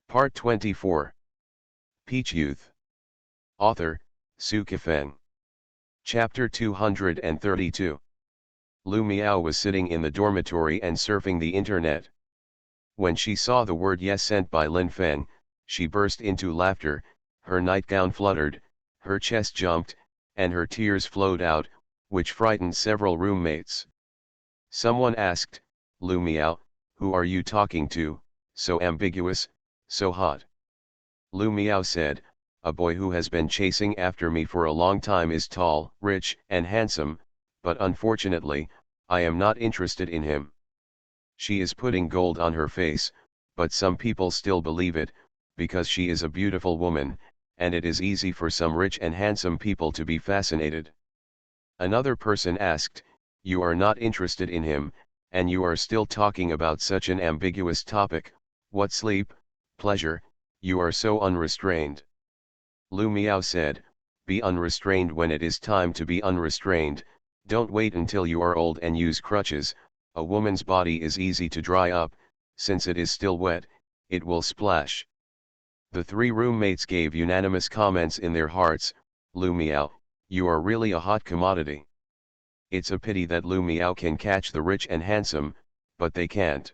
Part 24. Peach Youth. Author, Su Kifeng. Chapter 232. Lu Miao was sitting in the dormitory and surfing the internet. When she saw the word yes sent by Lin Feng, she burst into laughter, her nightgown fluttered, her chest jumped, and her tears flowed out, which frightened several roommates. Someone asked, "Lu Miao, who are you talking to, so ambiguous, so hot?" Lu Miao said, "A boy who has been chasing after me for a long time is tall, rich, and handsome, but unfortunately, I am not interested in him." She is putting gold on her face, but some people still believe it, because she is a beautiful woman, and it is easy for some rich and handsome people to be fascinated. Another person asked, "You are not interested in him, and you are still talking about such an ambiguous topic, what sleep, pleasure, you are so unrestrained." Lu Miao said, "Be unrestrained when it is time to be unrestrained, don't wait until you are old and use crutches. A woman's body is easy to dry up, since it is still wet, it will splash." The three roommates gave unanimous comments in their hearts, "Lu Miao, you are really a hot commodity. It's a pity that Lu Miao can catch the rich and handsome, but they can't.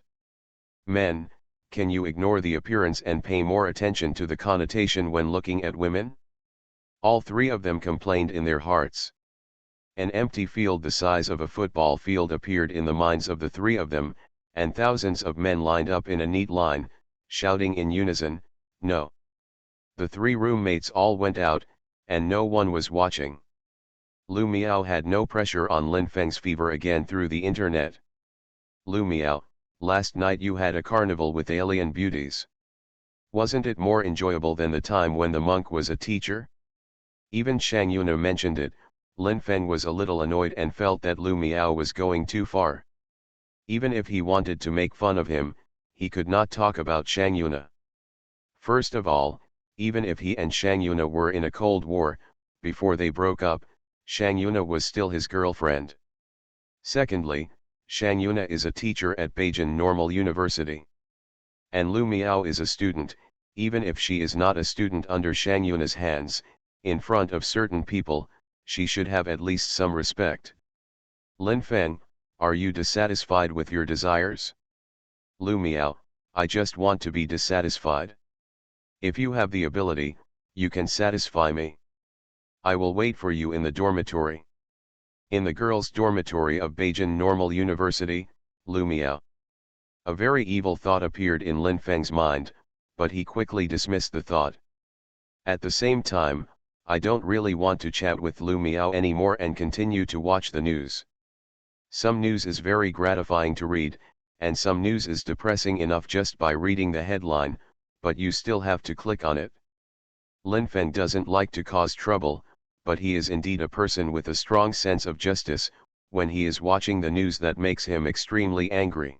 Men, can you ignore the appearance and pay more attention to the connotation when looking at women?" All three of them complained in their hearts. An empty field the size of a football field appeared in the minds of the three of them, and thousands of men lined up in a neat line, shouting in unison, "No." The three roommates all went out, and no one was watching. Lu Miao had no pressure on Lin Feng's fever again through the internet. "Lu Miao, last night you had a carnival with alien beauties. Wasn't it more enjoyable than the time when the monk was a teacher?" Even Shang Yuna mentioned it. Lin Feng was a little annoyed and felt that Lu Miao was going too far. Even if he wanted to make fun of him, he could not talk about Shang Yuna. First of all, even if he and Shang Yuna were in a cold war, before they broke up, Shang Yuna was still his girlfriend. Secondly, Shang Yuna is a teacher at Beijing Normal University. And Lu Miao is a student, even if she is not a student under Shang Yuna's hands, in front of certain people, she should have at least some respect. "Lin Feng, are you dissatisfied with your desires?" "Lu Miao, I just want to be dissatisfied. If you have the ability, you can satisfy me. I will wait for you in the dormitory." In the girls' dormitory of Beijing Normal University, Lu Miao. A very evil thought appeared in Lin Feng's mind, but he quickly dismissed the thought. At the same time, I don't really want to chat with Lu Miao anymore and continue to watch the news. Some news is very gratifying to read, and some news is depressing enough just by reading the headline, but you still have to click on it. Lin Feng doesn't like to cause trouble, but he is indeed a person with a strong sense of justice. When he is watching the news, that makes him extremely angry.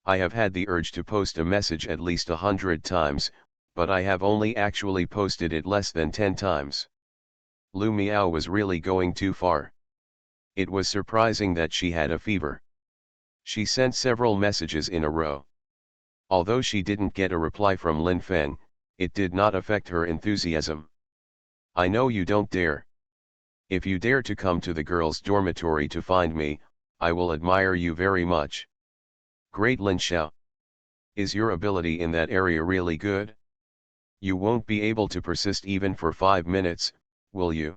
I have had the urge to post a message at least 100 times, but I have only actually posted it less than 10 times. Lu Miao was really going too far. It was surprising that she had a fever. She sent several messages in a row. Although she didn't get a reply from Lin Feng, it did not affect her enthusiasm. "I know you don't dare. If you dare to come to the girls' dormitory to find me, I will admire you very much. Great Lin Xiao. Is your ability in that area really good? You won't be able to persist even for 5 minutes, will you?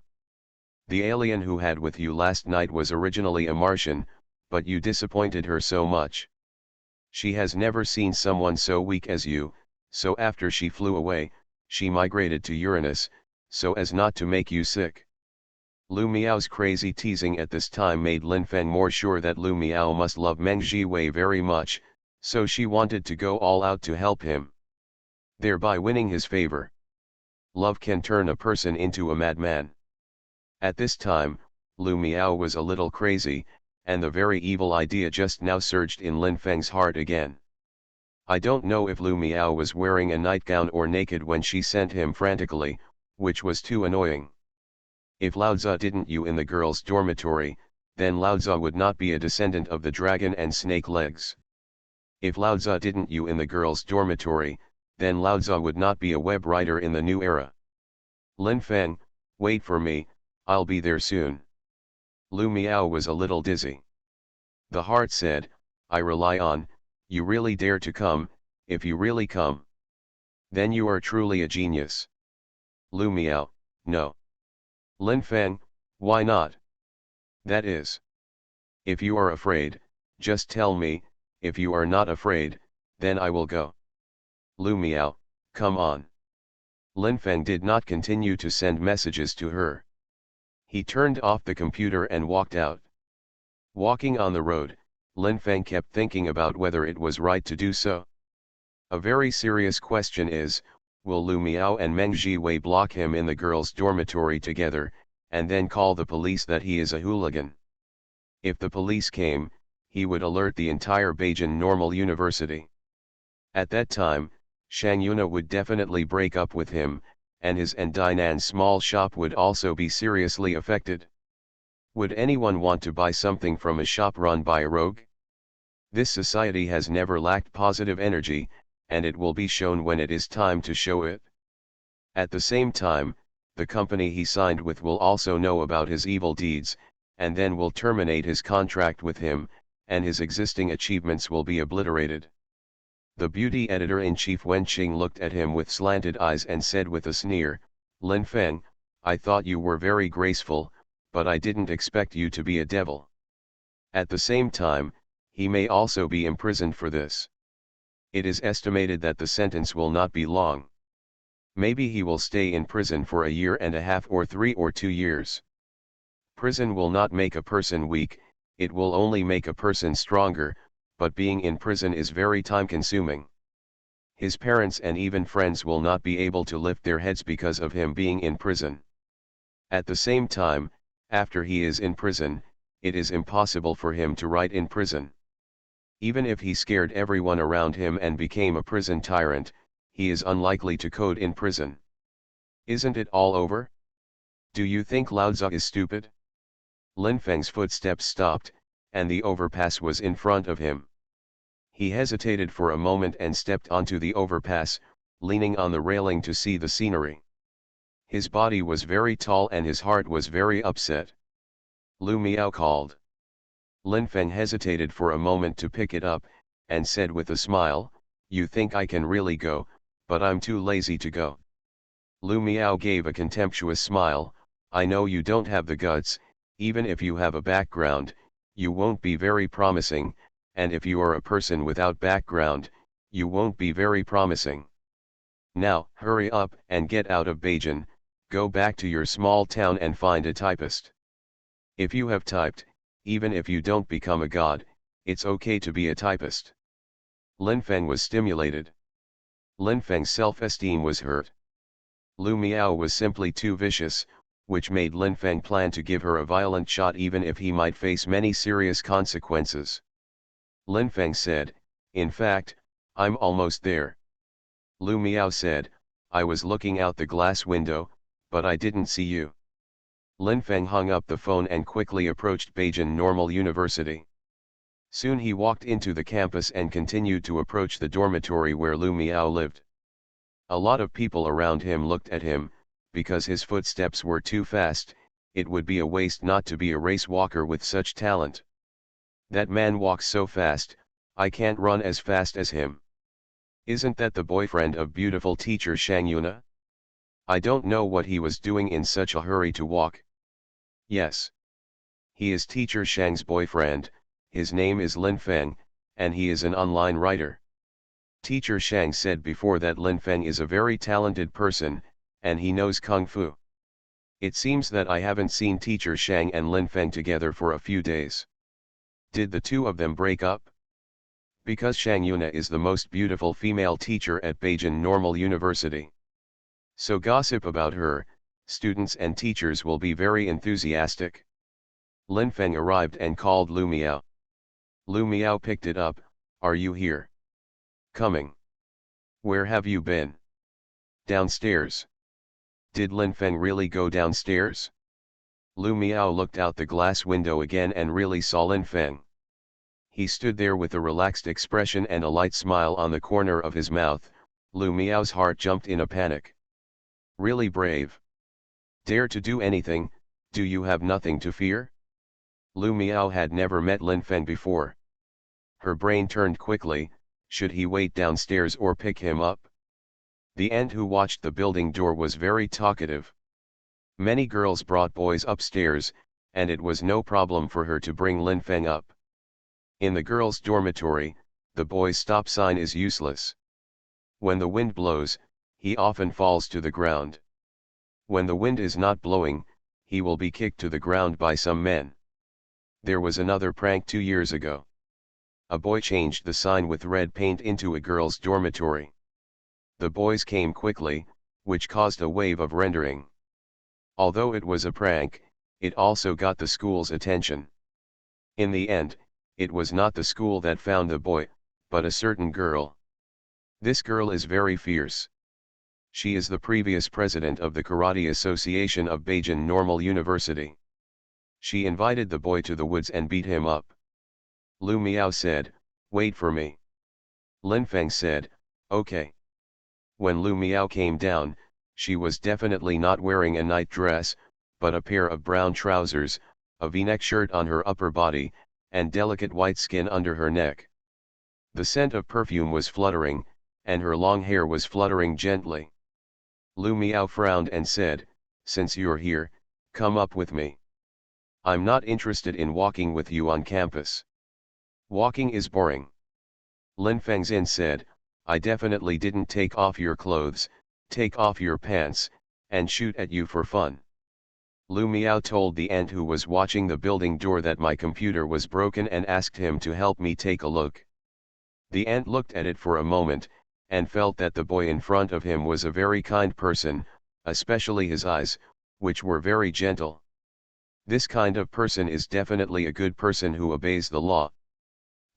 The alien who had with you last night was originally a Martian, but you disappointed her so much. She has never seen someone so weak as you, so after she flew away, she migrated to Uranus, so as not to make you sick." Lu Miao's crazy teasing at this time made Lin Feng more sure that Lu Miao must love Meng Jiwei very much, so she wanted to go all out to help him, thereby winning his favor. Love can turn a person into a madman. At this time, Lu Miao was a little crazy, and the very evil idea just now surged in Lin Feng's heart again. I don't know if Lu Miao was wearing a nightgown or naked when she sent him frantically, which was too annoying. If Laozi didn't you in the girls' dormitory, then Laozi would not be a descendant of the dragon and snake legs. If Laozi didn't you in the girls' dormitory, then Laozi would not be a web writer in the new era. Lin Feng, wait for me, I'll be there soon. Lu Miao was a little dizzy. The heart said, I rely on, you really dare to come, if you really come. Then you are truly a genius. Lu Miao, no. Lin Feng, why not? That is. If you are afraid, just tell me, if you are not afraid, then I will go. Lu Miao, come on. Lin Feng did not continue to send messages to her. He turned off the computer and walked out. Walking on the road, Lin Feng kept thinking about whether it was right to do so. A very serious question is, will Lu Miao and Meng Jiwei block him in the girls' dormitory together, and then call the police that he is a hooligan? If the police came, he would alert the entire Beijing Normal University. At that time, Shang Yuna would definitely break up with him, and his and Dinan's small shop would also be seriously affected. Would anyone want to buy something from a shop run by a rogue? This society has never lacked positive energy, and it will be shown when it is time to show it. At the same time, the company he signed with will also know about his evil deeds, and then will terminate his contract with him, and his existing achievements will be obliterated. The beauty editor-in-chief Wen Qing looked at him with slanted eyes and said with a sneer, Lin Feng, I thought you were very graceful, but I didn't expect you to be a devil. At the same time, he may also be imprisoned for this. It is estimated that the sentence will not be long. Maybe he will stay in prison for a year and a half or 3 or 2 years. Prison will not make a person weak, it will only make a person stronger, but being in prison is very time-consuming. His parents and even friends will not be able to lift their heads because of him being in prison. At the same time, after he is in prison, it is impossible for him to write in prison. Even if he scared everyone around him and became a prison tyrant, he is unlikely to code in prison. Isn't it all over? Do you think Laozi is stupid? Lin Feng's footsteps stopped, and the overpass was in front of him. He hesitated for a moment and stepped onto the overpass, leaning on the railing to see the scenery. His body was very tall and his heart was very upset. Lu Miao called. Lin Feng hesitated for a moment to pick it up, and said with a smile, you think I can really go, but I'm too lazy to go. Lu Miao gave a contemptuous smile, I know you don't have the guts, even if you have a background, you won't be very promising, and if you are a person without background, you won't be very promising. Now, hurry up and get out of Beijing, go back to your small town and find a typist. If you have typed, even if you don't become a god, it's okay to be a typist. Lin Feng was stimulated. Lin Feng's self-esteem was hurt. Lu Miao was simply too vicious, which made Lin Feng plan to give her a violent shot even if he might face many serious consequences. Lin Feng said, in fact, I'm almost there. Lu Miao said, I was looking out the glass window, but I didn't see you. Lin Feng hung up the phone and quickly approached Beijing Normal University. Soon he walked into the campus and continued to approach the dormitory where Lu Miao lived. A lot of people around him looked at him, because his footsteps were too fast, it would be a waste not to be a race walker with such talent. That man walks so fast, I can't run as fast as him. Isn't that the boyfriend of beautiful teacher Shang Yuna? I don't know what he was doing in such a hurry to walk. Yes. He is teacher Shang's boyfriend, his name is Lin Feng, and he is an online writer. Teacher Shang said before that Lin Feng is a very talented person, and he knows Kung Fu. It seems that I haven't seen teacher Shang and Lin Feng together for a few days. Did the two of them break up? Because Shang Yuna is the most beautiful female teacher at Beijing Normal University. So gossip about her, students and teachers will be very enthusiastic. Lin Feng arrived and called Lu Miao. Lu Miao picked it up, are you here? Coming. Where have you been? Downstairs. Did Lin Feng really go downstairs? Lu Miao looked out the glass window again and really saw Lin Feng. He stood there with a relaxed expression and a light smile on the corner of his mouth, Lu Miao's heart jumped in a panic. Really brave. Dare to do anything, do you have nothing to fear? Lu Miao had never met Lin Feng before. Her brain turned quickly, should he wait downstairs or pick him up? The aunt who watched the building door was very talkative. Many girls brought boys upstairs, and it was no problem for her to bring Lin Feng up. In the girls' dormitory, the boy's stop sign is useless. When the wind blows, he often falls to the ground. When the wind is not blowing, he will be kicked to the ground by some men. There was another prank 2 years ago. A boy changed the sign with red paint into a girl's dormitory. The boys came quickly, which caused a wave of rendering. Although it was a prank, it also got the school's attention. In the end, it was not the school that found the boy, but a certain girl. This girl is very fierce. She is the previous president of the Karate Association of Beijing Normal University. She invited the boy to the woods and beat him up. Lu Miao said, "Wait for me." Lin Feng said, "Okay." When Lu Miao came down, she was definitely not wearing a night dress, but a pair of brown trousers, a V-neck shirt on her upper body, and delicate white skin under her neck. The scent of perfume was fluttering, and her long hair was fluttering gently. Lu Miao frowned and said, "Since you're here, come up with me. I'm not interested in walking with you on campus. Walking is boring." Lin Fengzin said, "I definitely didn't take off your clothes, take off your pants, and shoot at you for fun." Lu Miao told the aunt who was watching the building door that my computer was broken and asked him to help me take a look. The aunt looked at it for a moment, and felt that the boy in front of him was a very kind person, especially his eyes, which were very gentle. This kind of person is definitely a good person who obeys the law.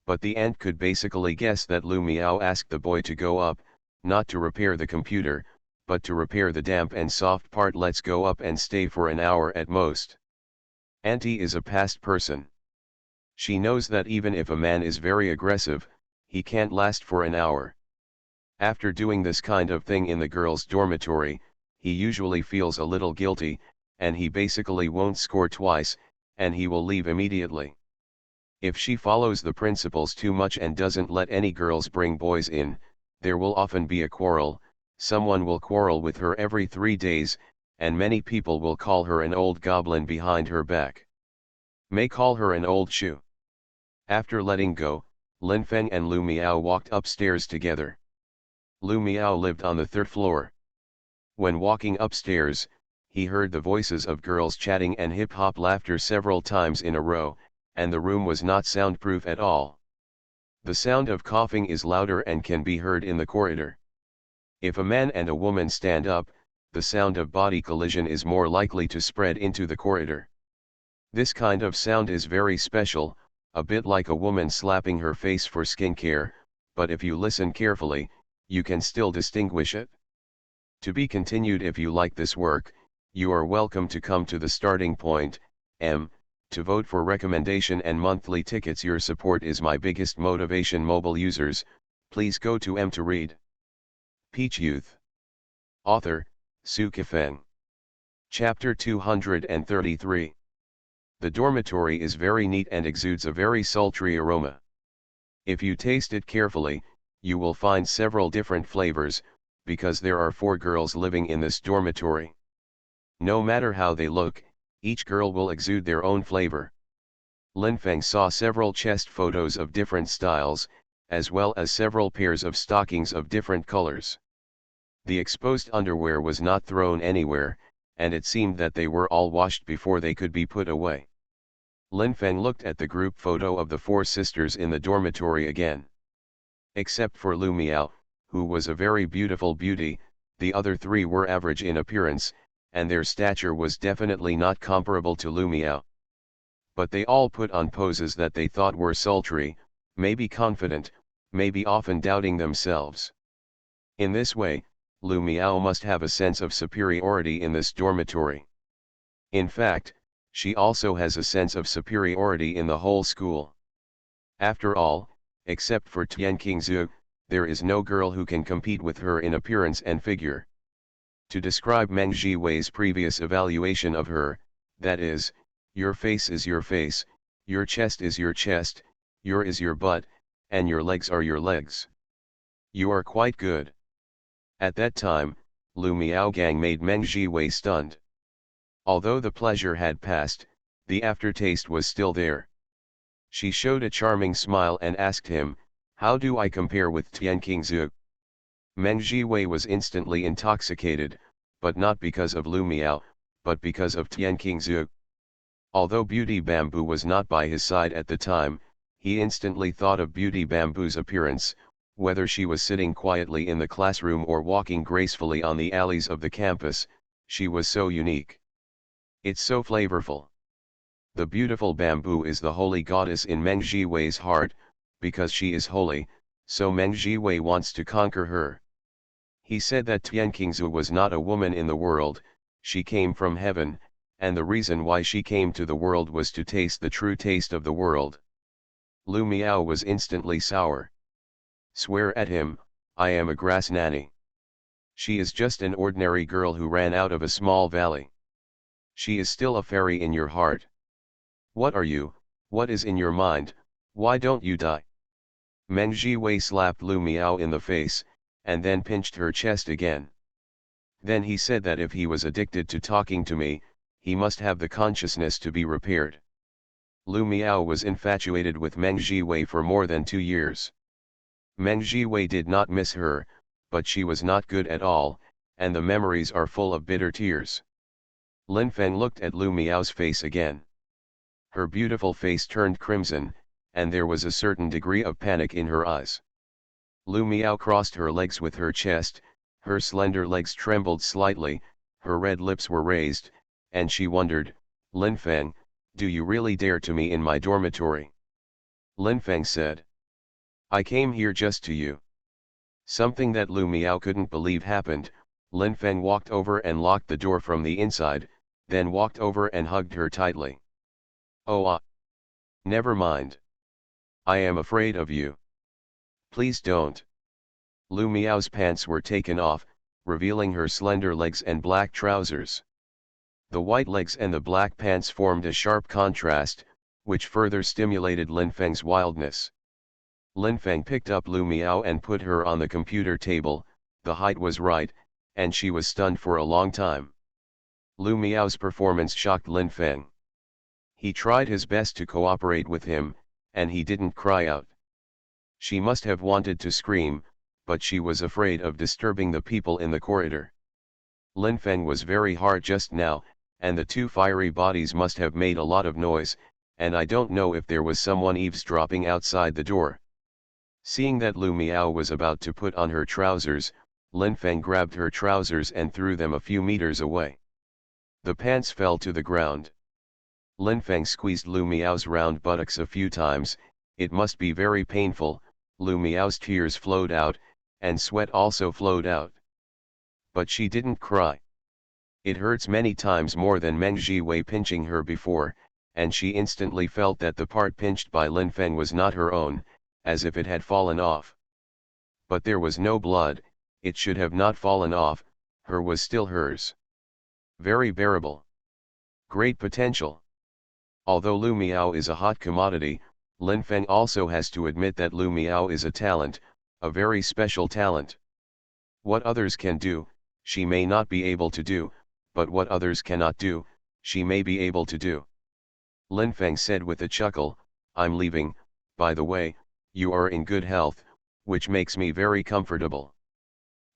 But the aunt could basically guess that Lu Miao asked the boy to go up, not to repair the computer, but to repair the damp and soft part. Let's go up and stay for an hour at most. Auntie is a past person. She knows that even if a man is very aggressive, he can't last for an hour. After doing this kind of thing in the girls' dormitory, he usually feels a little guilty, and he basically won't score twice, and he will leave immediately. If she follows the principles too much and doesn't let any girls bring boys in, there will often be a quarrel. Someone will quarrel with her every 3 days, and many people will call her an old goblin behind her back. May call her an old shoe. After letting go, Lin Feng and Lu Miao walked upstairs together. Lu Miao lived on the 3rd floor. When walking upstairs, he heard the voices of girls chatting and hip-hop laughter several times in a row, and the room was not soundproof at all. The sound of coughing is louder and can be heard in the corridor. If a man and a woman stand up, the sound of body collision is more likely to spread into the corridor. This kind of sound is very special, a bit like a woman slapping her face for skincare, but if you listen carefully, you can still distinguish it. To be continued. If you like this work, you are welcome to come to the starting point, to vote for recommendation and monthly tickets. Your support is my biggest motivation. Mobile users, please go to to read. Peach Youth. Author, Sci-fi Feng. Chapter 233. The dormitory is very neat and exudes a very sultry aroma. If you taste it carefully, you will find several different flavors, because there are 4 girls living in this dormitory. No matter how they look, each girl will exude their own flavor. Lin Feng saw several chest photos of different styles, as well as several pairs of stockings of different colors. The exposed underwear was not thrown anywhere, and it seemed that they were all washed before they could be put away. Lin Feng looked at the group photo of the 4 sisters in the dormitory again. Except for Lu Miao, who was a very beautiful beauty, the other 3 were average in appearance, and their stature was definitely not comparable to Lu Miao. But they all put on poses that they thought were sultry, maybe confident, maybe often doubting themselves. In this way, Lu Miao must have a sense of superiority in this dormitory. In fact, she also has a sense of superiority in the whole school. After all, except for Tian Qingzhu, there is no girl who can compete with her in appearance and figure. To describe Meng Jiwei's previous evaluation of her, that is, your face is your face, your chest is your chest, your is your butt, and your legs are your legs. You are quite good. At that time, Lu Miaogang made Meng Jiwei stunned. Although the pleasure had passed, the aftertaste was still there. She showed a charming smile and asked him, "How do I compare with Tian Qingzhu?" Meng Jiwei was instantly intoxicated, but not because of Lu Miao, but because of Tian Qingzhu. Although Beauty Bamboo was not by his side at the time, he instantly thought of Beauty Bamboo's appearance, whether she was sitting quietly in the classroom or walking gracefully on the alleys of the campus, she was so unique. It's so flavorful. The beautiful Bamboo is the holy goddess in Meng Jiwei's heart, because she is holy, so Meng Jiwei wants to conquer her. He said that Tian Qingzhu was not a woman in the world, she came from heaven, and the reason why she came to the world was to taste the true taste of the world. Lu Miao was instantly sour. Swear at him, I am a grass nanny. She is just an ordinary girl who ran out of a small valley. She is still a fairy in your heart. What are you, what is in your mind, why don't you die? Meng Jiwei slapped Lu Miao in the face, and then pinched her chest again. Then he said that if he was addicted to talking to me, he must have the consciousness to be repaired. Lu Miao was infatuated with Meng Jiwei for more than 2 years. Meng Jiwei did not miss her, but she was not good at all, and the memories are full of bitter tears. Lin Feng looked at Lu Miao's face again. Her beautiful face turned crimson, and there was a certain degree of panic in her eyes. Lu Miao crossed her legs with her chest, her slender legs trembled slightly, her red lips were raised, and she wondered, "Lin Feng, do you really dare to me in my dormitory?" Lin Feng said, "I came here just to you." Something that Lu Miao couldn't believe happened. Lin Feng walked over and locked the door from the inside, then walked over and hugged her tightly. "Oh never mind. I am afraid of you. Please don't." Lu Miao's pants were taken off, revealing her slender legs and black trousers. The white legs and the black pants formed a sharp contrast, which further stimulated Lin Feng's wildness. Lin Feng picked up Lu Miao and put her on the computer table, the height was right, and she was stunned for a long time. Lu Miao's performance shocked Lin Feng. He tried his best to cooperate with him, and he didn't cry out. She must have wanted to scream, but she was afraid of disturbing the people in the corridor. Lin Feng was very hard just now, and the two fiery bodies must have made a lot of noise, and I don't know if there was someone eavesdropping outside the door. Seeing that Lu Miao was about to put on her trousers, Lin Feng grabbed her trousers and threw them a few meters away. The pants fell to the ground. Lin Feng squeezed Lu Miao's round buttocks a few times. It must be very painful. Lu Miao's tears flowed out, and sweat also flowed out. But she didn't cry. It hurts many times more than Meng Jiwei pinching her before, and she instantly felt that the part pinched by Lin Feng was not her own, as if it had fallen off. But there was no blood, it should have not fallen off, her was still hers. Very bearable. Great potential. Although Lu Miao is a hot commodity, Lin Feng also has to admit that Lu Miao is a talent, a very special talent. What others can do, she may not be able to do, but what others cannot do, she may be able to do. Lin Feng said with a chuckle, "I'm leaving, by the way, you are in good health, which makes me very comfortable."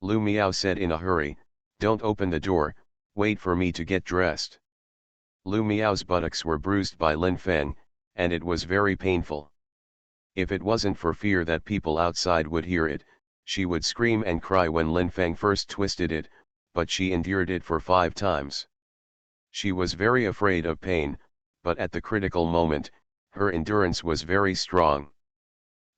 Lu Miao said in a hurry, "Don't open the door, wait for me to get dressed." Lu Miao's buttocks were bruised by Lin Feng, and it was very painful. If it wasn't for fear that people outside would hear it, she would scream and cry when Lin Feng first twisted it, but she endured it for 5 times. She was very afraid of pain, but at the critical moment, her endurance was very strong.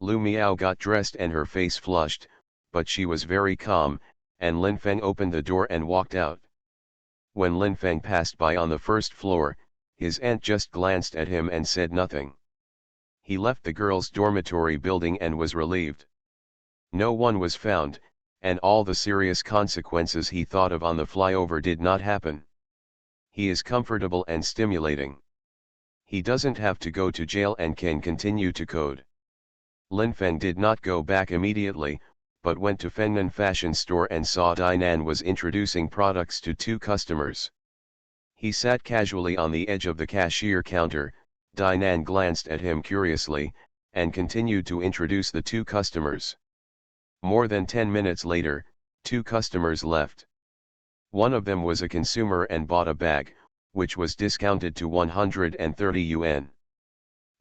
Lu Miao got dressed and her face flushed, but she was very calm, and Lin Feng opened the door and walked out. When Lin Feng passed by on the first floor, his aunt just glanced at him and said nothing. He left the girls' dormitory building and was relieved. No one was found, and all the serious consequences he thought of on the flyover did not happen. He is comfortable and stimulating. He doesn't have to go to jail and can continue to code. Lin Feng did not go back immediately, but went to Fengnan fashion store and saw Dinan was introducing products to two customers. He sat casually on the edge of the cashier counter. Dinan glanced at him curiously, and continued to introduce the two customers. More than 10 minutes later, two customers left. One of them was a consumer and bought a bag, which was discounted to 130 yuan.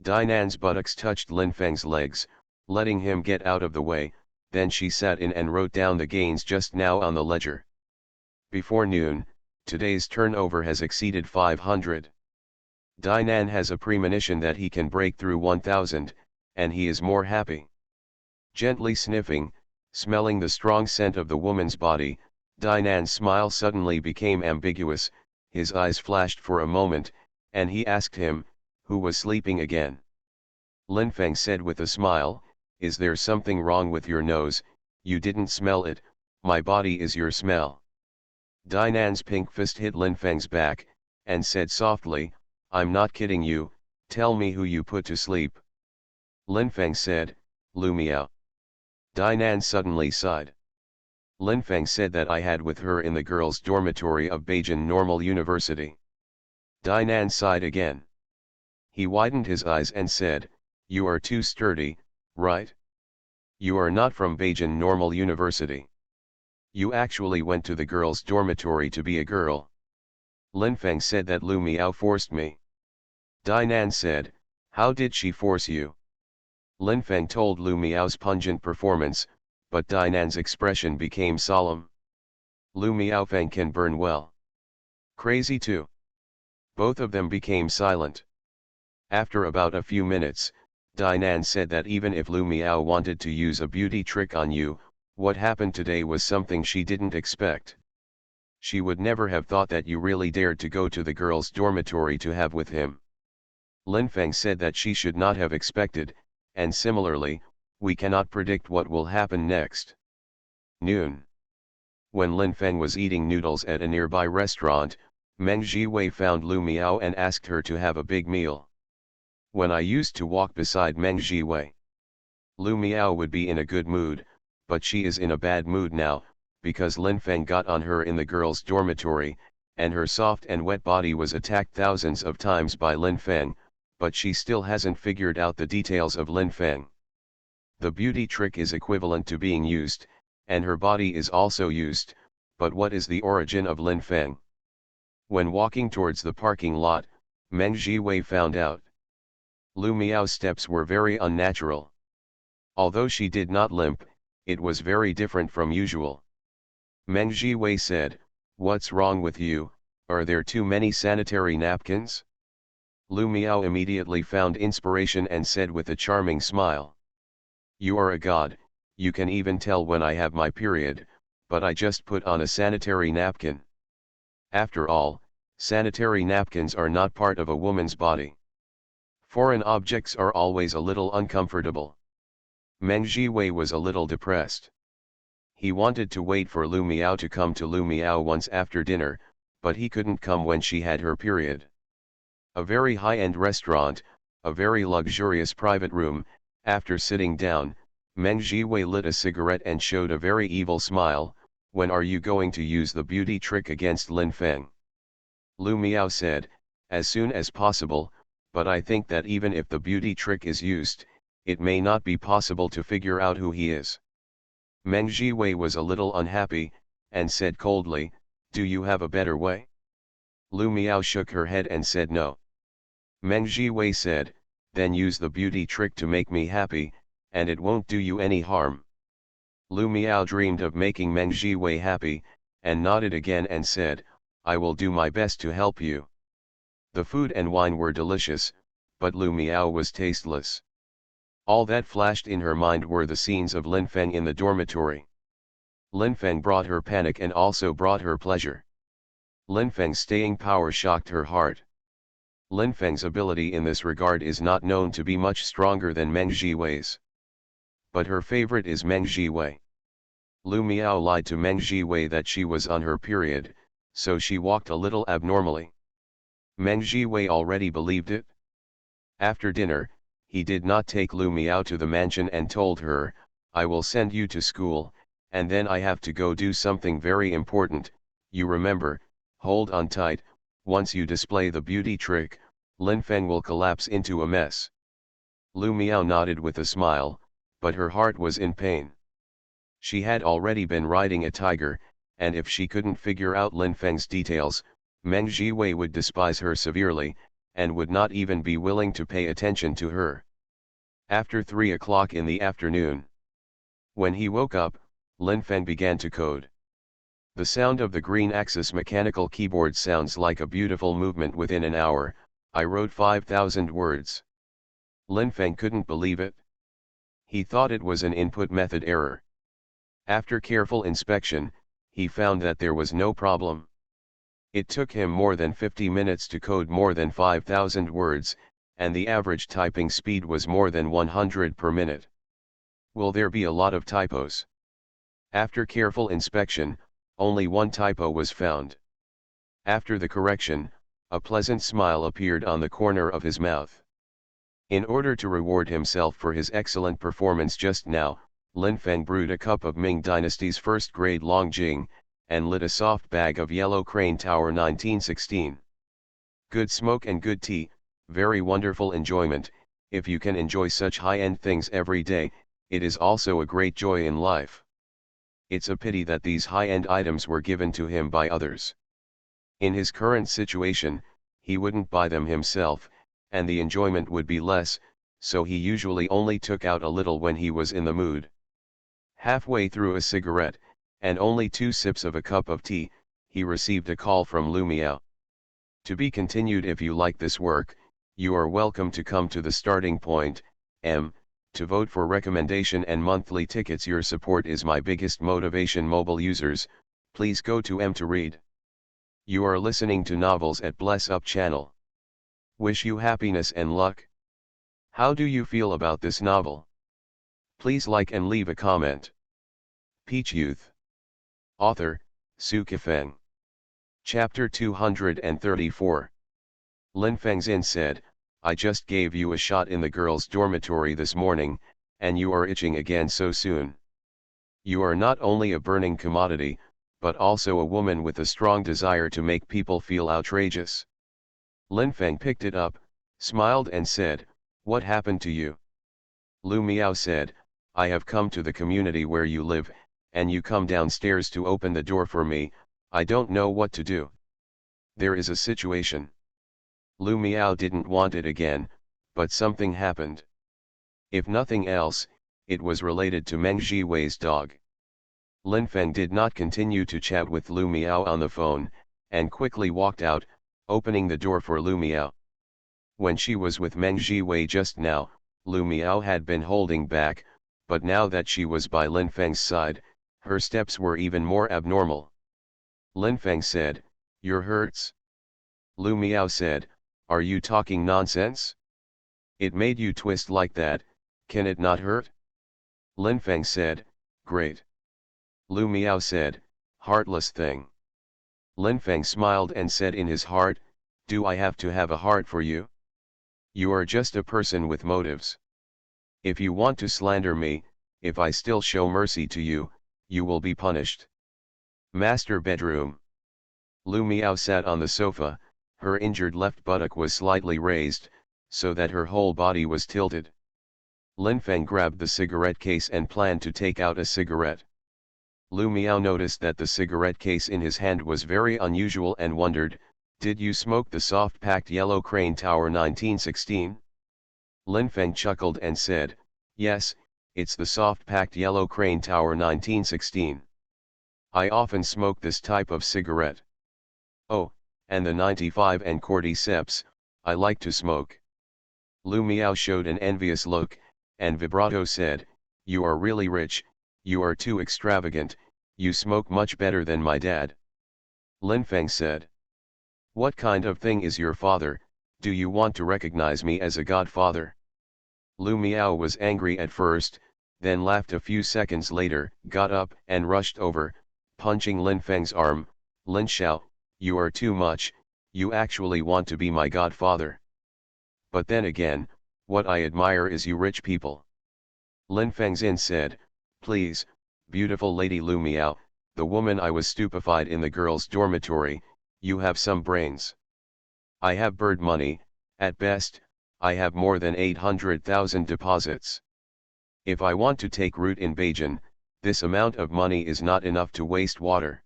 Dinan's buttocks touched Lin Feng's legs, letting him get out of the way, then she sat in and wrote down the gains just now on the ledger. Before noon, today's turnover has exceeded 500. Dinan has a premonition that he can break through 1000, and he is more happy. Gently sniffing, smelling the strong scent of the woman's body, Dinan's smile suddenly became ambiguous. His eyes flashed for a moment, and he asked him, who was sleeping again. Lin Feng said with a smile, "Is there something wrong with your nose? You didn't smell it, my body is your smell." Dinan's pink fist hit Lin Feng's back, and said softly, "I'm not kidding you, tell me who you put to sleep." Lin Feng said, "Lu Miao." Dinan suddenly sighed. Lin Feng said that I had with her in the girls' dormitory of Beijing Normal University. Dinan sighed again. He widened his eyes and said, "You are too sturdy, right? You are not from Beijing Normal University. You actually went to the girls' dormitory to be a girl." Lin Feng said that Lu Miao forced me. Dinan said, "How did she force you?" Lin Feng told Lu Miao's pungent performance, but Dinan's expression became solemn. "Lu Miao Feng can burn well. Crazy too." Both of them became silent. After about a few minutes, Dinan said that even if Lu Miao wanted to use a beauty trick on you, what happened today was something she didn't expect. She would never have thought that you really dared to go to the girls' dormitory to have with him. Lin Feng said that she should not have expected, and similarly, we cannot predict what will happen next. Noon. When Lin Feng was eating noodles at a nearby restaurant, Meng Jiwei found Lu Miao and asked her to have a big meal. When I used to walk beside Meng Jiwei, Lu Miao would be in a good mood, but she is in a bad mood now, because Lin Feng got on her in the girls' dormitory, and her soft and wet body was attacked thousands of times by Lin Feng, but she still hasn't figured out the details of Lin Feng. The beauty trick is equivalent to being used, and her body is also used, but what is the origin of Lin Feng? When walking towards the parking lot, Meng Jiwei found out. Lu Miao's steps were very unnatural. Although she did not limp, it was very different from usual. Meng Jiwei said, "What's wrong with you, are there too many sanitary napkins?" Lu Miao immediately found inspiration and said with a charming smile, "You are a god, you can even tell when I have my period, but I just put on a sanitary napkin. After all, sanitary napkins are not part of a woman's body. Foreign objects are always a little uncomfortable." Meng Jiwei was a little depressed. He wanted to wait for Lu Miao to come to Lu Miao once after dinner, but he couldn't come when she had her period. A very high-end restaurant, a very luxurious private room. After sitting down, Meng Jiwei lit a cigarette and showed a very evil smile. "When are you going to use the beauty trick against Lin Feng?" Lu Miao said, "As soon as possible, but I think that even if the beauty trick is used, it may not be possible to figure out who he is." Meng Jiwei was a little unhappy, and said coldly, "Do you have a better way?" Lu Miao shook her head and said no. Meng Jiwei said, "Then use the beauty trick to make me happy, and it won't do you any harm." Lu Miao dreamed of making Meng Jiwei happy, and nodded again and said, "I will do my best to help you." The food and wine were delicious, but Lu Miao was tasteless. All that flashed in her mind were the scenes of Lin Feng in the dormitory. Lin Feng brought her panic and also brought her pleasure. Lin Feng's staying power shocked her heart. Lin Feng's ability in this regard is not known to be much stronger than Meng Jiwei's. but her favorite is Meng Jiwei. Lu Miao lied to Meng Jiwei that she was on her period, so she walked a little abnormally. Meng Jiwei already believed it. After dinner, he did not take Lu Miao to the mansion and told her, "I will send you to school, and then I have to go do something very important, you remember, hold on tight, once you display the beauty trick, Lin Feng will collapse into a mess." Lu Miao nodded with a smile, but her heart was in pain. She had already been riding a tiger, and if she couldn't figure out Lin Feng's details, Meng Jiwei would despise her severely, and would not even be willing to pay attention to her. After 3 o'clock in the afternoon, when he woke up, Lin Feng began to code. The sound of the green axis mechanical keyboard sounds like a beautiful movement. Within an hour, I wrote 5,000 words. Lin Feng couldn't believe it. He thought it was an input method error. After careful inspection, he found that there was no problem. It took him more than 50 minutes to code more than 5,000 words, and the average typing speed was more than 100 per minute. Will there be a lot of typos? After careful inspection, only one typo was found. After the correction, a pleasant smile appeared on the corner of his mouth. In order to reward himself for his excellent performance just now, Lin Feng brewed a cup of Ming Dynasty's first-grade Longjing, and lit a soft bag of Yellow Crane Tower 1916. Good smoke and good tea, very wonderful enjoyment. If you can enjoy such high-end things every day, it is also a great joy in life. It's a pity that these high-end items were given to him by others. In his current situation, he wouldn't buy them himself, and the enjoyment would be less, so he usually only took out a little when he was in the mood. Halfway through a cigarette, and only 2 sips of a cup of tea, he received a call from Lu Miao. To be continued. If you like this work, you are welcome to come to the starting point, to vote for recommendation and monthly tickets. Your support is my biggest motivation. Mobile users, please go to to read. You are listening to Novels at Bless Up channel. Wish you happiness and luck. How do you feel about this novel? Please like and leave a comment. Peach Youth. Author, Sci-fi Feng. Chapter 234. Lin Fengzin said, "I just gave you a shot in the girls' dormitory this morning, and you are itching again so soon. You are not only a burning commodity, but also a woman with a strong desire to make people feel outrageous." Lin Feng picked it up, smiled and said, "What happened to you?" Lu Miao said, "I have come to the community where you live, and you come downstairs to open the door for me. I don't know what to do. There is a situation." Lu Miao didn't want it again, but something happened. If nothing else, it was related to Meng Jiwei's dog. Lin Feng did not continue to chat with Lu Miao on the phone, and quickly walked out, opening the door for Lu Miao. When she was with Meng Jiwei just now, Lu Miao had been holding back, but now that she was by Lin Feng's side, her steps were even more abnormal. Lin Feng said, "Your hurts?" Lu Miao said, "Are you talking nonsense? It made you twist like that, can it not hurt?" Lin Feng said, "Great." Lu Miao said, "Heartless thing." Lin Feng smiled and said in his heart, "Do I have to have a heart for you? You are just a person with motives. If you want to slander me, if I still show mercy to you, you will be punished." Master bedroom. Lu Miao sat on the sofa, her injured left buttock was slightly raised, so that her whole body was tilted. Lin Feng grabbed the cigarette case and planned to take out a cigarette. Lu Miao noticed that the cigarette case in his hand was very unusual and wondered, "Did you smoke the soft-packed Yellow Crane Tower 1916? Lin Feng chuckled and said, "Yes, it's the soft-packed Yellow Crane Tower 1916. I often smoke this type of cigarette. Oh, and the 95 and Cordyceps, I like to smoke." Lu Miao showed an envious look, and vibrato said, "You are really rich, you are too extravagant, you smoke much better than my dad." Lin Feng said, "What kind of thing is your father? Do you want to recognize me as a godfather?" Lu Miao was angry at first, then laughed a few seconds later, got up and rushed over, punching Lin Feng's arm. Lin Xiao, you are too much, you actually want to be my godfather. But then again, what I admire is you rich people. Lin Fengzin said, please, beautiful lady Lu Miao, the woman I was stupefied in the girls' dormitory, you have some brains. I have bird money, at best, I have more than 800,000 deposits. If I want to take root in Beijing, this amount of money is not enough to waste water.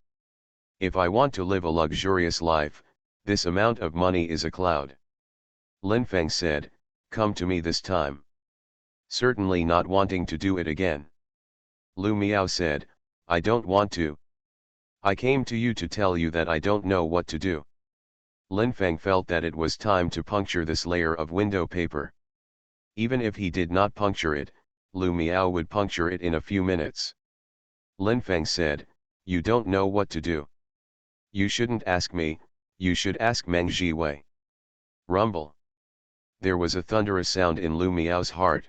If I want to live a luxurious life, this amount of money is a cloud. Lin Feng said, come to me this time. Certainly not wanting to do it again. Lu Miao said, I don't want to. I came to you to tell you that I don't know what to do. Lin Feng felt that it was time to puncture this layer of window paper. Even if he did not puncture it, Lu Miao would puncture it in a few minutes. Lin Feng said, you don't know what to do. You shouldn't ask me, you should ask Meng Jiwei. Rumble. There was a thunderous sound in Lu Miao's heart.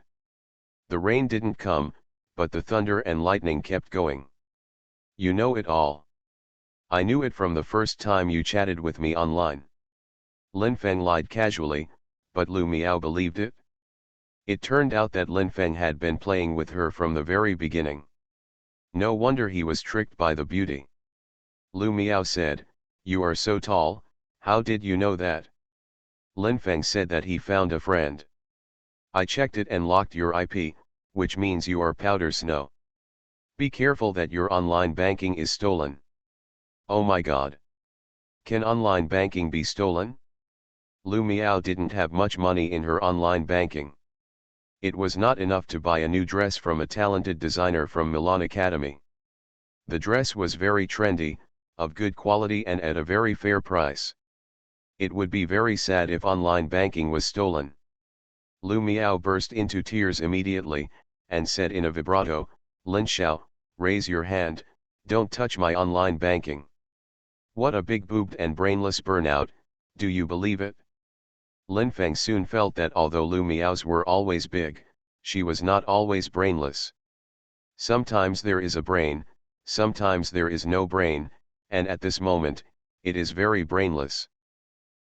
The rain didn't come, but the thunder and lightning kept going. You know it all. I knew it from the first time you chatted with me online. Lin Feng lied casually, but Lu Miao believed it. It turned out that Lin Feng had been playing with her from the very beginning. No wonder he was tricked by the beauty. Lu Miao said, you are so tall, how did you know that? Lin Feng said that he found a friend. I checked it and locked your IP, which means you are powder snow. Be careful that your online banking is stolen. Oh my god. Can online banking be stolen? Lu Miao didn't have much money in her online banking. It was not enough to buy a new dress from a talented designer from Milan Academy. The dress was very trendy, of good quality and at a very fair price. It would be very sad if online banking was stolen. Lu Miao burst into tears immediately, and said in a vibrato, Lin Xiao, raise your hand, don't touch my online banking. What a big-boobed and brainless burnout, do you believe it? Lin Feng soon felt that although Lu Miao's were always big, she was not always brainless. Sometimes there is a brain, sometimes there is no brain, and at this moment, it is very brainless.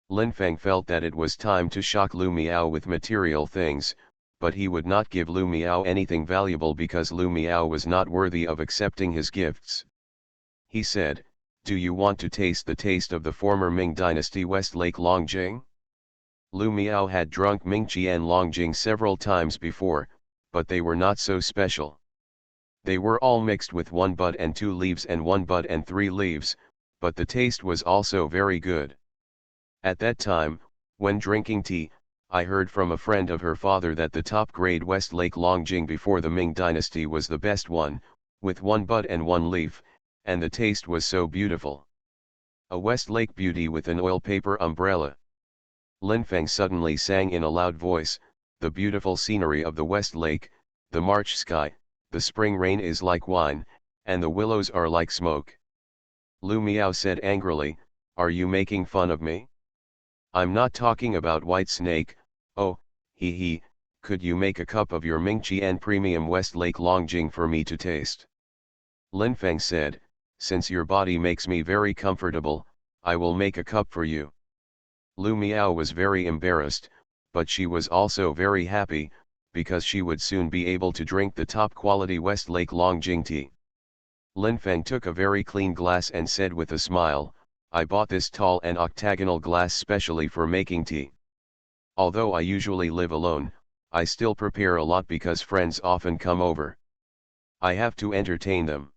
Lin Feng felt that it was time to shock Lu Miao with material things, but he would not give Lu Miao anything valuable because Lu Miao was not worthy of accepting his gifts. He said, do you want to taste the taste of the former Ming Dynasty Westlake Longjing? Lu Miao had drunk Mingqian Longjing several times before, but they were not so special. They were all mixed with 1 bud and 2 leaves and 1 bud and 3 leaves, but the taste was also very good. At that time, when drinking tea, I heard from a friend of her father that the top-grade Westlake Longjing before the Ming Dynasty was the best one, with 1 bud and 1 leaf, and the taste was so beautiful. A Westlake beauty with an oil paper umbrella. Lin Feng suddenly sang in a loud voice, the beautiful scenery of the Westlake, the March sky, the spring rain is like wine, and the willows are like smoke. Lu Miao said angrily, are you making fun of me? I'm not talking about White Snake, oh, he, could you make a cup of your Mingqian Premium Westlake Longjing for me to taste? Lin Feng said, since your body makes me very comfortable, I will make a cup for you. Lu Miao was very embarrassed, but she was also very happy, because she would soon be able to drink the top-quality Westlake Longjing tea. Lin Feng took a very clean glass and said with a smile, I bought this tall and octagonal glass specially for making tea. Although I usually live alone, I still prepare a lot because friends often come over. I have to entertain them.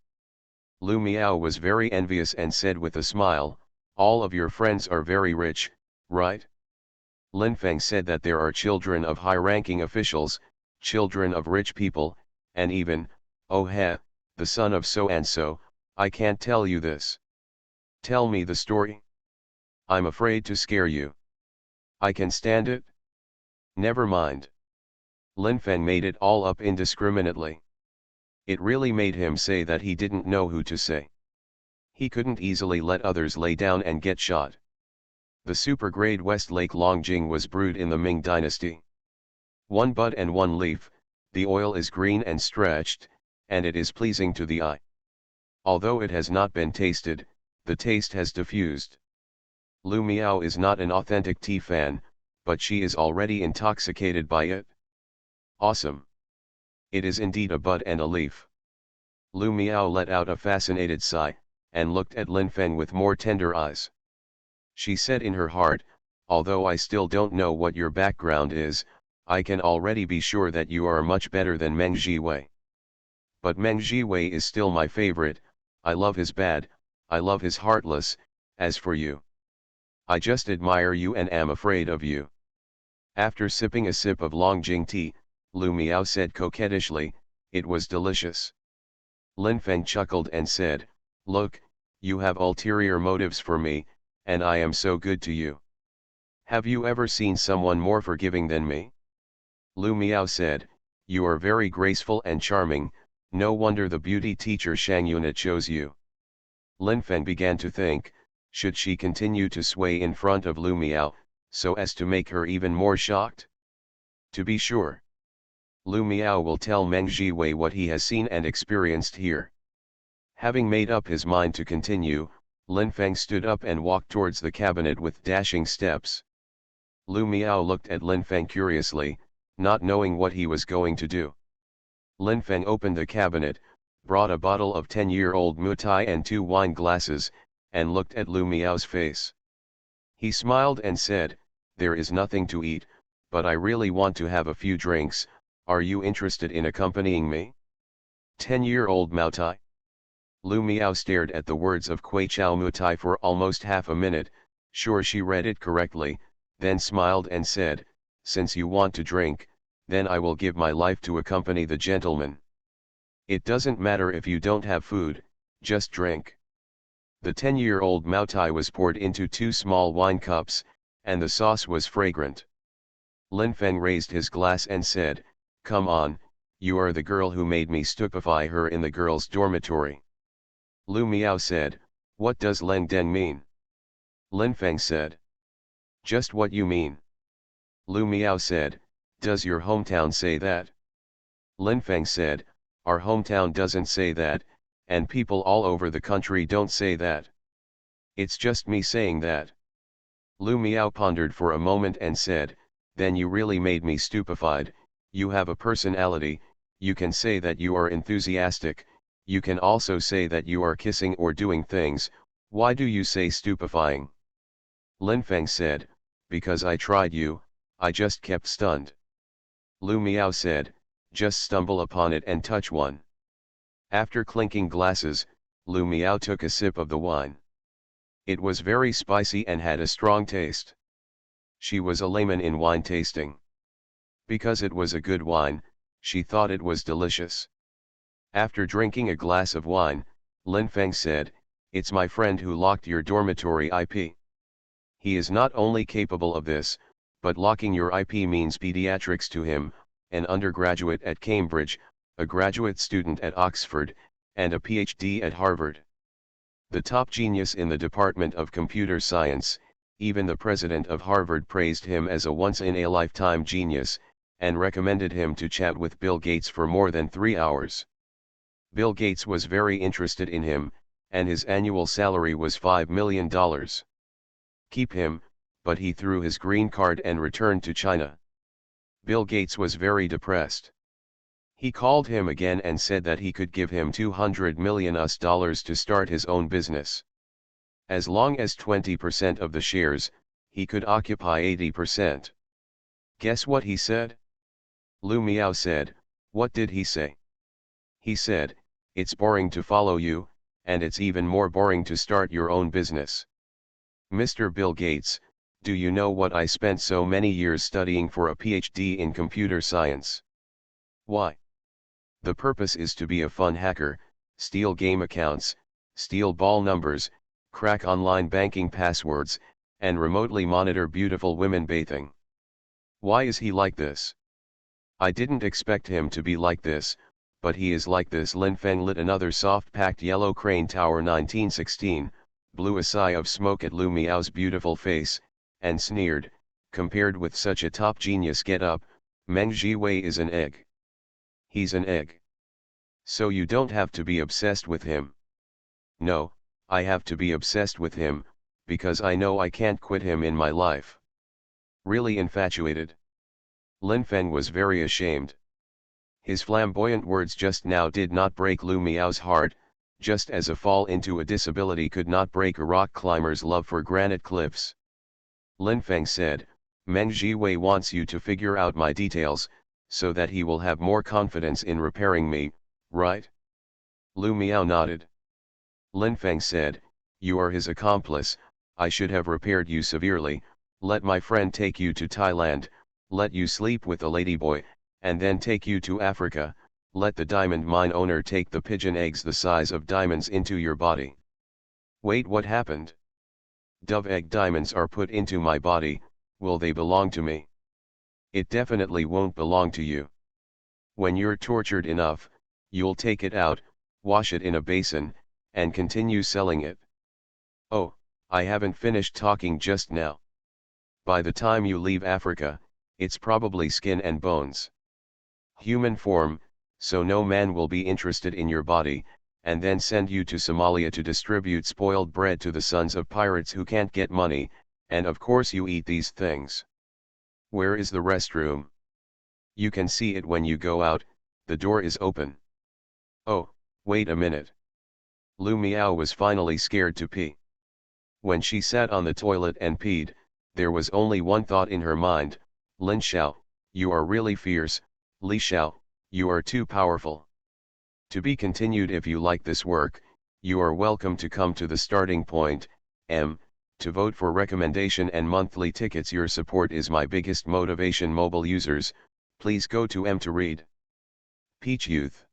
Lu Miao was very envious and said with a smile, all of your friends are very rich, right? Lin Feng said that there are children of high-ranking officials, children of rich people, and even, oh he, the son of so-and-so, I can't tell you this. Tell me the story. I'm afraid to scare you. I can stand it. Never mind. Lin Feng made it all up indiscriminately. It really made him say that he didn't know who to say. He couldn't easily let others lay down and get shot. The super-grade Westlake Longjing was brewed in the Ming Dynasty. 1 bud and 1 leaf, The oil is green and stretched, and it is pleasing to the eye. Although it has not been tasted, the taste has diffused. Lu Miao is not an authentic tea fan, but she is already intoxicated by it. Awesome. It is indeed a bud and a leaf. Lu Miao let out a fascinated sigh, and looked at Lin Feng with more tender eyes. She said in her heart, although I still don't know what your background is, I can already be sure that you are much better than Meng Jiwei. But Meng Jiwei is still my favorite. I love his bad, I love his heartless. As for you, I just admire you and am afraid of you. After sipping a sip of Longjing tea, Lu Miao said coquettishly, it was delicious. Lin Feng chuckled and said, look, you have ulterior motives for me, and I am so good to you. Have you ever seen someone more forgiving than me? Lu Miao said, you are very graceful and charming, no wonder the beauty teacher Shang Yuna chose you. Lin Feng began to think, should she continue to sway in front of Lu Miao, so as to make her even more shocked? To be sure, Lu Miao will tell Meng Jiwei what he has seen and experienced here. Having made up his mind to continue, Lin Feng stood up and walked towards the cabinet with dashing steps. Lu Miao looked at Lin Feng curiously, not knowing what he was going to do. Lin Feng opened the cabinet, brought a bottle of 10-year-old mutai and 2 wine glasses, and looked at Lu Miao's face. He smiled and said, there is nothing to eat, but I really want to have a few drinks. Are you interested in accompanying me? 10-year-old mutai? Lu Miao stared at the words of Kuichao mutai for almost half a minute, sure she read it correctly, then smiled and said, since you want to drink, then I will give my life to accompany the gentleman. It doesn't matter if you don't have food, just drink. The 10-year-old mutai was poured into 2 small wine cups, and the sauce was fragrant. Lin Feng raised his glass and said, come on, you are the girl who made me stupefy her in the girls' dormitory. Lu Miao said, what does Leng Den mean? Lin Feng said, just what you mean. Lu Miao said, does your hometown say that? Lin Feng said, our hometown doesn't say that, and people all over the country don't say that. It's just me saying that. Lu Miao pondered for a moment and said, then you really made me stupefied. You have a personality, you can say that you are enthusiastic, you can also say that you are kissing or doing things. Why do you say stupefying? Lin Feng said, because I tried you, I just kept stunned. Lu Miao said, just stumble upon it and touch one. After clinking glasses, Lu Miao took a sip of the wine. It was very spicy and had a strong taste. She was a layman in wine tasting. Because it was a good wine, she thought it was delicious. After drinking a glass of wine, Lin Feng said, it's my friend who locked your dormitory IP. He is not only capable of this, but locking your IP means pediatrics to him, an undergraduate at Cambridge, a graduate student at Oxford, and a PhD at Harvard. The top genius in the Department of Computer Science, even the president of Harvard praised him as a once-in-a-lifetime genius, and recommended him to chat with Bill Gates for more than 3 hours. Bill Gates was very interested in him, and his annual salary was $5 million. Keep him, but he threw his green card and returned to China. Bill Gates was very depressed. He called him again and said that he could give him $200 million to start his own business. As long as 20% of the shares, he could occupy 80%. Guess what he said? Lu Miao said, what did he say? He said, it's boring to follow you, and it's even more boring to start your own business. Mr. Bill Gates, do you know what I spent so many years studying for a PhD in computer science? Why? The purpose is to be a fun hacker, steal game accounts, steal ball numbers, crack online banking passwords, and remotely monitor beautiful women bathing. Why is he like this? I didn't expect him to be like this, but he is like this. Lin Feng lit another soft-packed yellow Crane Tower 1916, blew a sigh of smoke at Lu Miao's beautiful face, and sneered, compared with such a top genius get-up, Meng Jiwei is an egg. He's an egg. So you don't have to be obsessed with him. No, I have to be obsessed with him, because I know I can't quit him in my life. Really infatuated. Lin Feng was very ashamed. His flamboyant words just now did not break Lu Miao's heart, just as a fall into a disability could not break a rock climber's love for granite cliffs. Lin Feng said, Meng Jiwei wants you to figure out my details, so that he will have more confidence in repairing me, right? Lu Miao nodded. Lin Feng said, you are his accomplice, I should have repaired you severely, let my friend take you to Thailand, let you sleep with a ladyboy, and then take you to Africa, let the diamond mine owner take the pigeon eggs the size of diamonds into your body. Wait, what happened? Dove egg diamonds are put into my body, will they belong to me? It definitely won't belong to you. When you're tortured enough, you'll take it out, wash it in a basin, and continue selling it. Oh, I haven't finished talking just now. By the time you leave Africa, it's probably skin and bones. Human form, so no man will be interested in your body, and then send you to Somalia to distribute spoiled bread to the sons of pirates who can't get money, and of course you eat these things. Where is the restroom? You can see it when you go out, the door is open. Oh, wait a minute. Lu Miao was finally scared to pee. When she sat on the toilet and peed, there was only one thought in her mind, Lin Xiao, you are really fierce, Li Xiao, you are too powerful. To be continued. If you like this work, you are welcome to come to the starting point, to vote for recommendation and monthly tickets. Your support is my biggest motivation. Mobile users, please go to to read. Peach Youth.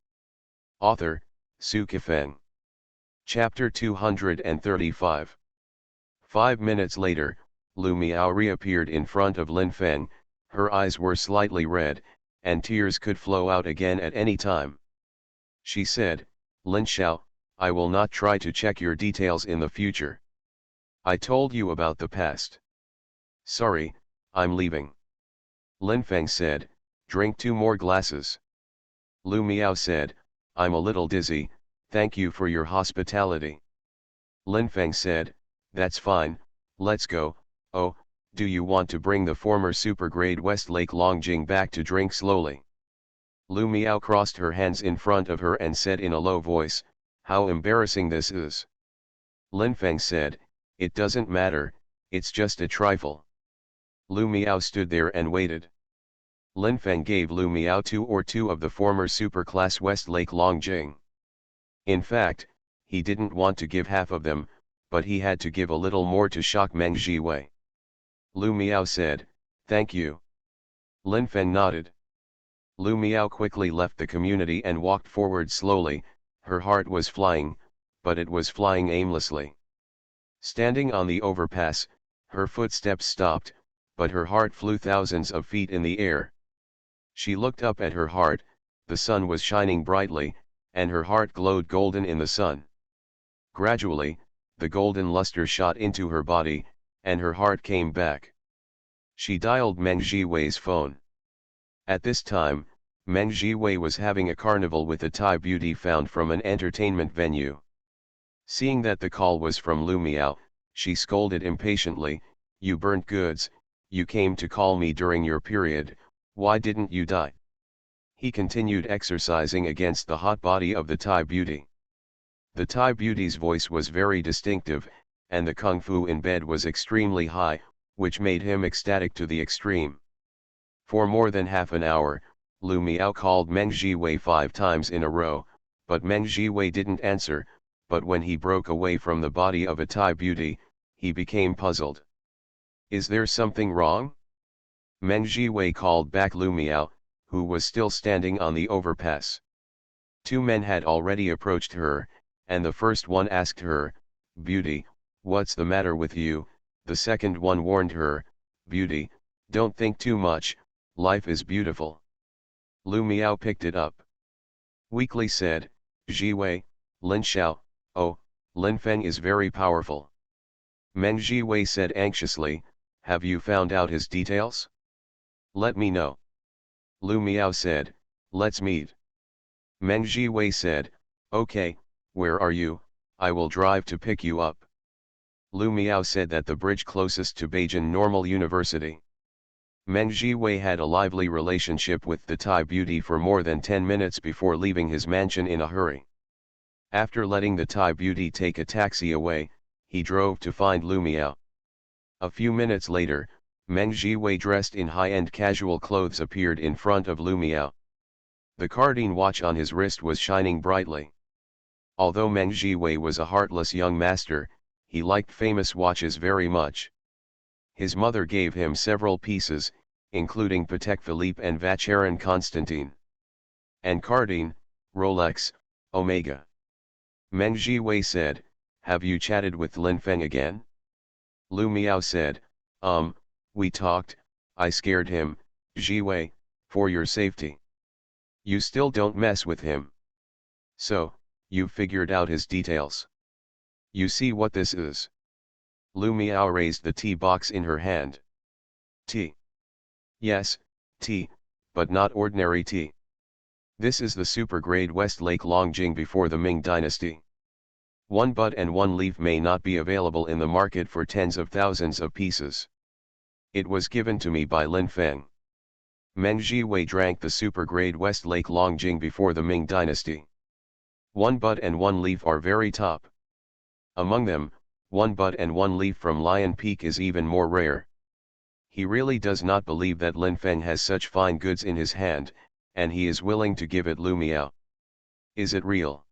Author, Sci-fi Feng. Chapter 235. 5 minutes later, Lu Miao reappeared in front of Lin Feng, her eyes were slightly red, and tears could flow out again at any time. She said, Lin Xiao, I will not try to check your details in the future. I told you about the past. Sorry, I'm leaving. Lin Feng said, drink 2 more glasses. Lu Miao said, I'm a little dizzy, thank you for your hospitality. Lin Feng said, that's fine, let's go. Oh, do you want to bring the former supergrade Westlake Longjing back to drink slowly? Lu Miao crossed her hands in front of her and said in a low voice, how embarrassing this is. Lin Feng said, it doesn't matter, it's just a trifle. Lu Miao stood there and waited. Lin Feng gave Lu Miao 2 of the former superclass Westlake Longjing. In fact, he didn't want to give half of them, but he had to give a little more to shock Meng Jiwei. Lu Miao said, thank you. Lin Feng nodded. Lu Miao quickly left the community and walked forward slowly, her heart was flying, but it was flying aimlessly. Standing on the overpass, her footsteps stopped, but her heart flew thousands of feet in the air. She looked up at her heart, the sun was shining brightly, and her heart glowed golden in the sun. Gradually, the golden luster shot into her body, and her heart came back. She dialed Meng Jiwei's phone. At this time, Meng Jiwei was having a carnival with a Thai beauty found from an entertainment venue. Seeing that the call was from Lu Miao, she scolded impatiently, you burnt goods, you came to call me during your period, why didn't you die? He continued exercising against the hot body of the Thai beauty. The Thai beauty's voice was very distinctive, and the kung fu in bed was extremely high, which made him ecstatic to the extreme. For more than half an hour, Lu Miao called Meng Jiwei 5 times in a row, but Meng Jiwei didn't answer, but when he broke away from the body of a Thai beauty, he became puzzled. Is there something wrong? Meng Jiwei called back Lu Miao, who was still standing on the overpass. 2 men had already approached her, and the first one asked her, Beauty, what's the matter with you? The second one warned her, Beauty, don't think too much, life is beautiful. Lu Miao picked it up. Weakly said, Jiwei, Lin Xiao, oh, Lin Feng is very powerful. Meng Jiwei said anxiously, have you found out his details? Let me know. Lu Miao said, let's meet. Meng Jiwei said, "Okay, where are you? I will drive to pick you up." Lu Miao said that the bridge closest to Beijing Normal University. Meng Jiwei had a lively relationship with the Thai beauty for more than 10 minutes before leaving his mansion in a hurry. After letting the Thai beauty take a taxi away, he drove to find Lu Miao. A few minutes later, Meng Jiwei dressed in high-end casual clothes appeared in front of Lu Miao. The Cardine watch on his wrist was shining brightly. Although Meng Jiwei was a heartless young master, he liked famous watches very much. His mother gave him several pieces, including Patek Philippe and Vacheron Constantin. And Cardine, Rolex, Omega. Meng Jiwei said, "Have you chatted with Lin Feng again?" Lu Miao said, We talked, I scared him, Jiwei, for your safety. You still don't mess with him. So, you've figured out his details. You see what this is? Lu Miao raised the tea box in her hand. Tea. Yes, tea, but not ordinary tea. This is the super-grade Westlake Longjing before the Ming Dynasty. One bud and one leaf may not be available in the market for tens of thousands of pieces. It was given to me by Lin Feng. Meng Jiwei drank the super-grade Westlake Longjing before the Ming Dynasty. One bud and one leaf are very top. Among them, one bud and one leaf from Lion Peak is even more rare. He really does not believe that Lin Feng has such fine goods in his hand, and he is willing to give it Lu Miao. Is it real?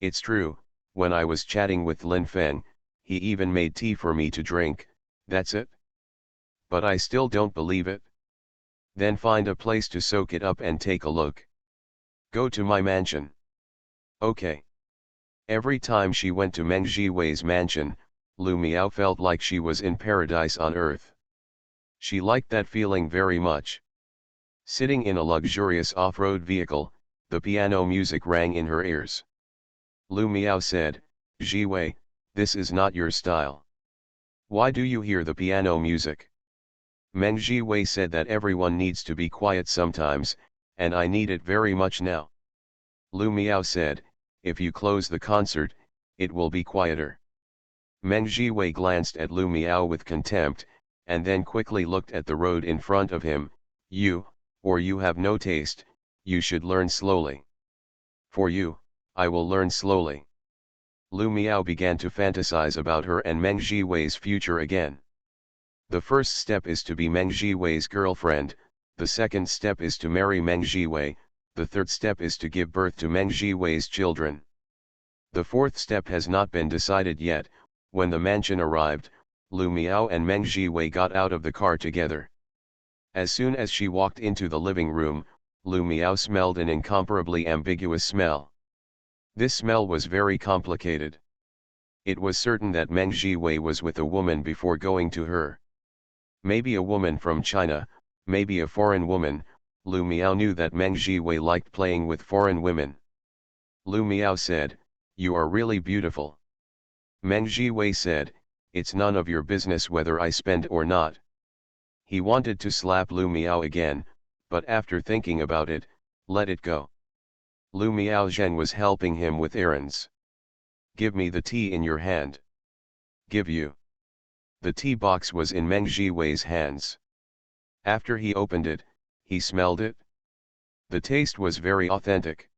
It's true, when I was chatting with Lin Feng, he even made tea for me to drink, that's it. But I still don't believe it. Then find a place to soak it up and take a look. Go to my mansion. Okay. Every time she went to Meng Jiwei's mansion, Lu Miao felt like she was in paradise on earth. She liked that feeling very much. Sitting in a luxurious off-road vehicle, the piano music rang in her ears. Lu Miao said, "Jiwei, this is not your style. Why do you hear the piano music?" Meng Jiwei said that everyone needs to be quiet sometimes, and I need it very much now. Lu Miao said, "If you close the concert, it will be quieter." Meng Jiwei glanced at Lu Miao with contempt, and then quickly looked at the road in front of him. You have no taste, you should learn slowly. For you, I will learn slowly. Lu Miao began to fantasize about her and Meng Jiwei's future again. The first step is to be Meng Jiwei's girlfriend, the second step is to marry Meng Jiwei, the third step is to give birth to Meng Jiwei's children. The fourth step has not been decided yet. When the mansion arrived, Lu Miao and Meng Jiwei got out of the car together. As soon as she walked into the living room, Lu Miao smelled an incomparably ambiguous smell. This smell was very complicated. It was certain that Meng Jiwei was with a woman before going to her. Maybe a woman from China, maybe a foreign woman. Lu Miao knew that Meng Jiwei liked playing with foreign women. Lu Miao said, "You are really beautiful." Meng Jiwei said, "It's none of your business whether I spend or not." He wanted to slap Lu Miao again, but after thinking about it, let it go. Lu Miao Zhen was helping him with errands. "Give me the tea in your hand." "Give you." The tea box was in Meng Jiwei's hands. After he opened it, he smelled it. The taste was very authentic.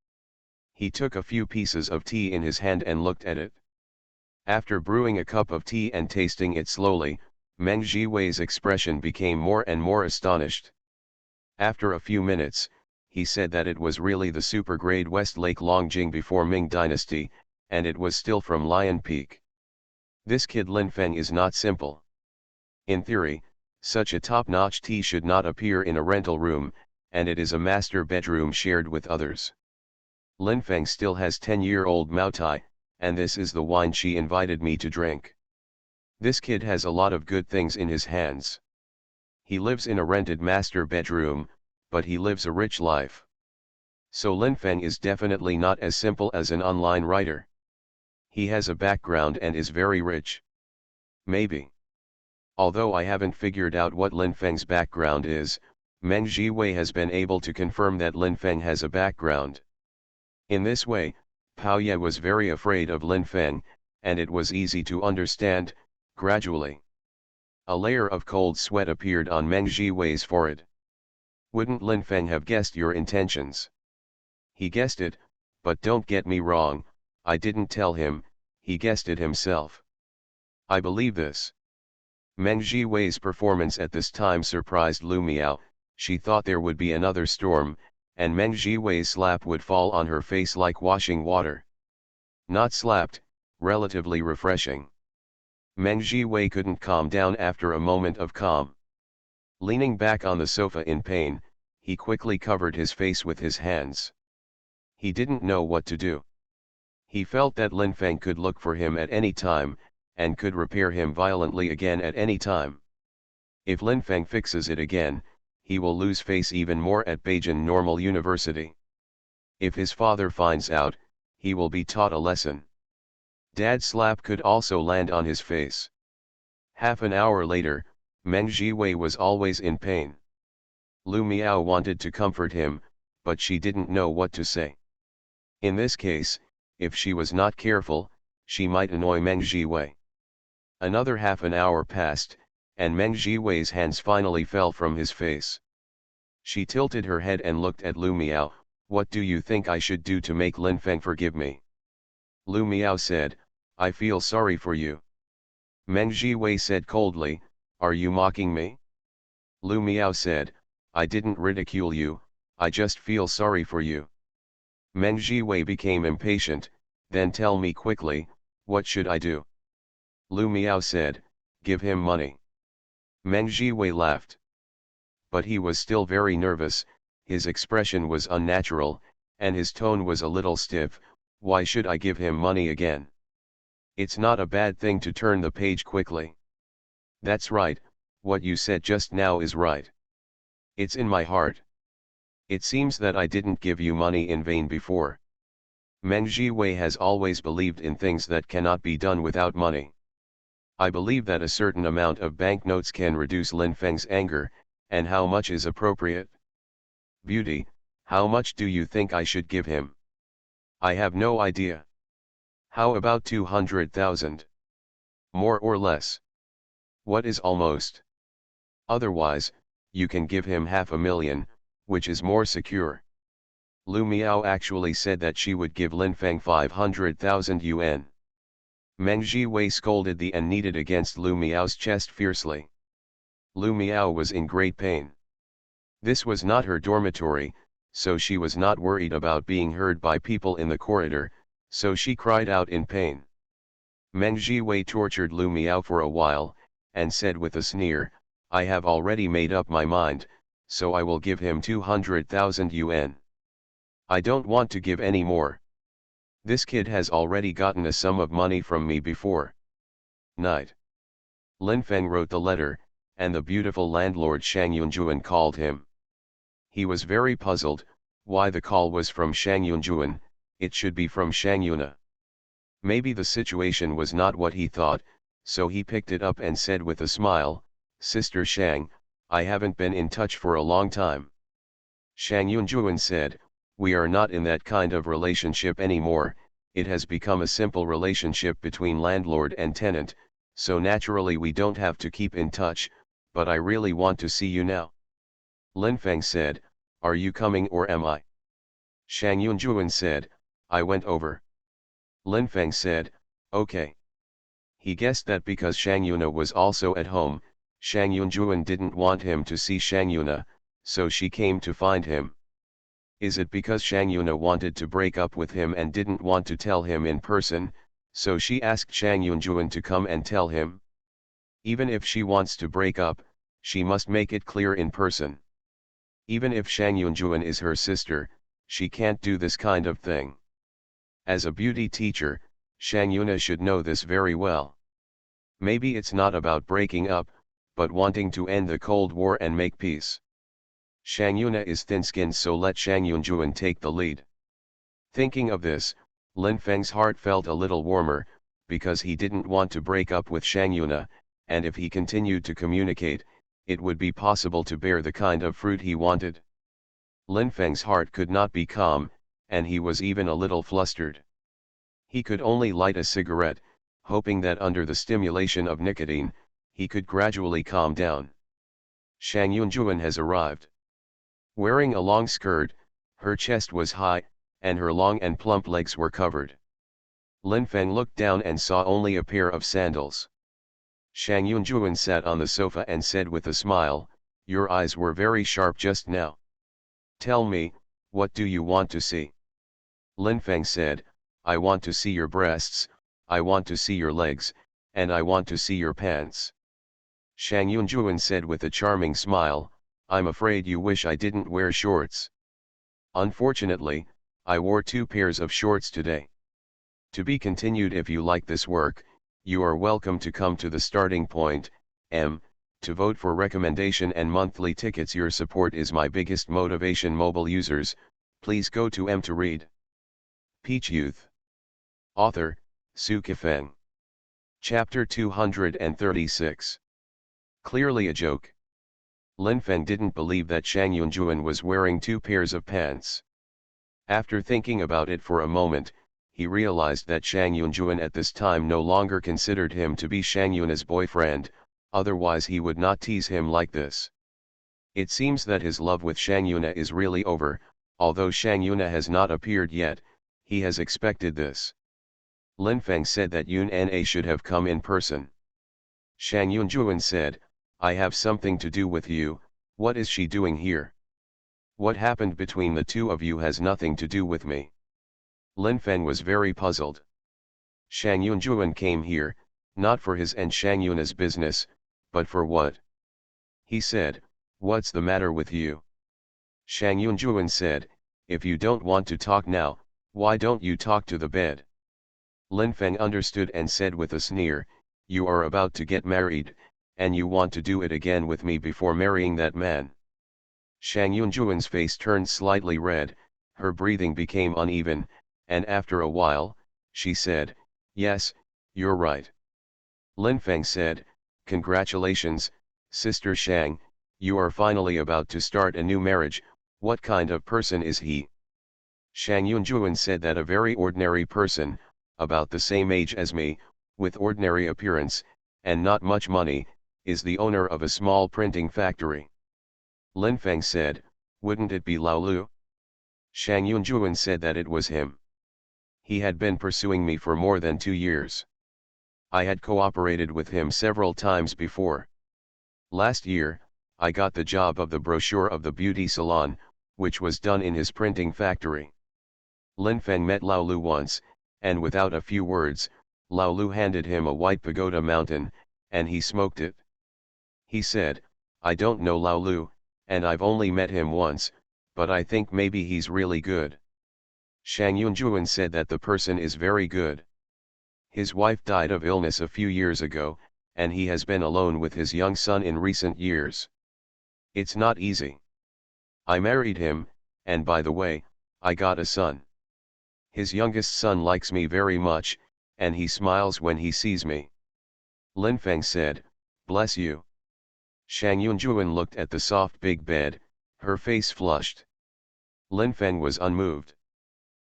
He took a few pieces of tea in his hand and looked at it. After brewing a cup of tea and tasting it slowly, Meng Jiwei's expression became more and more astonished. After a few minutes, he said that it was really the super-grade Westlake Longjing before Ming Dynasty, and it was still from Lion Peak. This kid Lin Feng is not simple. In theory, such a top-notch tea should not appear in a rental room, and it is a master bedroom shared with others. Lin Feng still has 10-year-old Mao Tai, and this is the wine she invited me to drink. This kid has a lot of good things in his hands. He lives in a rented master bedroom, but he lives a rich life. So Lin Feng is definitely not as simple as an online writer. He has a background and is very rich. Maybe. Although I haven't figured out what Lin Feng's background is, Meng Jiwei has been able to confirm that Lin Feng has a background. In this way, Pao Ye was very afraid of Lin Feng, and it was easy to understand. Gradually, a layer of cold sweat appeared on Meng Jiwei's forehead. Wouldn't Lin Feng have guessed your intentions? He guessed it, but don't get me wrong, I didn't tell him, he guessed it himself. I believe this. Meng Jiwei's performance at this time surprised Lu Miao. She thought there would be another storm, and Meng Jiwei's slap would fall on her face like washing water. Not slapped, relatively refreshing. Meng Jiwei couldn't calm down after a moment of calm. Leaning back on the sofa in pain, he quickly covered his face with his hands. He didn't know what to do. He felt that Lin Feng could look for him at any time, and could repair him violently again at any time. If Lin Feng fixes it again, he will lose face even more at Beijing Normal University. If his father finds out, he will be taught a lesson. Dad's slap could also land on his face. Half an hour later, Meng Jiwei was always in pain. Lu Miao wanted to comfort him, but she didn't know what to say. In this case, if she was not careful, she might annoy Meng Jiwei. Another half an hour passed, and Meng Jiwei's hands finally fell from his face. She tilted her head and looked at Lu Miao. What do you think I should do to make Lin Feng forgive me? Lu Miao said, I feel sorry for you. Meng Jiwei said coldly, are you mocking me? Lu Miao said, I didn't ridicule you, I just feel sorry for you. Meng Jiwei became impatient, then tell me quickly, what should I do? Lu Miao said, give him money. Meng Jiwei laughed. But he was still very nervous, his expression was unnatural, and his tone was a little stiff. Why should I give him money again? It's not a bad thing to turn the page quickly. That's right, what you said just now is right. It's in my heart. It seems that I didn't give you money in vain before. Meng Jiwei has always believed in things that cannot be done without money. I believe that a certain amount of banknotes can reduce Lin Feng's anger, and how much is appropriate? Beauty, how much do you think I should give him? I have no idea. How about 200,000? More or less? What is almost? Otherwise, you can give him 500,000, which is more secure. Lu Miao actually said that she would give Lin Feng 500,000 yuan. Meng Jiwei scolded the and kneaded against Lu Miao's chest fiercely. Lu Miao was in great pain. This was not her dormitory, so she was not worried about being heard by people in the corridor, so she cried out in pain. Meng Jiwei tortured Lu Miao for a while, and said with a sneer, I have already made up my mind, so I will give him 200,000 yuan. I don't want to give any more. This kid has already gotten a sum of money from me before. Night. Lin Feng wrote the letter, and the beautiful landlord Shang Yunjuan called him. He was very puzzled, why the call was from Shang Yunjuan, it should be from Shang Yuna. Maybe the situation was not what he thought, so he picked it up and said with a smile, Sister Shang, I haven't been in touch for a long time. Shang Yunjuan said, we are not in that kind of relationship anymore, it has become a simple relationship between landlord and tenant, so naturally we don't have to keep in touch, but I really want to see you now. Lin Feng said, are you coming or am I? Shang Yunjuan said, I went over. Lin Feng said, okay. He guessed that because Shang Yuna was also at home, Shang Yunjuan didn't want him to see Shang Yuna, so she came to find him. Is it because Shang Yuna wanted to break up with him and didn't want to tell him in person, so she asked Shang Yunjuan to come and tell him? Even if she wants to break up, she must make it clear in person. Even if Shang Yunjuan is her sister, she can't do this kind of thing. As a beauty teacher, Shang Yuna should know this very well. Maybe it's not about breaking up, but wanting to end the Cold War and make peace. Shang Yuna is thin-skinned, so let Shang Yunjuan take the lead. Thinking of this, Lin Feng's heart felt a little warmer, because he didn't want to break up with Shang Yuna, and if he continued to communicate, it would be possible to bear the kind of fruit he wanted. Lin Feng's heart could not be calm, and he was even a little flustered. He could only light a cigarette, hoping that under the stimulation of nicotine, he could gradually calm down. Shang Yunjuan has arrived. Wearing a long skirt, her chest was high, and her long and plump legs were covered. Lin Feng looked down and saw only a pair of sandals. Shang Yunjuan sat on the sofa and said with a smile, "Your eyes were very sharp just now. Tell me, what do you want to see?" Lin Feng said, "I want to see your breasts, I want to see your legs, and I want to see your pants." Shang Yunjuan said with a charming smile, "I'm afraid you wish I didn't wear shorts. Unfortunately, I wore 2 pairs of shorts today." To be continued. If you like this work, you are welcome to come to the starting point, to vote for recommendation and monthly tickets. Your support is my biggest motivation. Mobile users, please go to to read. Peach Youth. Author, Sci-fi Feng. Chapter 236. Clearly a joke. Lin Feng didn't believe that Shang Yunjuan was wearing 2 pairs of pants. After thinking about it for a moment, he realized that Shang Yunjuan at this time no longer considered him to be Shang Yuna's boyfriend, otherwise he would not tease him like this. It seems that his love with Shang Yuna is really over, although Shang Yuna has not appeared yet, he has expected this. Lin Feng said that Yun Na should have come in person. Shang Yunjuan said, "I have something to do with you. What is she doing here? What happened between the two of you has nothing to do with me." Lin Feng was very puzzled. Shang Yunjuan came here, not for his and Shang Yuna's business, but for what? He said, "What's the matter with you?" Shang Yunjuan said, "If you don't want to talk now, why don't you talk to the bed?" Lin Feng understood and said with a sneer, "You are about to get married, and you want to do it again with me before marrying that man." Shang Yunjuan's face turned slightly red, her breathing became uneven, and after a while, she said, "Yes, you're right." Lin Feng said, "Congratulations, Sister Shang, you are finally about to start a new marriage. What kind of person is he?" Shang Yunjuan said that a very ordinary person, about the same age as me, with ordinary appearance, and not much money, is the owner of a small printing factory. Lin Feng said, "Wouldn't it be Lao Lu?" Shang Yunjuan said that it was him. He had been pursuing me for more than 2 years. I had cooperated with him several times before. Last year, I got the job of the brochure of the beauty salon, which was done in his printing factory. Lin Feng met Lao Lu once, and without a few words, Lao Lu handed him a white pagoda mountain, and he smoked it. He said, "I don't know Lao Lu, and I've only met him once, but I think maybe he's really good." Shang Yunjuan said that the person is very good. His wife died of illness a few years ago, and he has been alone with his young son in recent years. It's not easy. I married him, and by the way, I got a son. His youngest son likes me very much, and he smiles when he sees me. Lin Feng said, "Bless you." Shang Yunjuan looked at the soft big bed, her face flushed. Lin Feng was unmoved.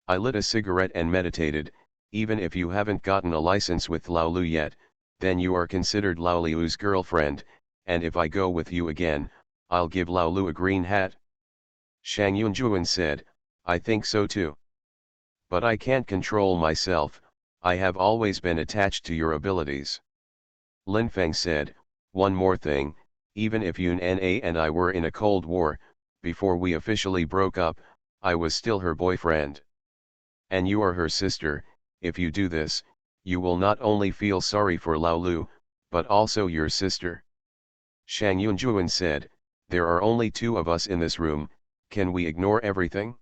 I lit a cigarette and meditated. Even if you haven't gotten a license with Lao Lu yet, then you are considered Lao Lu's girlfriend, and if I go with you again, I'll give Lao Lu a green hat. Shang Yunjuan said, "I think so too. But I can't control myself, I have always been attached to your abilities." Lin Feng said, "One more thing, even if Yun Na and I were in a Cold War, before we officially broke up, I was still her boyfriend. And you are her sister. If you do this, you will not only feel sorry for Lao Lu, but also your sister." Shang Yunjuan said, "There are only 2 of us in this room, can we ignore everything?"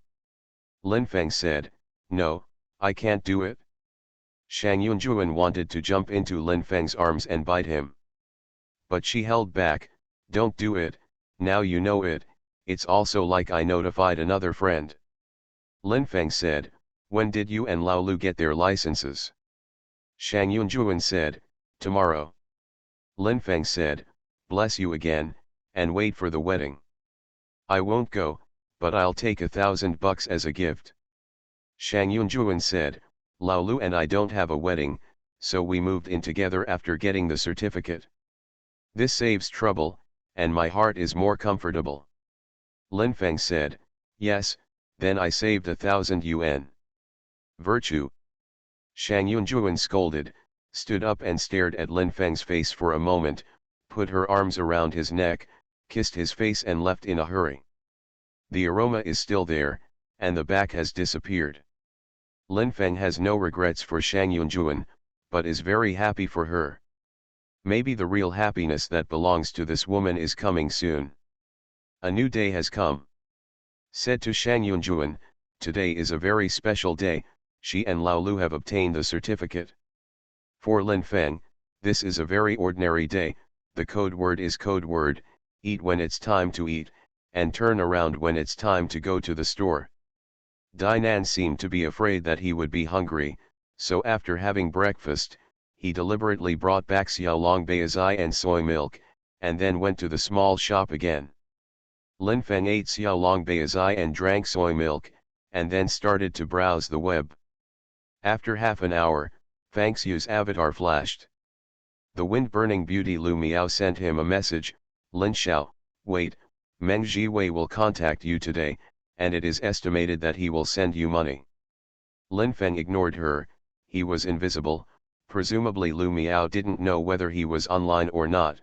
Lin Feng said, "No, I can't do it." Shang Yunjuan wanted to jump into Lin Feng's arms and bite him. But she held back, "Don't do it, now you know it, it's also like I notified another friend." Lin Feng said, "When did you and Lao Lu get their licenses?" Shang Yunjuan said, "Tomorrow." Lin Feng said, "Bless you again, and wait for the wedding. I won't go, but I'll take $1,000 as a gift." Shang Yunjuan said, Lao Lu and I don't have a wedding, so we moved in together after getting the certificate. This saves trouble, and my heart is more comfortable. Lin Feng said, yes, then I saved 1,000 yuan. Virtue. Shang Yunjuan scolded, stood up and stared at Lin Feng's face for a moment, put her arms around his neck, kissed his face and left in a hurry. The aroma is still there, and the back has disappeared. Lin Feng has no regrets for Shang Yunjuan, but is very happy for her. Maybe the real happiness that belongs to this woman is coming soon. A new day has come. Said to Shang Yunjuan, today is a very special day, she and Lao Lu have obtained the certificate. For Lin Feng, this is a very ordinary day, the code word is code word, eat when it's time to eat, and turn around when it's time to go to the store. Dainan seemed to be afraid that he would be hungry, so after having breakfast, he deliberately brought back xiaolong baizai and soy milk, and then went to the small shop again. Lin Feng ate xiaolong baizai and drank soy milk, and then started to browse the web. After half an hour, Fang Xiu's avatar flashed. The wind-burning beauty Lu Miao sent him a message, Lin Xiao, wait, Meng Jiwei will contact you today, and it is estimated that he will send you money. Lin Feng ignored her, he was invisible, presumably Lu Miao didn't know whether he was online or not.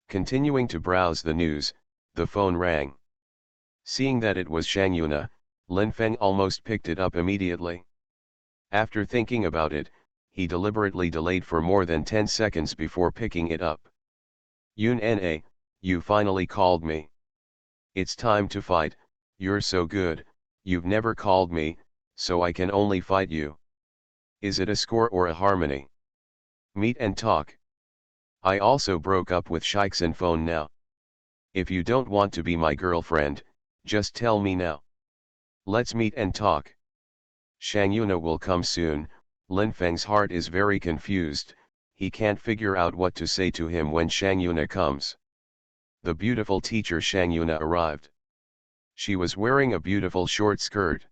Continuing to browse the news, the phone rang. Seeing that it was Shang Yuna, Lin Feng almost picked it up immediately. After thinking about it, he deliberately delayed for more than 10 seconds before picking it up. Yun Na, you finally called me. It's time to fight, you're so good, you've never called me, so I can only fight you. Is it a score or a harmony? Meet and talk. I also broke up with Shixin phone now. If you don't want to be my girlfriend, just tell me now. Let's meet and talk. Shang Yuna will come soon. Lin Feng's heart is very confused, he can't figure out what to say to him when Shang Yuna comes. The beautiful teacher Shang Yuna arrived. She was wearing a beautiful short skirt.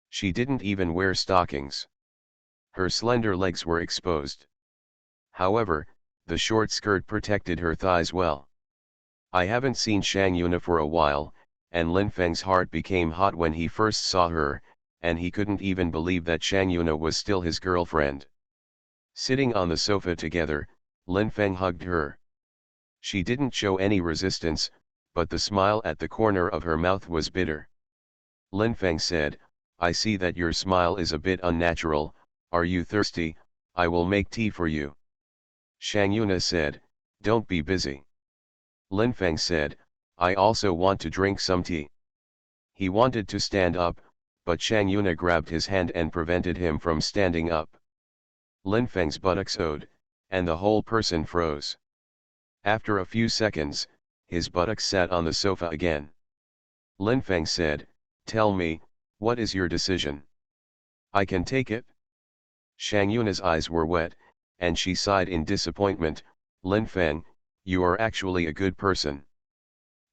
She didn't even wear stockings. Her slender legs were exposed. However, the short skirt protected her thighs well. I haven't seen Shang Yuna for a while, and Lin Feng's heart became hot when he first saw her, and he couldn't even believe that Shang Yuna was still his girlfriend. Sitting on the sofa together, Lin Feng hugged her. She didn't show any resistance, but the smile at the corner of her mouth was bitter. Lin Feng said, I see that your smile is a bit unnatural, are you thirsty? I will make tea for you. Shang Yuna said, don't be busy. Lin Feng said, I also want to drink some tea. He wanted to stand up, but Shang Yuna grabbed his hand and prevented him from standing up. Lin Feng's buttocks owed, and the whole person froze. After a few seconds, his buttocks sat on the sofa again. Lin Feng said, tell me, what is your decision? I can take it. Shang Yuna's eyes were wet, and she sighed in disappointment, Lin Feng, you are actually a good person.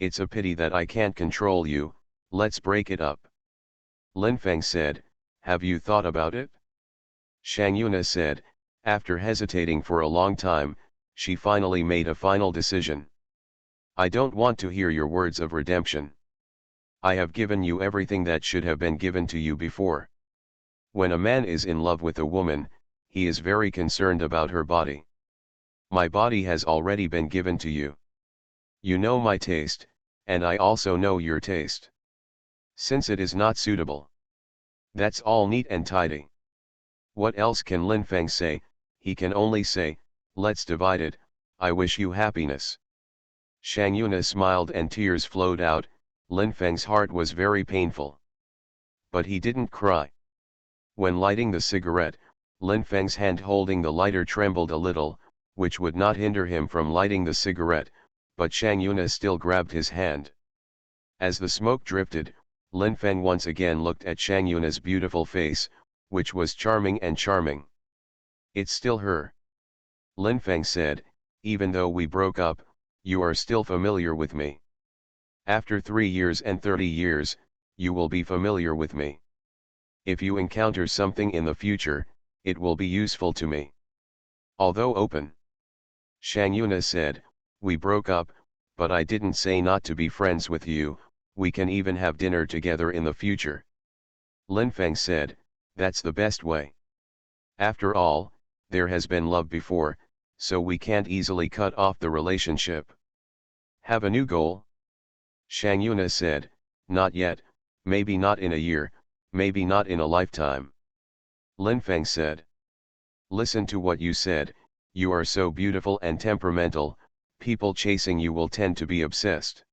It's a pity that I can't control you, let's break it up. Lin Feng said, have you thought about it? Shang Yuna said, after hesitating for a long time, she finally made a final decision. I don't want to hear your words of redemption. I have given you everything that should have been given to you before. When a man is in love with a woman, he is very concerned about her body. My body has already been given to you. You know my taste, and I also know your taste. Since it is not suitable. That's all neat and tidy. What else can Lin Feng say? He can only say, let's divide it, I wish you happiness. Shang Yuna smiled and tears flowed out, Lin Feng's heart was very painful. But he didn't cry. When lighting the cigarette, Lin Feng's hand holding the lighter trembled a little, which would not hinder him from lighting the cigarette, but Shang Yuna still grabbed his hand. As the smoke drifted, Lin Feng once again looked at Shang Yuna's beautiful face, which was charming and charming. It's still her. Lin Feng said, even though we broke up, you are still familiar with me. After 3 years and 30 years, you will be familiar with me. If you encounter something in the future, it will be useful to me. Although open. Shang Yuna said, we broke up, but I didn't say not to be friends with you, we can even have dinner together in the future. Lin Feng said, that's the best way. After all, there has been love before, so we can't easily cut off the relationship. Have a new goal? Shang Yuna said, not yet, maybe not in a year, maybe not in a lifetime. Lin Feng said. Listen to what you said, you are so beautiful and temperamental, people chasing you will tend to be obsessed.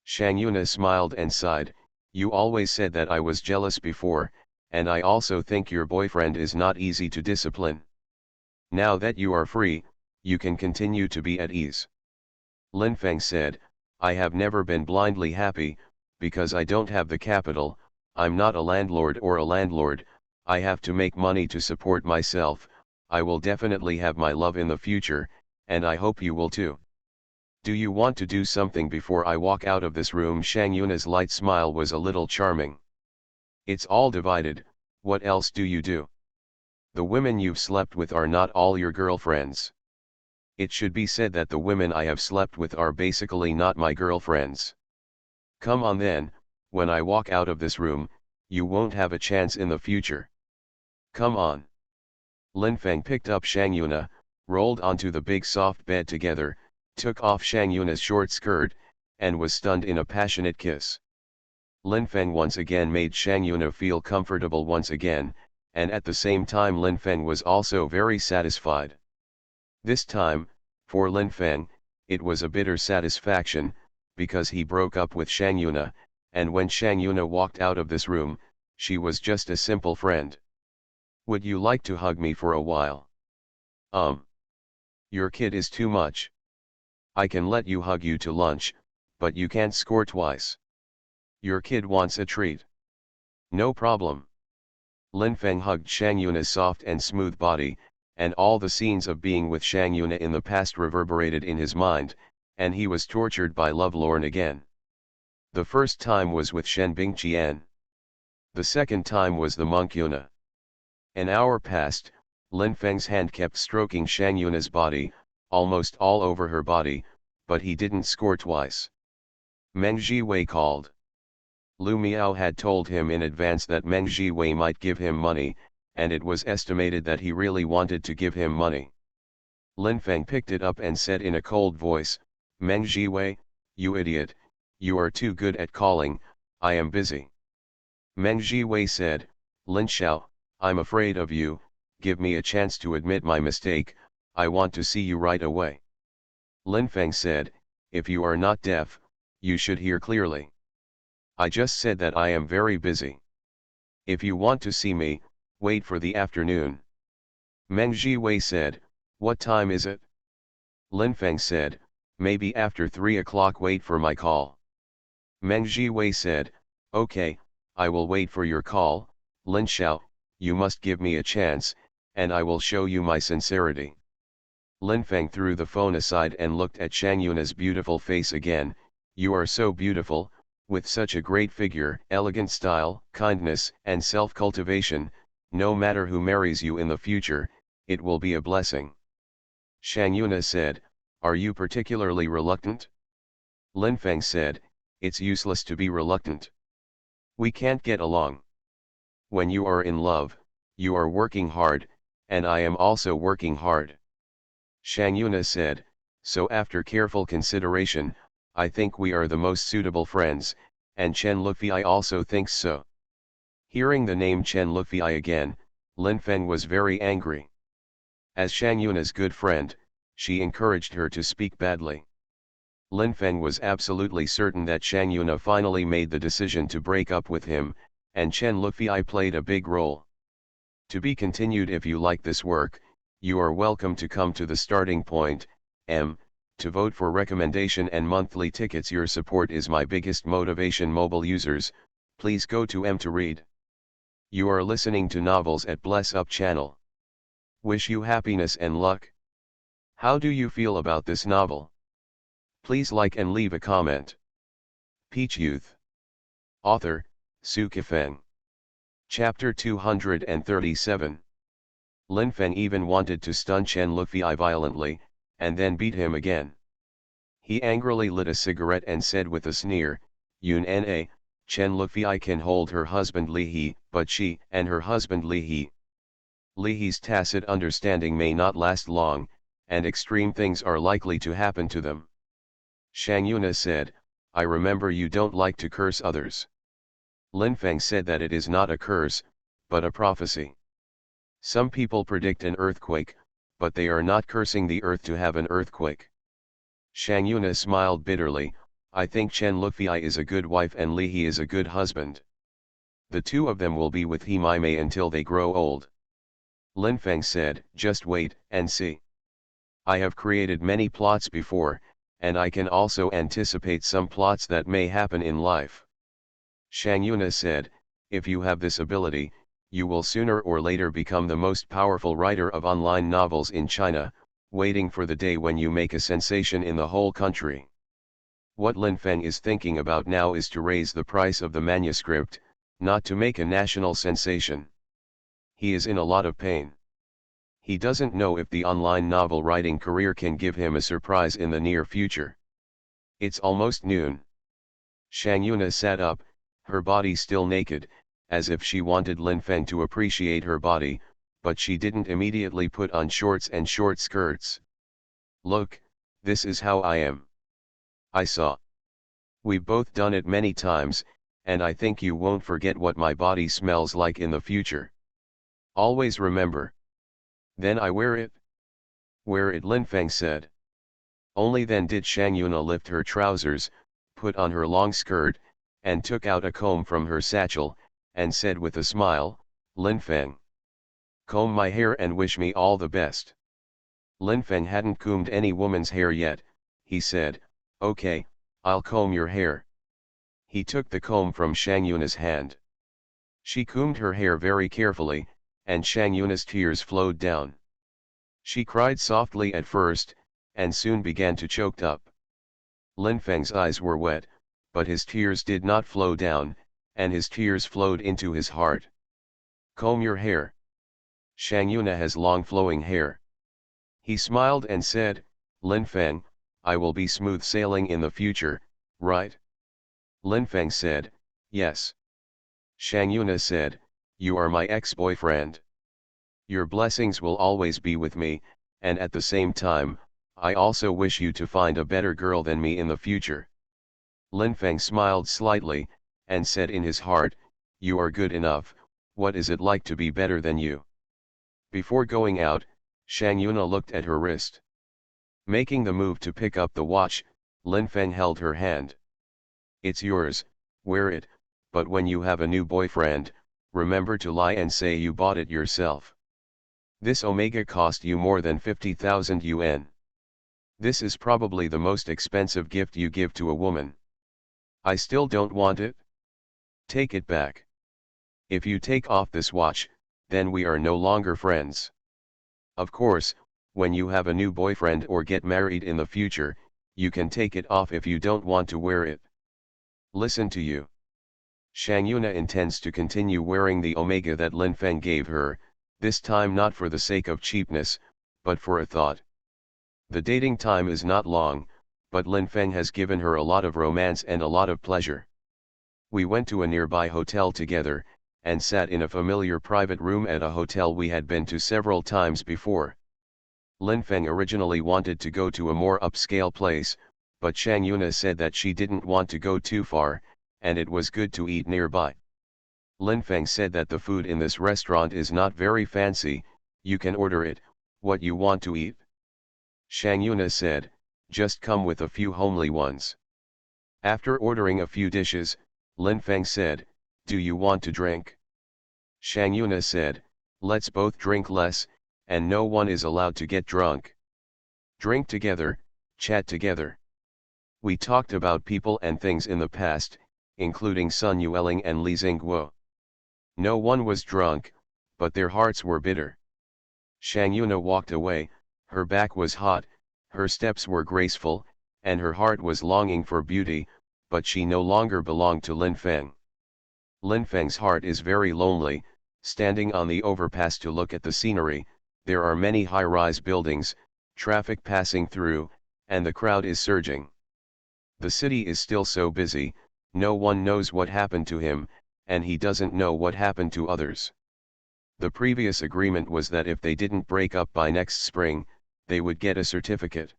Shang Yuna smiled and sighed, you always said that I was jealous before, and I also think your boyfriend is not easy to discipline. Now that you are free, you can continue to be at ease. Lin Feng said, I have never been blindly happy, because I don't have the capital, I'm not a landlord or a landlord, I have to make money to support myself, I will definitely have my love in the future, and I hope you will too. Do you want to do something before I walk out of this room? Shang Yuna's light smile was a little charming. It's all divided, what else do you do? The women you've slept with are not all your girlfriends. It should be said that the women I have slept with are basically not my girlfriends. Come on then, when I walk out of this room, you won't have a chance in the future. Come on. Lin Feng picked up Shang Yuna, rolled onto the big soft bed together, took off Shang Yuna's short skirt, and was stunned in a passionate kiss. Lin Feng once again made Shang Yuna feel comfortable once again, and at the same time Lin Feng was also very satisfied. This time, for Lin Feng, it was a bitter satisfaction, because he broke up with Shang Yuna, and when Shang Yuna walked out of this room, she was just a simple friend. Would you like to hug me for a while? Your kid is too much. I can let you hug you to lunch, but you can't score twice. Your kid wants a treat. No problem. Lin Feng hugged Shang Yuna's soft and smooth body, and all the scenes of being with Shang Yuna in the past reverberated in his mind, and he was tortured by love-lorn again. The first time was with Shen Bingqian. The second time was the monk Yuna. An hour passed, Lin Feng's hand kept stroking Shang Yuna's body, almost all over her body, but he didn't score twice. Meng Jiwei called. Lu Miao had told him in advance that Meng Jiwei might give him money, and it was estimated that he really wanted to give him money. Lin Feng picked it up and said in a cold voice, Meng Jiwei, you idiot, you are too good at calling, I am busy. Meng Jiwei said, Lin Xiao, I'm afraid of you, give me a chance to admit my mistake, I want to see you right away. Lin Feng said, if you are not deaf, you should hear clearly. I just said that I am very busy. If you want to see me, wait for the afternoon. Meng Jiwei said, what time is it? Lin Feng said, maybe after 3 o'clock, wait for my call. Meng Jiwei said, okay, I will wait for your call, Lin Xiao, you must give me a chance, and I will show you my sincerity. Lin Feng threw the phone aside and looked at Shang Yuna's beautiful face again, you are so beautiful, with such a great figure, elegant style, kindness, and self-cultivation, no matter who marries you in the future, it will be a blessing. Shang Yuna said, are you particularly reluctant? Lin Feng said, it's useless to be reluctant. We can't get along. When you are in love, you are working hard, and I am also working hard. Shang Yuna said, so after careful consideration, I think we are the most suitable friends, and Chen Lufei also thinks so. Hearing the name Chen Lufei again, Lin Feng was very angry. As Shang Yuna's good friend, she encouraged her to speak badly. Lin Feng was absolutely certain that Shang Yuna finally made the decision to break up with him, and Chen Lufei played a big role. To be continued. If you like this work, you are welcome to come to the starting point, to vote for recommendation and monthly tickets. Your support is my biggest motivation. Mobile users, please go to to read. You are listening to Novels at Bless Up channel. Wish you happiness and luck. How do you feel about this novel? Please like and leave a comment. Peach Youth. Author, Su Kifeng. Chapter 237. Lin Feng even wanted to stun Chen Lufei violently, and then beat him again. He angrily lit a cigarette and said with a sneer, Yun Na, Chen Lufei can hold her husband Li He, but she, and her husband Li He. Li He's tacit understanding may not last long, and extreme things are likely to happen to them. Shang Yuna said, I remember you don't like to curse others. Lin Feng said that it is not a curse, but a prophecy. Some people predict an earthquake, but they are not cursing the earth to have an earthquake. Shang Yuna smiled bitterly, I think Chen Lufei is a good wife and Li He is a good husband. The two of them will be with He Mai Mei until they grow old. Lin Feng said, just wait, and see. I have created many plots before, and I can also anticipate some plots that may happen in life. Shang Yuna said, if you have this ability, you will sooner or later become the most powerful writer of online novels in China, waiting for the day when you make a sensation in the whole country. What Lin Feng is thinking about now is to raise the price of the manuscript, not to make a national sensation. He is in a lot of pain. He doesn't know if the online novel writing career can give him a surprise in the near future. It's almost noon. Shang Yuna sat up, her body still naked, as if she wanted Lin Feng to appreciate her body, but she didn't immediately put on shorts and short skirts. Look, this is how I am. I saw. We've both done it many times, and I think you won't forget what my body smells like in the future. Always remember. Then I wear it. Wear it, Lin Feng said. Only then did Shang Yuna lift her trousers, put on her long skirt, and took out a comb from her satchel, and said with a smile, Lin Feng, comb my hair and wish me all the best. Lin Feng hadn't combed any woman's hair yet. He said, okay, I'll comb your hair. He took the comb from Shang Yuna's hand. She combed her hair very carefully, and Shang Yuna's tears flowed down. She cried softly at first, and soon began to choke up. Lin Feng's eyes were wet, but his tears did not flow down, and his tears flowed into his heart. Comb your hair. Shang Yuna has long flowing hair. He smiled and said, Lin Feng, I will be smooth sailing in the future, right? Lin Feng said, yes. Shang Yuna said, you are my ex-boyfriend. Your blessings will always be with me, and at the same time, I also wish you to find a better girl than me in the future. Lin Feng smiled slightly, and said in his heart, you are good enough, what is it like to be better than you? Before going out, Shang Yuna looked at her wrist. Making the move to pick up the watch, Lin Feng held her hand. It's yours, wear it, but when you have a new boyfriend, remember to lie and say you bought it yourself. This Omega cost you more than 50,000 yuan. This is probably the most expensive gift you give to a woman. I still don't want it. Take it back. If you take off this watch, then we are no longer friends. Of course, when you have a new boyfriend or get married in the future, you can take it off if you don't want to wear it. Listen to you. Shang Yuna intends to continue wearing the Omega that Lin Feng gave her, this time not for the sake of cheapness, but for a thought. The dating time is not long, but Lin Feng has given her a lot of romance and a lot of pleasure. We went to a nearby hotel together, and sat in a familiar private room at a hotel we had been to several times before. Lin Feng originally wanted to go to a more upscale place, but Shang Yuna said that she didn't want to go too far, and it was good to eat nearby. Lin Feng said that the food in this restaurant is not very fancy, you can order it, what you want to eat. Shang Yuna said, just come with a few homely ones. After ordering a few dishes, Lin Feng said, do you want to drink? Shang Yuna said, let's both drink less, and no one is allowed to get drunk. Drink together, chat together. We talked about people and things in the past, including Sun Yueling and Li Xingguo. No one was drunk, but their hearts were bitter. Shang Yuna walked away, her back was hot, her steps were graceful, and her heart was longing for beauty, but she no longer belonged to Lin Feng. Lin Feng's heart is very lonely, standing on the overpass to look at the scenery. There are many high-rise buildings, traffic passing through, and the crowd is surging. The city is still so busy, no one knows what happened to him, and he doesn't know what happened to others. The previous agreement was that if they didn't break up by next spring, they would get a certificate.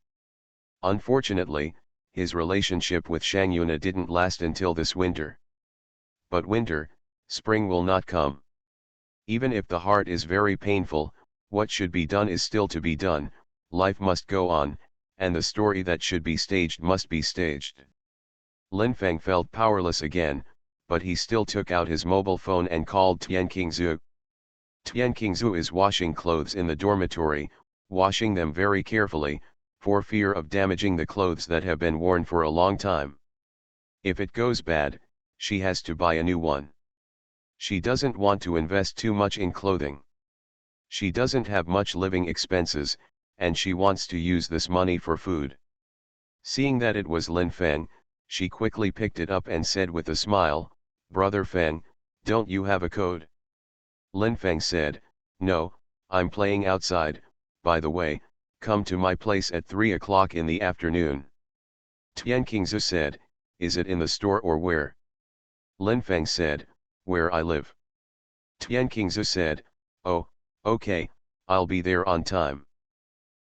Unfortunately, his relationship with Shang Yuna didn't last until this winter. But winter, spring will not come. Even if the heart is very painful, what should be done is still to be done, life must go on, and the story that should be staged must be staged. Lin Feng felt powerless again, but he still took out his mobile phone and called Tian Qingzhu. Tian Qingzhu is washing clothes in the dormitory, washing them very carefully, for fear of damaging the clothes that have been worn for a long time. If it goes bad, she has to buy a new one. She doesn't want to invest too much in clothing. She doesn't have much living expenses, and she wants to use this money for food. Seeing that it was Lin Feng, she quickly picked it up and said with a smile, "Brother Feng, don't you have a code?" Lin Feng said, "No, I'm playing outside. By the way, come to my place at 3 o'clock in the afternoon." Tian Qingzhu said, "Is it in the store or where?" Lin Feng said, "Where I live." Tian Qingzhu said, "Oh, okay, I'll be there on time."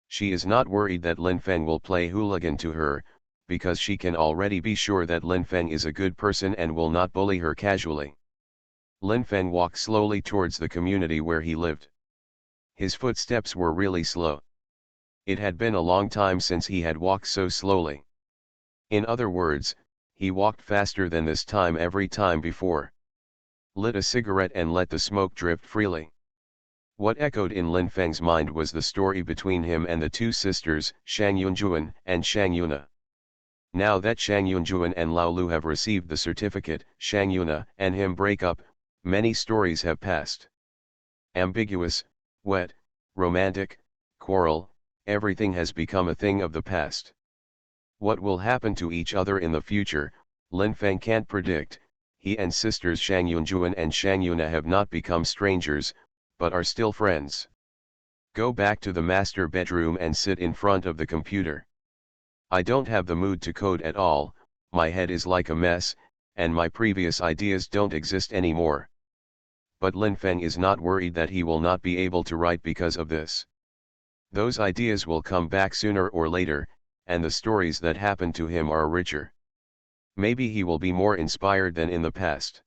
She is not worried that Lin Feng will play hooligan to her, because she can already be sure that Lin Feng is a good person and will not bully her casually. Lin Feng walked slowly towards the community where he lived. His footsteps were really slow. It had been a long time since he had walked so slowly. In other words, he walked faster than this time every time before. Lit a cigarette and let the smoke drift freely. What echoed in Lin Feng's mind was the story between him and the two sisters, Shang Yunjuan and Shang Yuna. Now that Shang Yunjuan and Lao Lu have received the certificate, Shang Yuna and him break up, many stories have passed. Ambiguous, wet, romantic, quarrel, everything has become a thing of the past. What will happen to each other in the future, Lin Feng can't predict. He and sisters Shang Yunjuan and Shang Yuna have not become strangers, but are still friends. Go back to the master bedroom and sit in front of the computer. I don't have the mood to code at all, my head is like a mess, and my previous ideas don't exist anymore. But Lin Feng is not worried that he will not be able to write because of this. Those ideas will come back sooner or later, and the stories that happen to him are richer. Maybe he will be more inspired than in the past.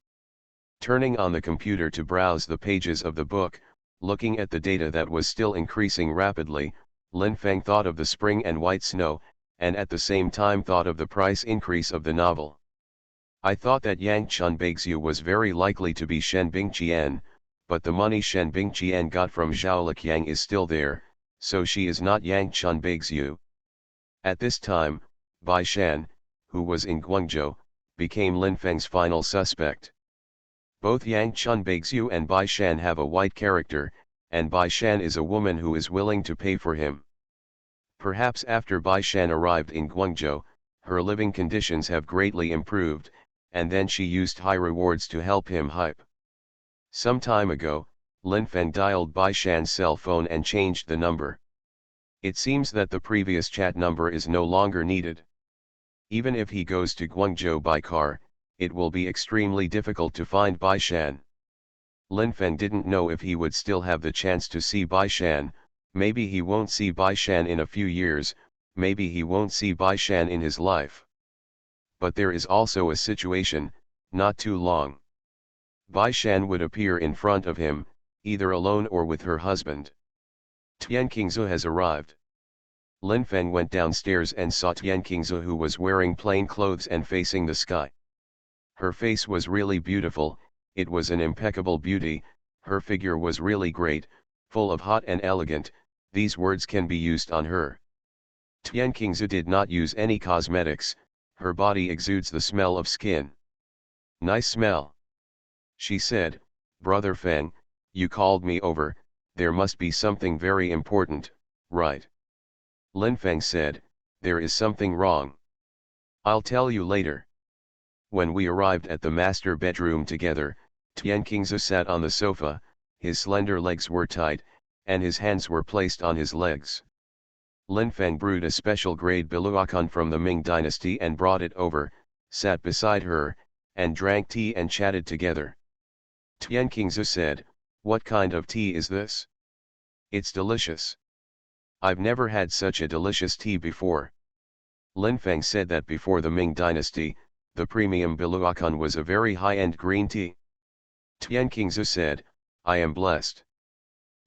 Turning on the computer to browse the pages of the book, looking at the data that was still increasing rapidly, Lin Feng thought of the spring and white snow, and at the same time thought of the price increase of the novel. I thought that Yang Chun Beixiu was very likely to be Shen Bingqian, but the money Shen Bingqian got from Zhao Liqiang is still there, so she is not Yang Chun Beixiu. At this time, Bai Shan, who was in Guangzhou, became Lin Feng's final suspect. Both Yang Chun Beixiu and Bai Shan have a white character, and Bai Shan is a woman who is willing to pay for him. Perhaps after Bai Shan arrived in Guangzhou, her living conditions have greatly improved, and then she used high rewards to help him hype. Some time ago, Lin Feng dialed Bai Shan's cell phone and changed the number. It seems that the previous chat number is no longer needed. Even if he goes to Guangzhou by car, it will be extremely difficult to find Bai Shan. Lin Feng didn't know if he would still have the chance to see Bai Shan. Maybe he won't see Bai Shan in a few years, maybe he won't see Bai Shan in his life. But there is also a situation, not too long. Bai Shan would appear in front of him, either alone or with her husband. Tian Qingzhu has arrived. Lin Feng went downstairs and saw Tian Qingzhu, who was wearing plain clothes and facing the sky. Her face was really beautiful, it was an impeccable beauty, her figure was really great, full of hot and elegant, these words can be used on her. Tian Qingzhu did not use any cosmetics, her body exudes the smell of skin. Nice smell. She said, "Brother Feng, you called me over, there must be something very important, right?" Lin Feng said, "There is something wrong. I'll tell you later." When we arrived at the master bedroom together, Tian Qingzu sat on the sofa, his slender legs were tight, and his hands were placed on his legs. Lin Feng brewed a special grade biluakan from the Ming dynasty and brought it over, sat beside her, and drank tea and chatted together. Tian Qingzu said, "What kind of tea is this? It's delicious. I've never had such a delicious tea before." Lin Feng said that before the Ming dynasty, the premium biluakan was a very high-end green tea. Tian Qingzu said, "I am blessed."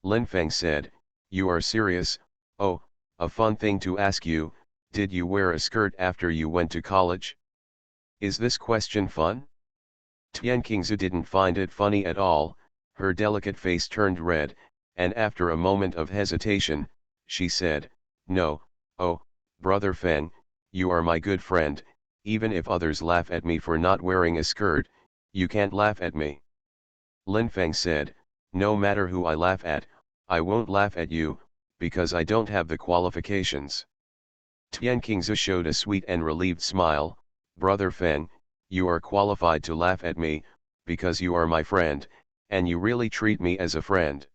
Lin Feng said, "You are serious? Oh, a fun thing to ask you, did you wear a skirt after you went to college? Is this question fun?" Tian Qingzu didn't find it funny at all, her delicate face turned red, and after a moment of hesitation, she said, "No, oh, Brother Feng, you are my good friend, even if others laugh at me for not wearing a skirt, you can't laugh at me." Lin Feng said, "No matter who I laugh at, I won't laugh at you, because I don't have the qualifications." Tian Qingzu showed a sweet and relieved smile, "Brother Feng, you are qualified to laugh at me, because you are my friend, and you really treat me as a friend.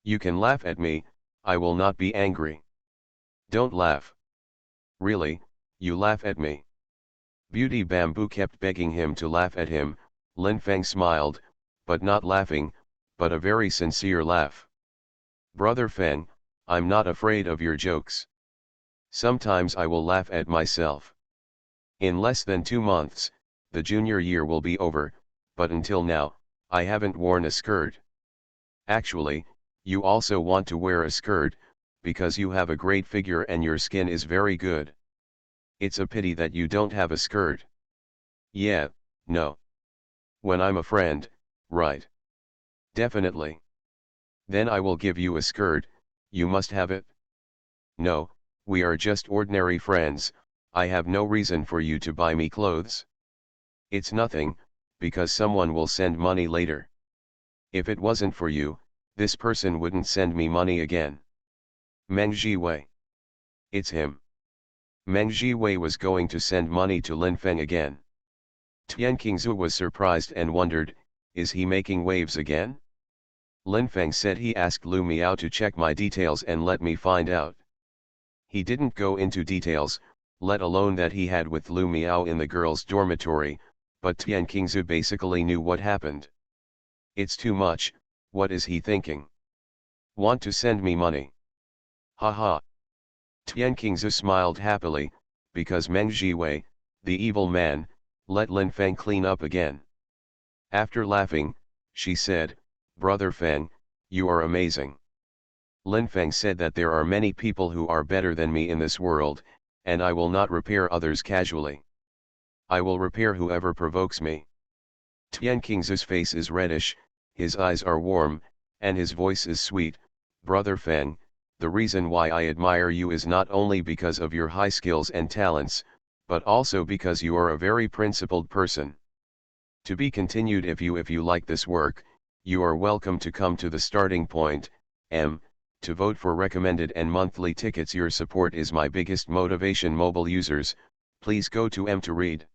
You can laugh at me, I will not be angry. Don't laugh. Really, you laugh at me." Beauty Bamboo kept begging him to laugh at him. Lin Feng smiled, but not laughing, but a very sincere laugh. "Brother Feng, I'm not afraid of your jokes. Sometimes I will laugh at myself. In less than 2 months, the junior year will be over, but until now, I haven't worn a skirt. Actually, you also want to wear a skirt, because you have a great figure and your skin is very good. It's a pity that you don't have a skirt." "Yeah, no. When I'm a friend, right. Definitely. Then I will give you a skirt, you must have it." "No, we are just ordinary friends, I have no reason for you to buy me clothes." "It's nothing, because someone will send money later. If it wasn't for you, this person wouldn't send me money again." "Meng Jiwei. It's him." Meng Jiwei was going to send money to Lin Feng again. Tian Qingzu was surprised and wondered, is he making waves again? Lin Feng said he asked Lu Miao to check my details and let me find out. He didn't go into details, let alone that he had with Lu Miao in the girls' dormitory, but Tian Qingzu basically knew what happened. "It's too much, what is he thinking? Want to send me money? Ha ha." Tian Qingzu smiled happily, because Meng Jiwei, the evil man, let Lin Feng clean up again. After laughing, she said, "Brother Feng, you are amazing." Lin Feng said that there are many people who are better than me in this world, and I will not repair others casually. I will repair whoever provokes me. Tian Qingzu's face is reddish, his eyes are warm, and his voice is sweet. "Brother Feng, the reason why I admire you is not only because of your high skills and talents, but also because you are a very principled person. To be continued. If you like this work, you are welcome to come to the starting point, to vote for recommended and monthly tickets. Your support is my biggest motivation. Mobile users, please go to to read.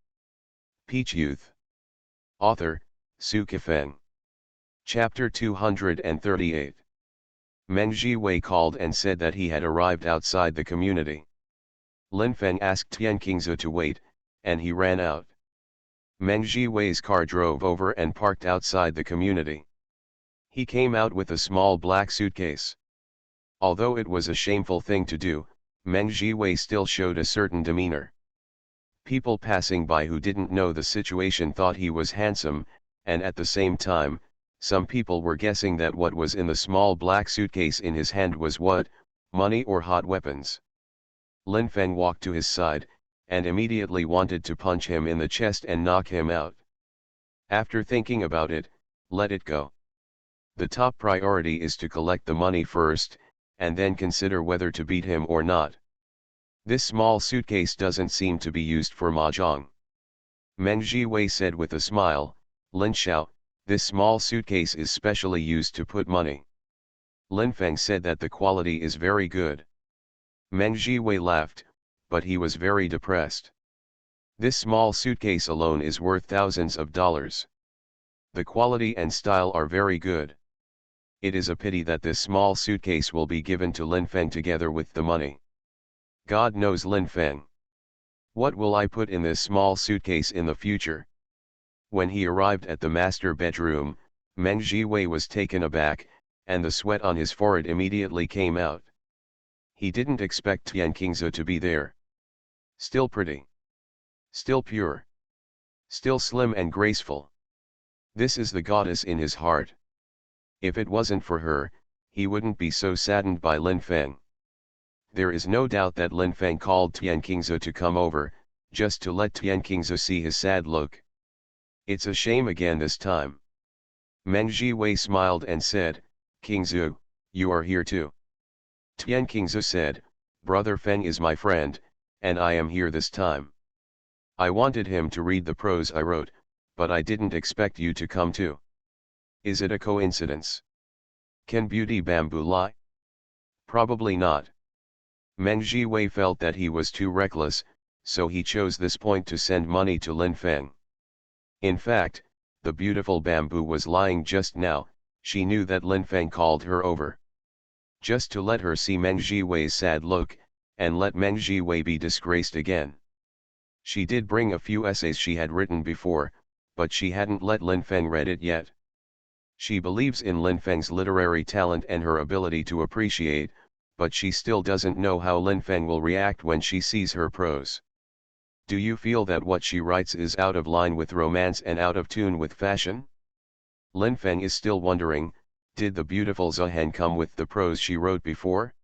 Peach Youth. Author, Su Kifeng. Chapter 238. Meng Jiwei called and said that he had arrived outside the community. Lin Feng asked Tian Qingzu to wait, and he ran out. Meng Jiwei's car drove over and parked outside the community. He came out with a small black suitcase. Although it was a shameful thing to do, Meng Jiwei still showed a certain demeanor. People passing by who didn't know the situation thought he was handsome, and at the same time, some people were guessing that what was in the small black suitcase in his hand was what, money or hot weapons. Lin Feng walked to his side, and immediately wanted to punch him in the chest and knock him out. After thinking about it, let it go. The top priority is to collect the money first, and then consider whether to beat him or not. This small suitcase doesn't seem to be used for mahjong. Meng Jiwei said with a smile, "Lin Xiao, this small suitcase is specially used to put money." Lin Feng said that the quality is very good. Meng Jiwei laughed, but he was very depressed. This small suitcase alone is worth thousands of dollars. The quality and style are very good. It is a pity that this small suitcase will be given to Lin Feng together with the money. God knows Lin Feng. What will I put in this small suitcase in the future? When he arrived at the master bedroom, Meng Jiwei was taken aback, and the sweat on his forehead immediately came out. He didn't expect Tian Qingzu to be there. Still pretty. Still pure. Still slim and graceful. This is the goddess in his heart. If it wasn't for her, he wouldn't be so saddened by Lin Feng. There is no doubt that Lin Feng called Tian Qingzu to come over, just to let Tian Qingzu see his sad look. It's a shame again this time. Meng Jiwei smiled and said, Qingzu, you are here too. Tian Qingzu said, Brother Feng is my friend, and I am here this time. I wanted him to read the prose I wrote, but I didn't expect you to come too. Is it a coincidence? Can beauty bamboo lie? Probably not. Meng Jiwei felt that he was too reckless, so he chose this point to send money to Lin Feng. In fact, the beautiful bamboo was lying just now. She knew that Lin Feng called her over. Just to let her see Meng Jiwei's sad look, and let Meng Jiwei be disgraced again. She did bring a few essays she had written before, but she hadn't let Lin Feng read it yet. She believes in Lin Feng's literary talent and her ability to appreciate, but she still doesn't know how Lin Feng will react when she sees her prose. Do you feel that what she writes is out of line with romance and out of tune with fashion? Lin Feng is still wondering, did the beautiful Zuhen come with the prose she wrote before?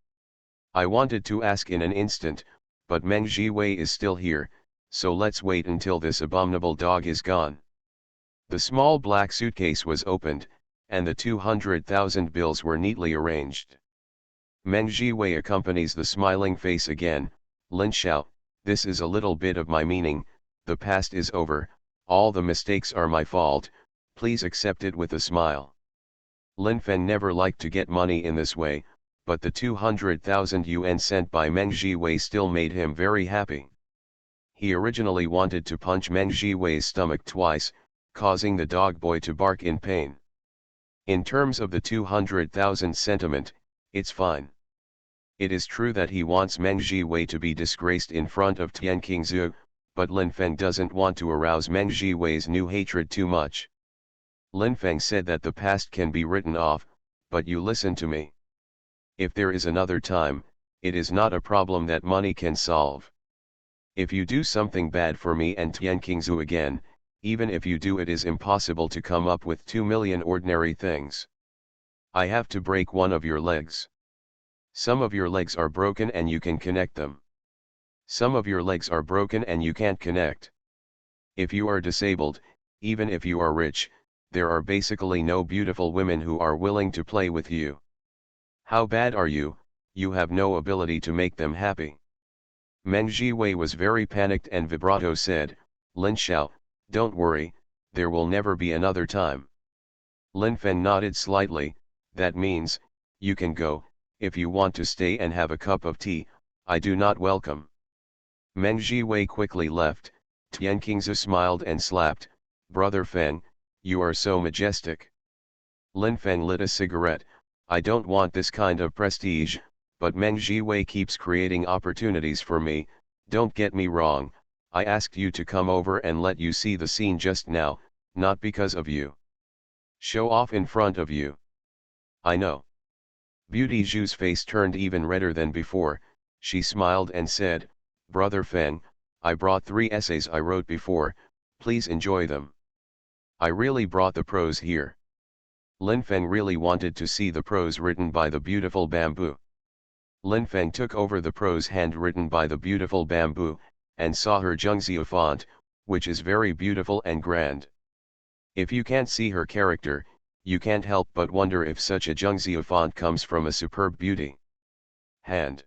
I wanted to ask in an instant, but Meng Jiwei is still here, so let's wait until this abominable dog is gone. The small black suitcase was opened, and the 200,000 bills were neatly arranged. Meng Jiwei accompanies the smiling face again, Lin Xiao, this is a little bit of my meaning, the past is over, all the mistakes are my fault, please accept it with a smile. Lin Feng never liked to get money in this way, but the 200,000 yuan sent by Meng Jiwei still made him very happy. He originally wanted to punch Meng Jiwei's stomach twice, causing the dog boy to bark in pain. In terms of the 200,000 sentiment, it's fine. It is true that he wants Meng Jiwei to be disgraced in front of Tian Qingzu, but Lin Feng doesn't want to arouse Meng Jiwei's new hatred too much. Lin Feng said that the past can be written off, but you listen to me. If there is another time, it is not a problem that money can solve. If you do something bad for me and Tian Qingzu again, even if you do, it is impossible to come up with 2 million ordinary things. I have to break one of your legs. Some of your legs are broken and you can connect them. Some of your legs are broken and you can't connect. If you are disabled, even if you are rich, there are basically no beautiful women who are willing to play with you. How bad are you? You have no ability to make them happy. Meng Jiwei was very panicked and vibrato said, Lin Xiao, don't worry, there will never be another time. Lin Feng nodded slightly, that means, you can go, if you want to stay and have a cup of tea, I do not welcome. Meng Jiwei quickly left. Tian Qingzu smiled and slapped, Brother Feng, you are so majestic. Lin Feng lit a cigarette, I don't want this kind of prestige, but Meng Jiwei keeps creating opportunities for me, don't get me wrong, I asked you to come over and let you see the scene just now, not because of you. Show off in front of you. I know. Beauty Zhu's face turned even redder than before, she smiled and said, Brother Feng, I brought 3 essays I wrote before, please enjoy them. I really brought the prose here. Lin Feng really wanted to see the prose written by the beautiful bamboo. Lin Feng took over the prose handwritten by the beautiful bamboo, and saw her Zhengziu font, which is very beautiful and grand. If you can't see her character, you can't help but wonder if such a Zhengziu font comes from a superb beauty. Hand.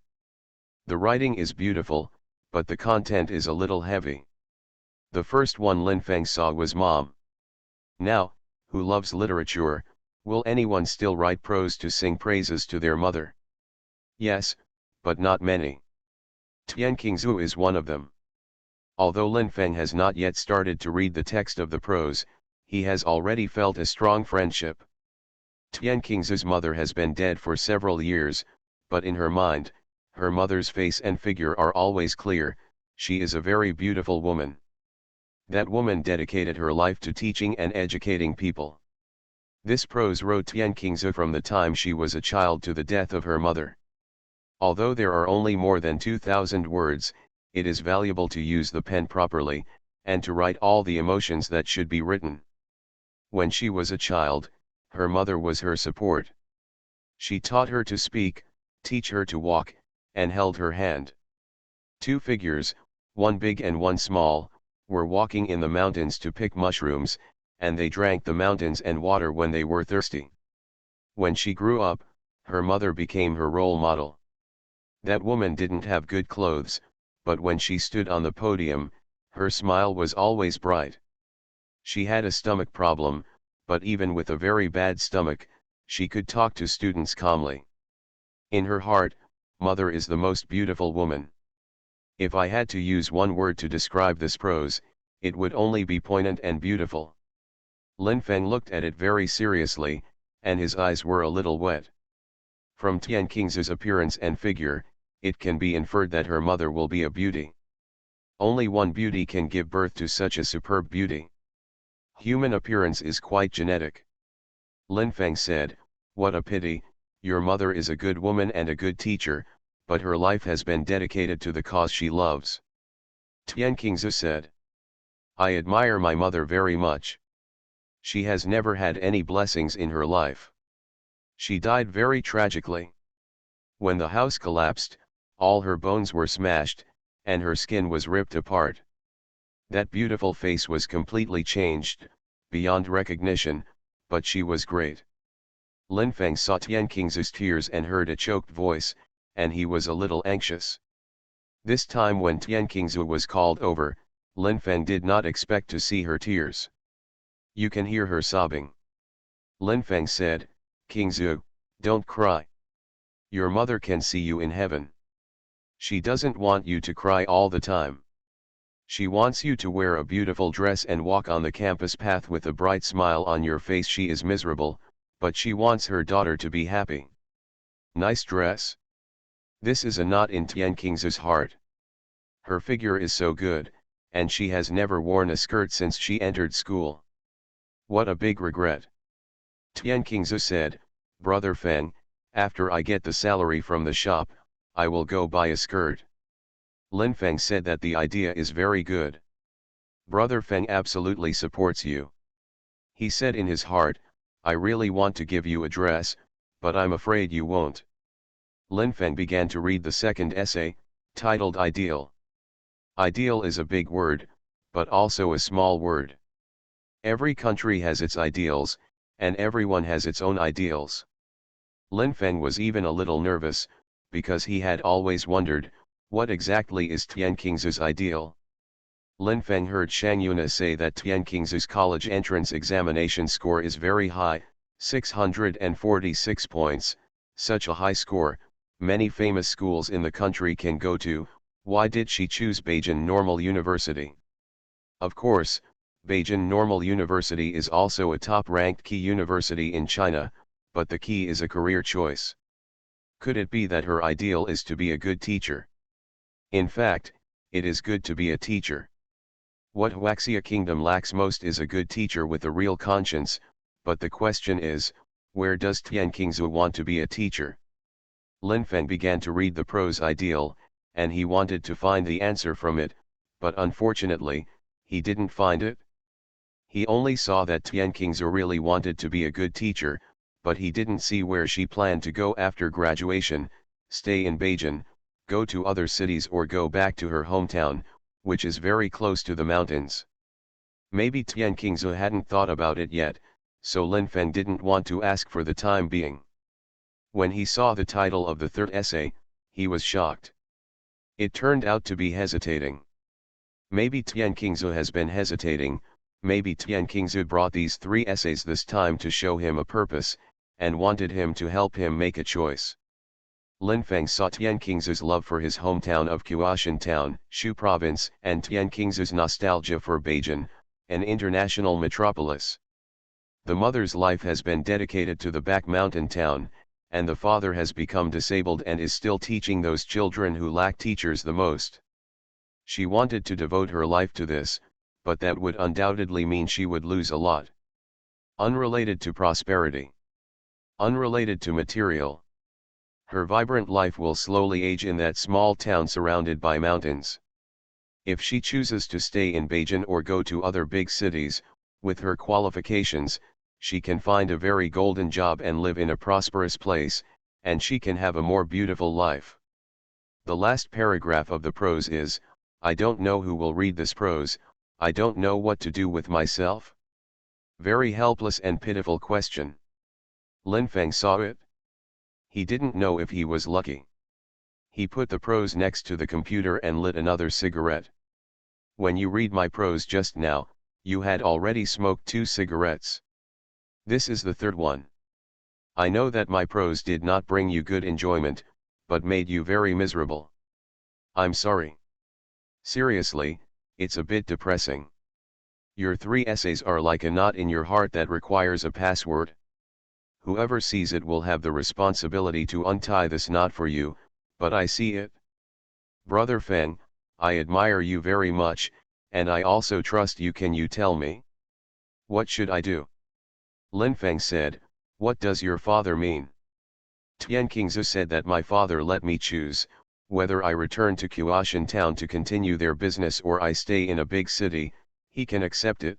The writing is beautiful, but the content is a little heavy. The first one Lin Feng saw was Mom. Now, who loves literature, will anyone still write prose to sing praises to their mother? Yes, but not many. Tian Qingzu is one of them. Although Lin Feng has not yet started to read the text of the prose, He has already felt a strong friendship. Tian Qingzu's mother has been dead for several years, but in her mind, her mother's face and figure are always clear. She is a very beautiful woman. That woman dedicated her life to teaching and educating people. This prose wrote Tian Qingzu from the time she was a child to the death of her mother. Although there are only more than 2,000 words, it is valuable to use the pen properly, and to write all the emotions that should be written. When she was a child, her mother was her support. She taught her to speak, teach her to walk, and held her hand. Two figures, one big and one small, were walking in the mountains to pick mushrooms, and they drank the mountains and water when they were thirsty. When she grew up, her mother became her role model. That woman didn't have good clothes, but when she stood on the podium, her smile was always bright. She had a stomach problem, but even with a very bad stomach, she could talk to students calmly. In her heart, Mother is the most beautiful woman. If I had to use one word to describe this prose, it would only be poignant and beautiful. Lin Feng looked at it very seriously, and his eyes were a little wet. From Tian Qingzu's appearance and figure, it can be inferred that her mother will be a beauty. Only one beauty can give birth to such a superb beauty. Human appearance is quite genetic. Lin Feng said, "What a pity, your mother is a good woman and a good teacher, but her life has been dedicated to the cause she loves." Tian Qingzu said, "I admire my mother very much. She has never had any blessings in her life. She died very tragically. When the house collapsed, all her bones were smashed, and her skin was ripped apart. That beautiful face was completely changed, beyond recognition, but she was great." Lin Feng saw Tian Qingzu's tears and heard a choked voice, and he was a little anxious. This time when Tian Qingzu was called over, Lin Feng did not expect to see her tears. "You can hear her sobbing." Lin Feng said, "Qingzu, don't cry. Your mother can see you in heaven. She doesn't want you to cry all the time. She wants you to wear a beautiful dress and walk on the campus path with a bright smile on your face. She is miserable, but she wants her daughter to be happy." Nice dress. This is a knot in Tian Qingzu's heart. Her figure is so good, and she has never worn a skirt since she entered school. What a big regret. Tian Qingzu said, "Brother Feng, after I get the salary from the shop, I will go buy a skirt." Lin Feng said that the idea is very good. "Brother Feng absolutely supports you." He said in his heart, "I really want to give you a dress, but I'm afraid you won't." Lin Feng began to read the second essay, titled Ideal. Ideal is a big word, but also a small word. Every country has its ideals, and everyone has its own ideals. Lin Feng was even a little nervous, because he had always wondered, what exactly is Tian Qingzu's ideal? Lin Feng heard Shang Yuna say that Tian Qingzu's college entrance examination score is very high, 646 points. Such a high score, many famous schools in the country can go to. Why did she choose Beijing Normal University? Of course, Beijing Normal University is also a top-ranked key university in China, but the key is a career choice. Could it be that her ideal is to be a good teacher? In fact, it is good to be a teacher. What Huaxia Kingdom lacks most is a good teacher with a real conscience, but the question is, where does Tian Qingzu want to be a teacher? Lin Feng began to read the prose Ideal, and he wanted to find the answer from it, but unfortunately, he didn't find it. He only saw that Tian Qingzu really wanted to be a good teacher, but he didn't see where she planned to go after graduation, stay in Beijing, go to other cities or go back to her hometown, which is very close to the mountains. Maybe Tian Qingzu hadn't thought about it yet, so Lin Feng didn't want to ask for the time being. When he saw the title of the third essay, he was shocked. It turned out to be Hesitating. Maybe Tian Qingzu has been hesitating, maybe Tian Qingzu brought these 3 essays this time to show him a purpose, and wanted him to help him make a choice. Lin Feng saw Tian Qingzu's love for his hometown of Quashan Town, Shu Province, and Tian Qingzu's nostalgia for Beijing, an international metropolis. The mother's life has been dedicated to the back mountain town, and the father has become disabled and is still teaching those children who lack teachers the most. She wanted to devote her life to this, but that would undoubtedly mean she would lose a lot. Unrelated to prosperity. Unrelated to material. Her vibrant life will slowly age in that small town surrounded by mountains. If she chooses to stay in Beijing or go to other big cities, with her qualifications, she can find a very golden job and live in a prosperous place, and she can have a more beautiful life. The last paragraph of the prose is, I don't know who will read this prose, I don't know what to do with myself. Very helpless and pitiful question. Lin Feng saw it. He didn't know if he was lucky. He put the prose next to the computer and lit another cigarette. When you read my prose just now, you had already smoked 2 cigarettes. This is the third one. I know that my prose did not bring you good enjoyment, but made you very miserable. I'm sorry. Seriously, it's a bit depressing. Your 3 essays are like a knot in your heart that requires a password. Whoever sees it will have the responsibility to untie this knot for you, but I see it. Brother Feng, I admire you very much, and I also trust you. Can you tell me? What should I do? Lin Feng said, what does your father mean? Tian Qingzu said that my father let me choose, whether I return to Qiaoshan town to continue their business or I stay in a big city, he can accept it.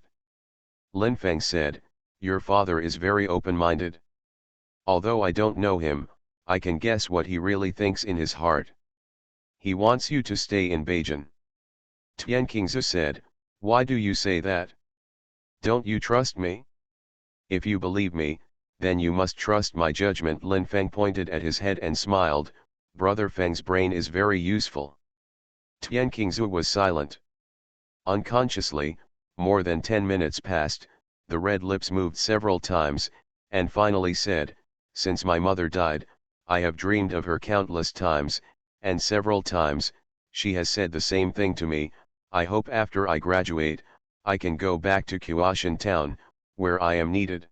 Lin Feng said, your father is very open-minded. Although I don't know him, I can guess what he really thinks in his heart. He wants you to stay in Beijing. Tian Qingzu said, why do you say that? Don't you trust me? If you believe me, then you must trust my judgment. Lin Feng pointed at his head and smiled, Brother Feng's brain is very useful. Tian Qingzu was silent. Unconsciously, more than 10 minutes passed, the red lips moved several times, and finally said, since my mother died, I have dreamed of her countless times, and several times, she has said the same thing to me, I hope after I graduate, I can go back to Qiaoshan town, where I am needed.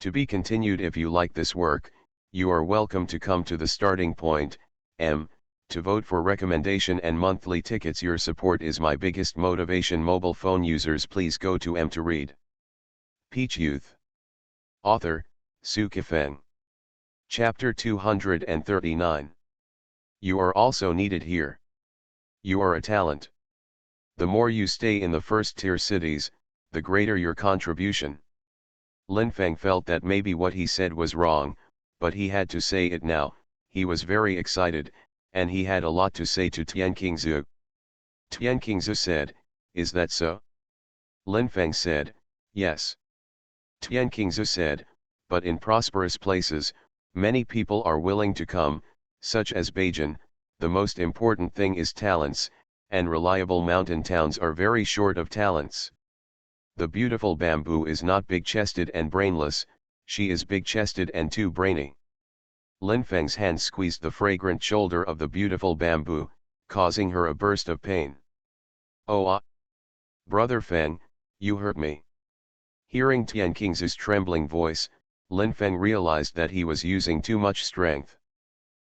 To be continued. If you like this work, you are welcome to come to the starting point, to vote for recommendation and monthly tickets. Your support is my biggest motivation. Mobile phone users, please go to to read. Peach Youth. Author, Su Kifeng. Chapter 239. You are also needed here. You are a talent. The more you stay in the first-tier cities, the greater your contribution. Lin Feng felt that maybe what he said was wrong, but he had to say it now. He was very excited, and he had a lot to say to Tian Qingzu. Tian Qingzu said, is that so? Lin Feng said, yes. Tian Qingzu said, but in prosperous places, many people are willing to come, such as Beijing. The most important thing is talents, and reliable mountain towns are very short of talents. The beautiful bamboo is not big-chested and brainless, she is big-chested and too brainy. Lin Feng's hand squeezed the fragrant shoulder of the beautiful bamboo, causing her a burst of pain. Oh Brother Feng, you hurt me. Hearing Tian Qingzu's trembling voice, Lin Feng realized that he was using too much strength.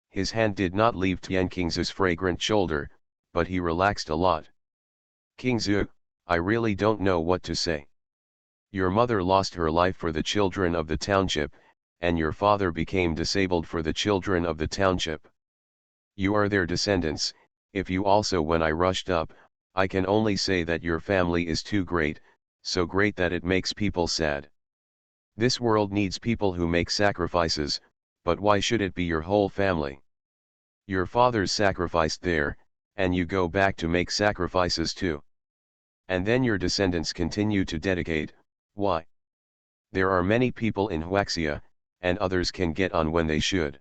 His hand did not leave Tian Qingzu's fragrant shoulder, but he relaxed a lot. Qingzu, I really don't know what to say. Your mother lost her life for the children of the township, and your father became disabled for the children of the township. You are their descendants. If you also, when I rushed up, I can only say that your family is too great, so great that it makes people sad. This world needs people who make sacrifices, but why should it be your whole family? Your fathers sacrificed there, and you go back to make sacrifices too. And then your descendants continue to dedicate. Why? There are many people in Huaxia, and others can get on when they should.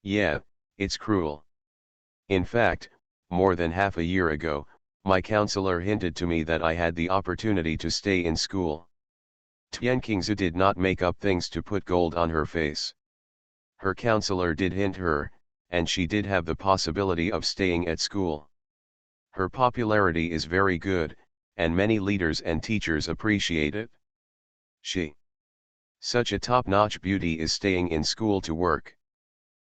Yeah, it's cruel. In fact, more than half a year ago, my counselor hinted to me that I had the opportunity to stay in school. Tian Qingzu did not make up things to put gold on her face. Her counselor did hint her, and she did have the possibility of staying at school. Her popularity is very good, and many leaders and teachers appreciate it. She Such a top-notch beauty is staying in school to work.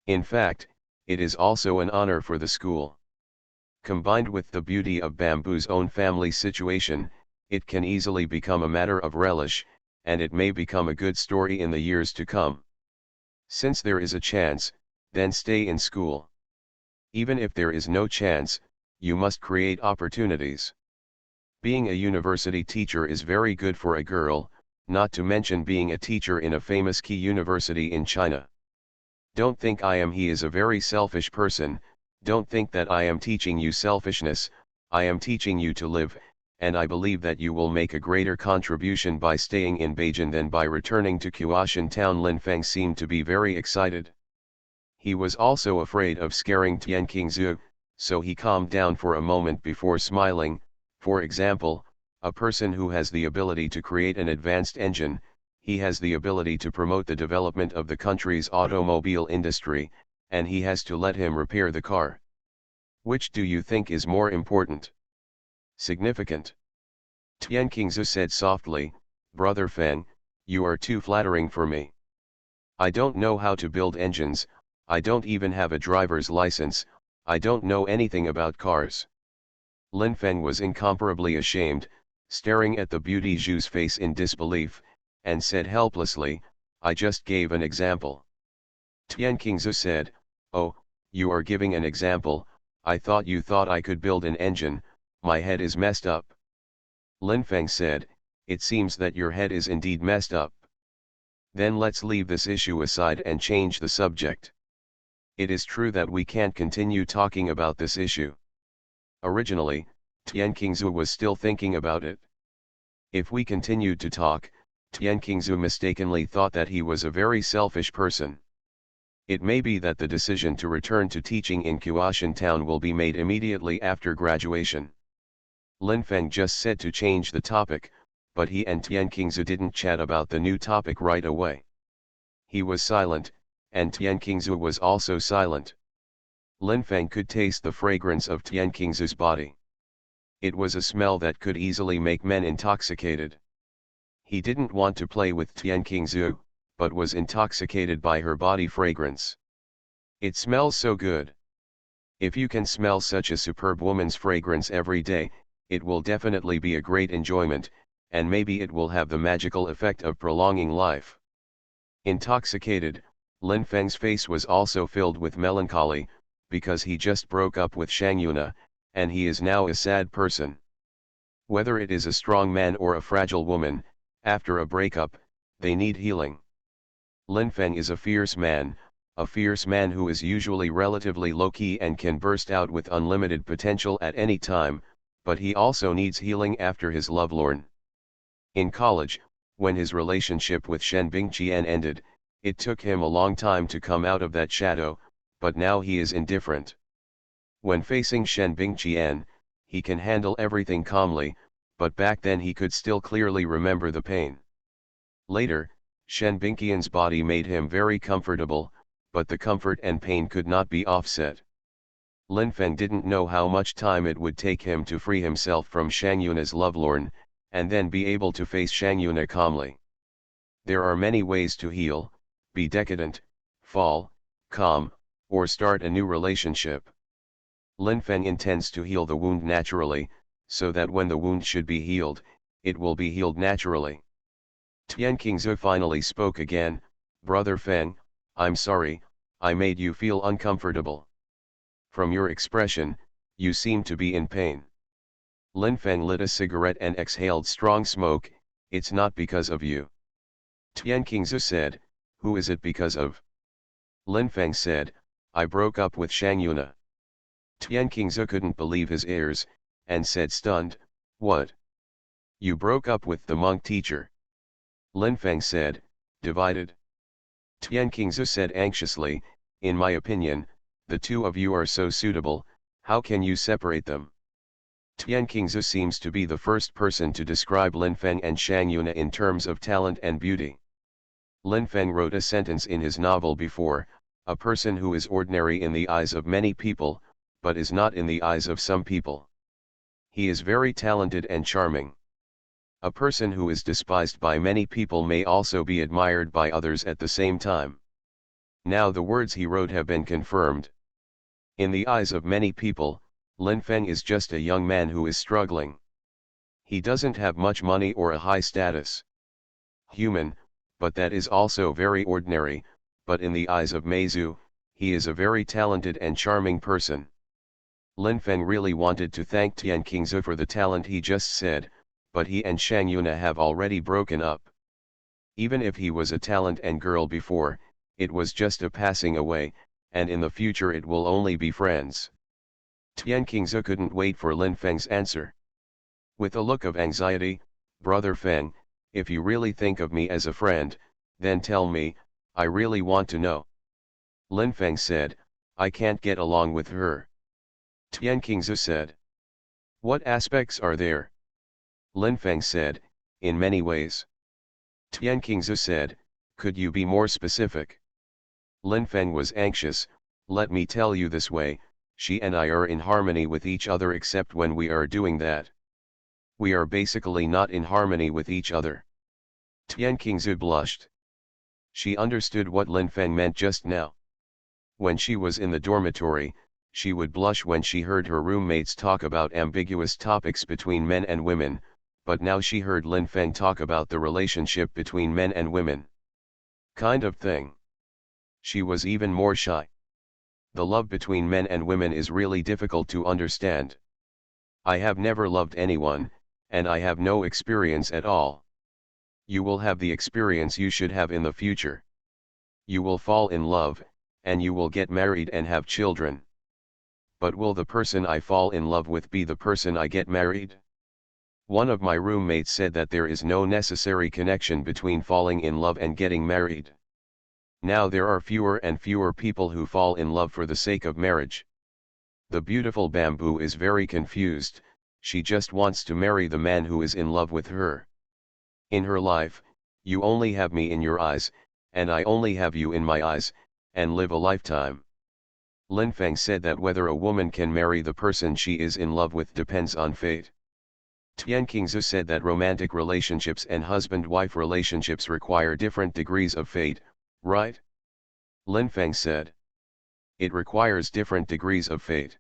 In fact, it is also an honor for the school. Combined with the beauty of Bamboo's own family situation, it can easily become a matter of relish, and it may become a good story in the years to come. Since there is a chance, then stay in school. Even if there is no chance, you must create opportunities. Being a university teacher is very good for a girl, not to mention being a teacher in a famous key university in China. Don't think he is a very selfish person, don't think that I am teaching you selfishness, I am teaching you to live, and I believe that you will make a greater contribution by staying in Beijing than by returning to Qiushan town. Lin Feng seemed to be very excited. He was also afraid of scaring Tian Qingzu, so he calmed down for a moment before smiling. For example, a person who has the ability to create an advanced engine, he has the ability to promote the development of the country's automobile industry, and he has to let him repair the car. Which do you think is more important? Significant? Tian Qingzu said softly, Brother Feng, you are too flattering for me. I don't know how to build engines, I don't even have a driver's license, I don't know anything about cars. Lin Feng was incomparably ashamed, staring at the beauty Zhu's face in disbelief, and said helplessly, I just gave an example. Tian Qingzu said, oh, you are giving an example, I thought you thought I could build an engine, my head is messed up. Lin Feng said, it seems that your head is indeed messed up. Then let's leave this issue aside and change the subject. It is true that we can't continue talking about this issue. Originally, Tian Qingzu was still thinking about it. If we continued to talk, Tian Qingzu mistakenly thought that he was a very selfish person. It may be that the decision to return to teaching in Qiushan town will be made immediately after graduation. Lin Feng just said to change the topic, but he and Tian Qingzu didn't chat about the new topic right away. He was silent, and Tian Qingzu was also silent. Lin Feng could taste the fragrance of Tian Qingzu's body. It was a smell that could easily make men intoxicated. He didn't want to play with Tian Qingzu, but was intoxicated by her body fragrance. It smells so good. If you can smell such a superb woman's fragrance every day, it will definitely be a great enjoyment, and maybe it will have the magical effect of prolonging life. Intoxicated, Lin Feng's face was also filled with melancholy, because he just broke up with Shang Yuna, and he is now a sad person. Whether it is a strong man or a fragile woman, after a breakup, they need healing. Lin Feng is a fierce man who is usually relatively low-key and can burst out with unlimited potential at any time, but he also needs healing after his lovelorn. In college, when his relationship with Shen Bingqian ended, it took him a long time to come out of that shadow, but now he is indifferent. When facing Shen Bingqian, he can handle everything calmly, but back then he could still clearly remember the pain. Later, Shen Bingqian's body made him very comfortable, but the comfort and pain could not be offset. Lin Feng didn't know how much time it would take him to free himself from Shang Yuna's lovelorn, and then be able to face Shang Yuna calmly. There are many ways to heal: be decadent, fall, calm, or start a new relationship. Lin Feng intends to heal the wound naturally, so that when the wound should be healed, it will be healed naturally. Tian Qingzu finally spoke again, Brother Feng, I'm sorry, I made you feel uncomfortable. From your expression, you seem to be in pain. Lin Feng lit a cigarette and exhaled strong smoke, it's not because of you. Tian Qingzu said, who is it because of? Lin Feng said, I broke up with Shang Yuna. Tian Qingzu couldn't believe his ears, and said stunned, what? You broke up with the monk teacher? Lin Feng said, divided. Tian Qingzu said anxiously, in my opinion, the two of you are so suitable, how can you separate them? Tian Qingzu seems to be the first person to describe Lin Feng and Shang Yuna in terms of talent and beauty. Lin Feng wrote a sentence in his novel before, a person who is ordinary in the eyes of many people, but is not in the eyes of some people. He is very talented and charming. A person who is despised by many people may also be admired by others at the same time. Now the words he wrote have been confirmed. In the eyes of many people, Lin Feng is just a young man who is struggling. He doesn't have much money or a high status. Human, but that is also very ordinary, but in the eyes of Meizu, he is a very talented and charming person. Lin Feng really wanted to thank Tian Qingze for the talent he just said, but he and Shang Yuna have already broken up. Even if he was a talent and girl before, it was just a passing away, and in the future it will only be friends. Tian Qingze couldn't wait for Lin Feng's answer. With a look of anxiety, Brother Feng, if you really think of me as a friend, then tell me, I really want to know. Lin Feng said, I can't get along with her. Tian Qingze said. What aspects are there? Lin Feng said, in many ways. Tian Qingze said, could you be more specific? Lin Feng was anxious. Let me tell you this way, she and I are in harmony with each other except when we are doing that. We are basically not in harmony with each other. Tian Qingze blushed. She understood what Lin Feng meant just now. When she was in the dormitory, she would blush when she heard her roommates talk about ambiguous topics between men and women, but now she heard Lin Feng talk about the relationship between men and women. Kind of thing. She was even more shy. The love between men and women is really difficult to understand. I have never loved anyone, and I have no experience at all. You will have the experience you should have in the future. You will fall in love, and you will get married and have children. But will the person I fall in love with be the person I get married? One of my roommates said that there is no necessary connection between falling in love and getting married. Now there are fewer and fewer people who fall in love for the sake of marriage. The beautiful bamboo is very confused, she just wants to marry the man who is in love with her. In her life, you only have me in your eyes, and I only have you in my eyes, and live a lifetime. Lin Feng said that whether a woman can marry the person she is in love with depends on fate. Tian Qingze said that romantic relationships and husband-wife relationships require different degrees of fate, right? Lin Feng said. It requires different degrees of fate.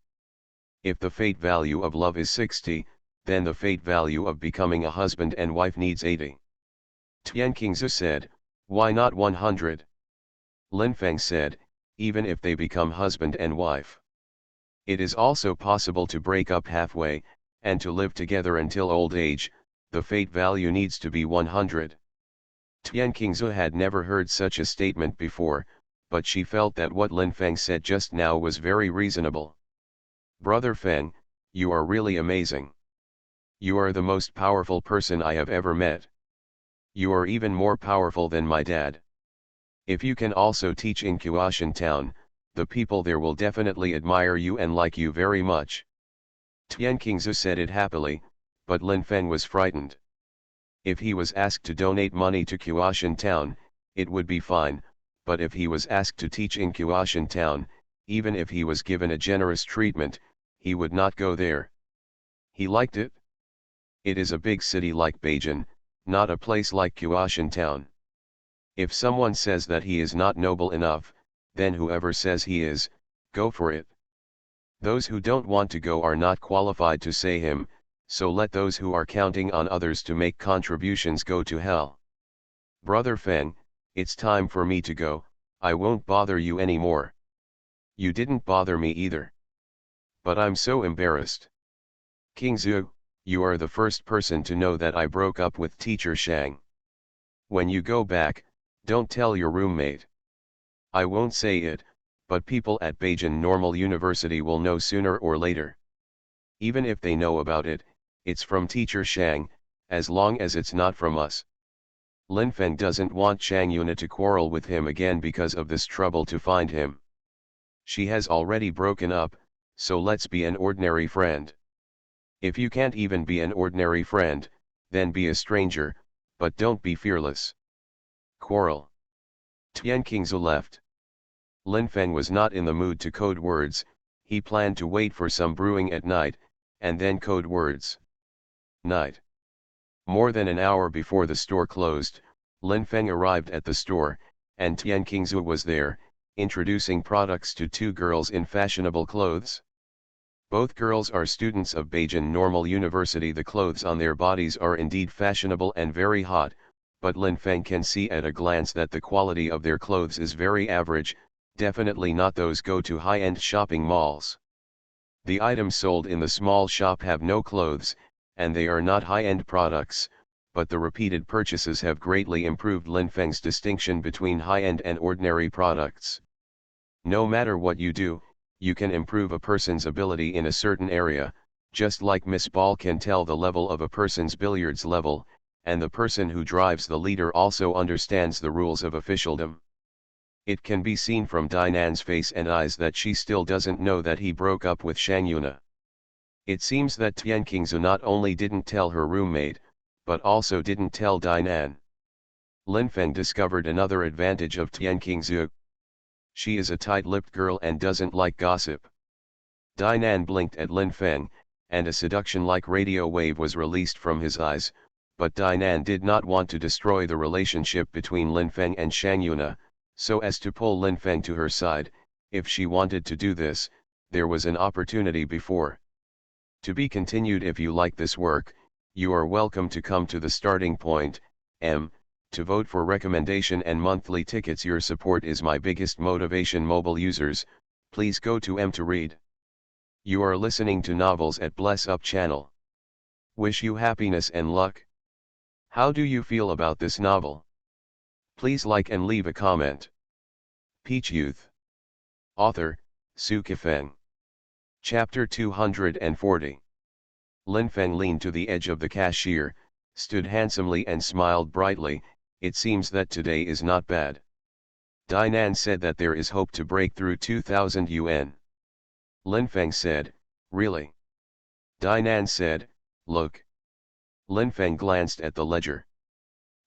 If the fate value of love is 60, then the fate value of becoming a husband and wife needs 80. Tian Qingze said, why not 100? Lin Feng said, even if they become husband and wife. It is also possible to break up halfway, and to live together until old age, the fate value needs to be 100. Tian Qingze had never heard such a statement before, but she felt that what Lin Feng said just now was very reasonable. Brother Feng, you are really amazing. You are the most powerful person I have ever met. You are even more powerful than my dad. If you can also teach in Qiushan town, the people there will definitely admire you and like you very much. Tian Qingze said it happily, but Lin Feng was frightened. If he was asked to donate money to Qiushan town, it would be fine, but if he was asked to teach in Qiushan town, even if he was given a generous treatment, he would not go there. He liked it. It is a big city like Beijing, not a place like Qiushan town. If someone says that he is not noble enough, then whoever says he is, go for it. Those who don't want to go are not qualified to say him, so let those who are counting on others to make contributions go to hell. Brother Feng, it's time for me to go, I won't bother you anymore. You didn't bother me either. But I'm so embarrassed. Qingze, you are the first person to know that I broke up with teacher Shang. When you go back, don't tell your roommate. I won't say it, but people at Beijing Normal University will know sooner or later. Even if they know about it, it's from teacher Shang, as long as it's not from us. Lin Feng doesn't want Shang Yuna to quarrel with him again because of this trouble to find him. She has already broken up, so let's be an ordinary friend. If you can't even be an ordinary friend, then be a stranger, but don't be fearless. Quarrel. Tian Qingze left. Lin Feng was not in the mood to code words, he planned to wait for some brewing at night, and then code words. Night. More than an hour before the store closed, Lin Feng arrived at the store, and Tian Qingzu was there, introducing products to two girls in fashionable clothes. Both girls are students of Beijing Normal University. The clothes on their bodies are indeed fashionable and very hot, but Lin Feng can see at a glance that the quality of their clothes is very average, definitely not those go to high-end shopping malls. The items sold in the small shop have no clothes, and they are not high-end products, but the repeated purchases have greatly improved Lin Feng's distinction between high-end and ordinary products. No matter what you do, you can improve a person's ability in a certain area, just like Miss Ball can tell the level of a person's billiards level, and the person who drives the leader also understands the rules of officialdom. It can be seen from Dinan's face and eyes that she still doesn't know that he broke up with Shang Yuna. It seems that Tian Qingzu not only didn't tell her roommate, but also didn't tell Dinan. Lin Feng discovered another advantage of Tian Qingzu. She is a tight-lipped girl and doesn't like gossip. Dinan blinked at Lin Feng, and a seduction-like radio wave was released from his eyes, but Dinan did not want to destroy the relationship between Lin Feng and Shang Yuna, so as to pull Lin Feng to her side. If she wanted to do this, there was an opportunity before. To be continued. If you like this work, you are welcome to come to the starting point, to vote for recommendation and monthly tickets. Your support is my biggest motivation. Mobile users, please go to to read. You are listening to novels at Bless Up channel. Wish you happiness and luck. How do you feel about this novel? Please like and leave a comment. Peach Youth. Author, Su Kifeng. Chapter 240. Lin Feng leaned to the edge of the cashier, stood handsomely and smiled brightly. It seems that today is not bad. Dinan said that there is hope to break through 2,000 yuan. Lin Feng said, really? Dinan said, look. Lin Feng glanced at the ledger.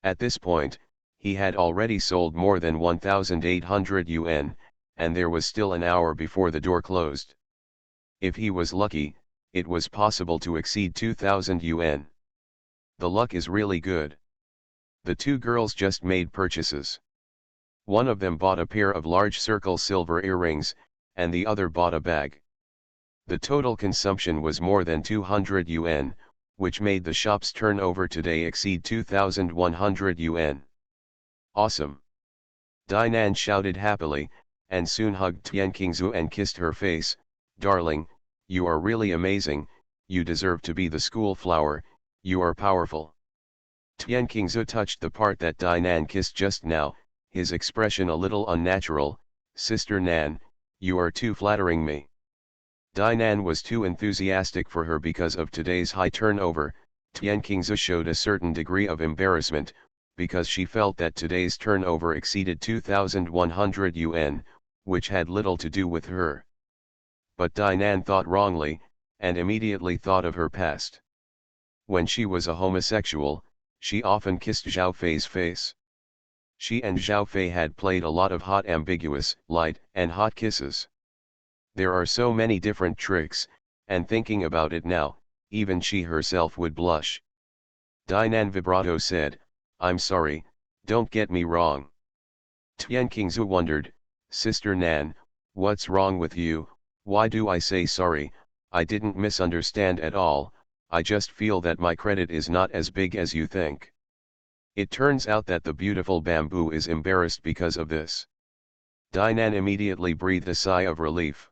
At this point, he had already sold more than 1,800 yuan, and there was still an hour before the door closed. If he was lucky, it was possible to exceed 2,000 yuan. The luck is really good. The two girls just made purchases. One of them bought a pair of large circle silver earrings, and the other bought a bag. The total consumption was more than 200 yuan, which made the shop's turnover today exceed 2,100 yuan. Awesome! Dinan shouted happily, and soon hugged Tian Qingzu and kissed her face. Darling, you are really amazing, you deserve to be the school flower, you are powerful. Tian Qingzu touched the part that Dinan kissed just now, his expression a little unnatural. Sister Nan, you are too flattering me. Dinan was too enthusiastic for her because of today's high turnover. Tian Qingzu showed a certain degree of embarrassment, because she felt that today's turnover exceeded 2,100 yuan, which had little to do with her. But Dinan thought wrongly, and immediately thought of her past. When she was a homosexual, she often kissed Zhao Fei's face. She and Zhao Fei had played a lot of hot ambiguous, light, and hot kisses. There are so many different tricks, and thinking about it now, even she herself would blush. Dinan vibrato said, I'm sorry, don't get me wrong. Tian Qingzu wondered, Sister Nan, what's wrong with you? Why do I say sorry? I didn't misunderstand at all, I just feel that my credit is not as big as you think. It turns out that the beautiful bamboo is embarrassed because of this. Dinan immediately breathed a sigh of relief.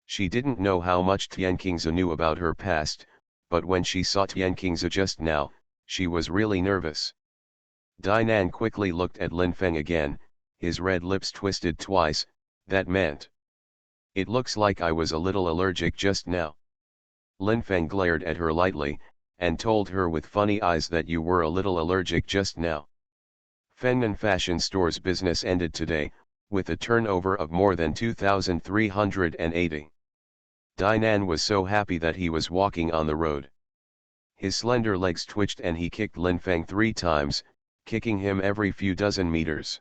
She didn't know how much Tian Qingzu knew about her past, but when she saw Tian Qingzu just now, she was really nervous. Dinan quickly looked at Lin Feng again, his red lips twisted twice. That meant. It looks like I was a little allergic just now. Lin Feng glared at her lightly, and told her with funny eyes that you were a little allergic just now. Fengnan Fashion Store's business ended today, with a turnover of more than 2,380. Dinan was so happy that he was walking on the road. His slender legs twitched and he kicked Lin Feng 3 times, kicking him every few dozen meters.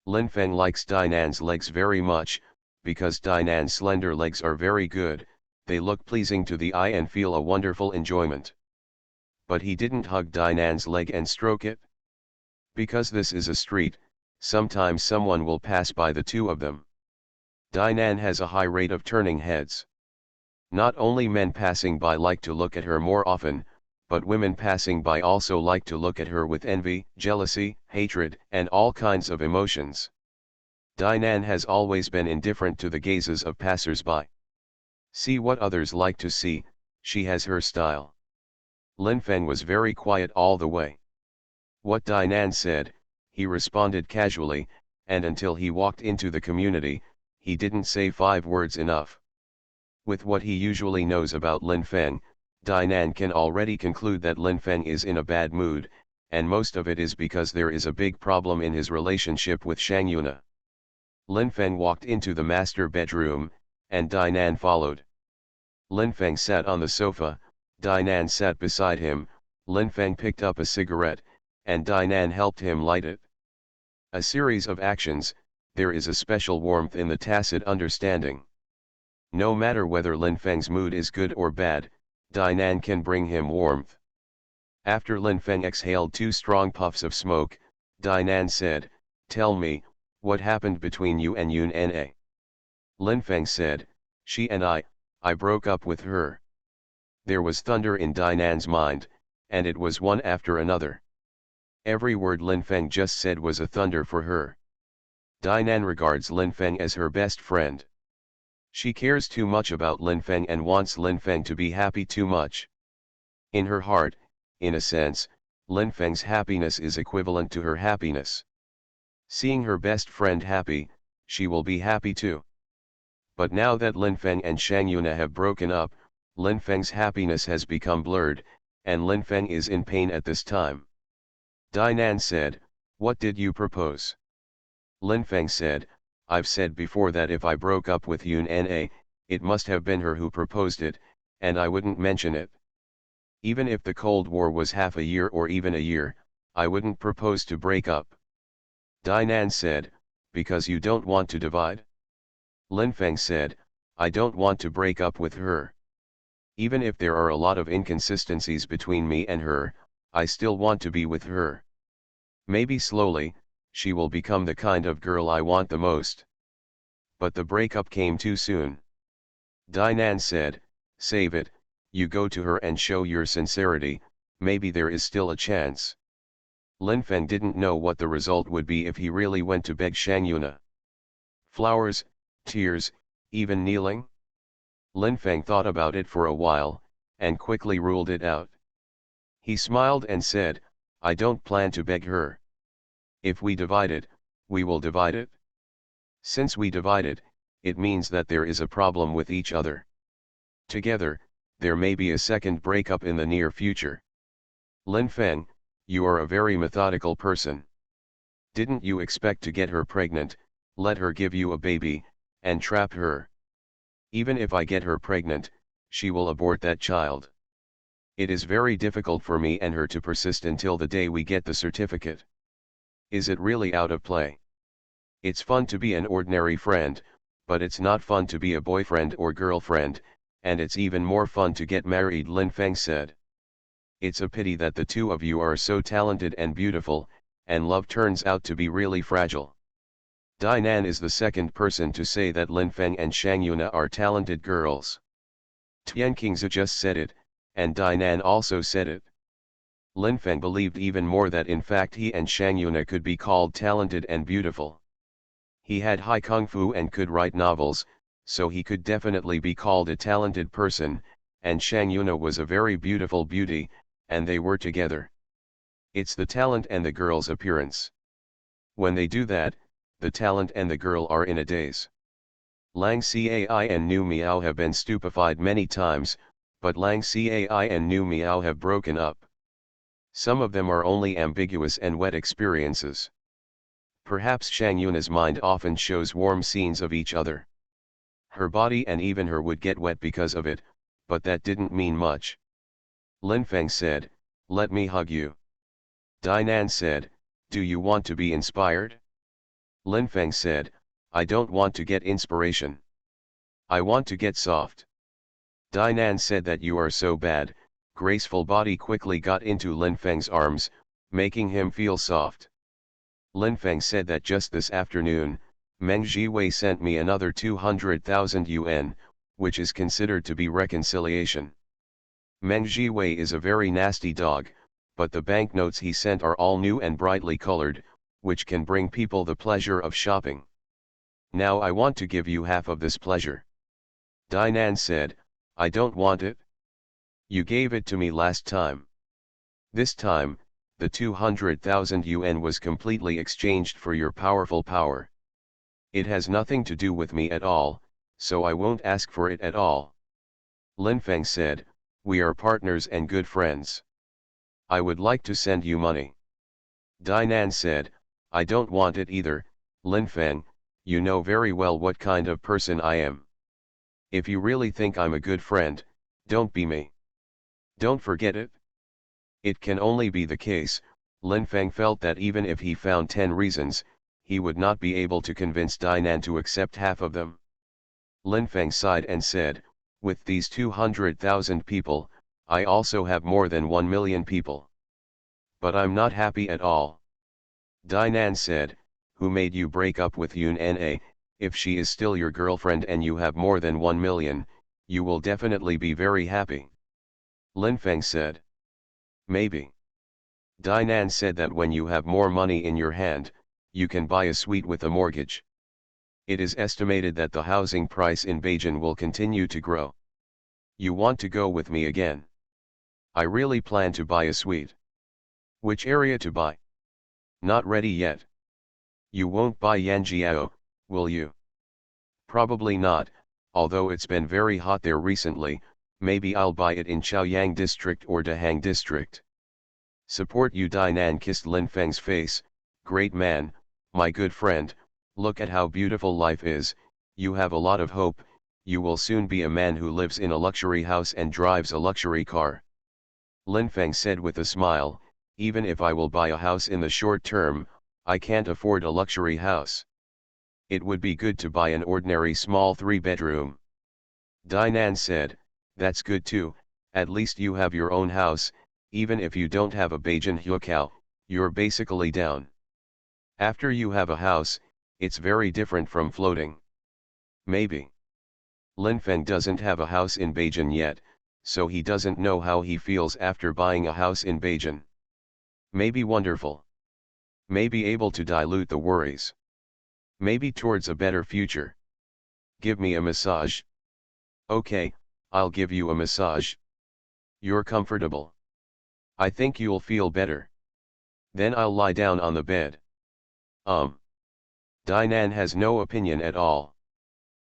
Lin Feng likes Dinan's legs very much, because Dinan's slender legs are very good, they look pleasing to the eye and feel a wonderful enjoyment. but he didn't hug Dinan's leg and stroke it. Because this is a street, sometimes someone will pass by the two of them. Dinan has a high rate of turning heads. Not only men passing by like to look at her more often, but women passing by also like to look at her with envy, jealousy, hatred, and all kinds of emotions. Dinan has always been indifferent to the gazes of passers-by. See what others like to see, she has her style. Lin Feng was very quiet all the way. What Dinan said, he responded casually, and until he walked into the community, he didn't say 5 words enough. With what he usually knows about Lin Feng, Dinan can already conclude that Lin Feng is in a bad mood, and most of it is because there is a big problem in his relationship with Shang Yuna. Lin Feng walked into the master bedroom, and Dinan followed. Lin Feng sat on the sofa, Dinan sat beside him. Lin Feng picked up a cigarette, and Dinan helped him light it. A series of actions, there is a special warmth in the tacit understanding. No matter whether Lin Feng's mood is good or bad, Dinan can bring him warmth. After Lin Feng exhaled 2 strong puffs of smoke, Dinan said, "Tell me, what happened between you and Yun Na?" Lin Feng said, "She and I broke up with her." There was thunder in Dinan's mind, and it was one after another. Every word Lin Feng just said was a thunder for her. Dinan regards Lin Feng as her best friend. She cares too much about Lin Feng and wants Lin Feng to be happy too much. In her heart, in a sense, Lin Feng's happiness is equivalent to her happiness. Seeing her best friend happy, she will be happy too. But now that Lin Feng and Shang Yuna have broken up, Lin Feng's happiness has become blurred, and Lin Feng is in pain at this time. Dinan said, "What did you propose?" Lin Feng said, "I've said before that if I broke up with Yun Na, it must have been her who proposed it, and I wouldn't mention it. Even if the Cold War was half a year or even a year, I wouldn't propose to break up." Dinan said, "Because you don't want to divide?" Lin Feng said, "I don't want to break up with her. Even if there are a lot of inconsistencies between me and her, I still want to be with her. Maybe slowly, she will become the kind of girl I want the most." But the breakup came too soon. Dinan said, "Save it, you go to her and show your sincerity, maybe there is still a chance." Lin Feng didn't know what the result would be if he really went to beg Shang Yuna. Flowers, tears, even kneeling? Lin Feng thought about it for a while, and quickly ruled it out. He smiled and said, "I don't plan to beg her. If we divide it, we will divide it. Since we divide it, it means that there is a problem with each other. Together, there may be a second breakup in the near future. Lin Feng, you are a very methodical person. Didn't you expect to get her pregnant, let her give you a baby, and trap her? Even if I get her pregnant, she will abort that child. It is very difficult for me and her to persist until the day we get the certificate. Is it really out of play? It's fun to be an ordinary friend, but it's not fun to be a boyfriend or girlfriend, and it's even more fun to get married," Lin Feng said. "It's a pity that the two of you are so talented and beautiful, and love turns out to be really fragile." Dinan is the second person to say that Lin Feng and Shang Yuna are talented girls. Tian Qingzi just said it, and Dinan also said it. Lin Feng believed even more that in fact he and Shang Yuna could be called talented and beautiful. He had high kung fu and could write novels, so he could definitely be called a talented person, and Shang Yuna was a very beautiful beauty, and they were together. It's the talent and the girl's appearance. When they do that, the talent and the girl are in a daze. Lang Cai and Nu Miao have been stupefied many times, but Lang Cai and Nu Miao have broken up. Some of them are only ambiguous and wet experiences. Perhaps Shang Yuna's mind often shows warm scenes of each other. Her body and even her would get wet because of it, but that didn't mean much. Lin Feng said, "Let me hug you." Dinan said, "Do you want to be inspired?" Lin Feng said, "I don't want to get inspiration. I want to get soft." Dinan said that you are so bad, graceful body quickly got into Lin Feng's arms, making him feel soft. Lin Feng said that just this afternoon, Meng Jiwei sent me another 200,000 yuan, which is considered to be reconciliation. Meng Jiwei is a very nasty dog, but the banknotes he sent are all new and brightly colored, which can bring people the pleasure of shopping. Now I want to give you half of this pleasure. Dainan said, I don't want it. You gave it to me last time. This time, the 200,000 yuan was completely exchanged for your powerful power. It has nothing to do with me at all, so I won't ask for it at all. Lin Feng said, we are partners and good friends. I would like to send you money. Dainan said, I don't want it either, Lin Feng, you know very well what kind of person I am. If you really think I'm a good friend, don't be me. Don't forget it. It can only be the case, Lin Feng felt that even if he found 10 reasons, he would not be able to convince Dainan to accept half of them. Lin Feng sighed and said, with these 200,000 people, I also have more than 1 million people. But I'm not happy at all. Dainan said, who made you break up with Yun Na? If she is still your girlfriend and you have more than 1 million, you will definitely be very happy. Lin Feng said. Maybe. Dainan said that when you have more money in your hand, you can buy a suite with a mortgage. It is estimated that the housing price in Beijing will continue to grow. You want to go with me again? I really plan to buy a suite. Which area to buy? Not ready yet. You won't buy Yanjiao, will you? Probably not, although it's been very hot there recently, maybe I'll buy it in Chaoyang district or Dahang district. Support you. Dainan kissed Lin Feng's face, great man, my good friend, look at how beautiful life is, you have a lot of hope, you will soon be a man who lives in a luxury house and drives a luxury car. Lin Feng said with a smile, even if I will buy a house in the short term, I can't afford a luxury house. It would be good to buy an ordinary small 3-bedroom. Dainan said, that's good too, at least you have your own house, even if you don't have a Beijing Huakao, you're basically down. After you have a house, it's very different from floating. Maybe. Lin Feng doesn't have a house in Beijing yet, so he doesn't know how he feels after buying a house in Beijing. Maybe wonderful. Maybe able to dilute the worries. Maybe towards a better future. Give me a massage. Okay, I'll give you a massage. You're comfortable. I think you'll feel better. Then I'll lie down on the bed. Dainan has no opinion at all.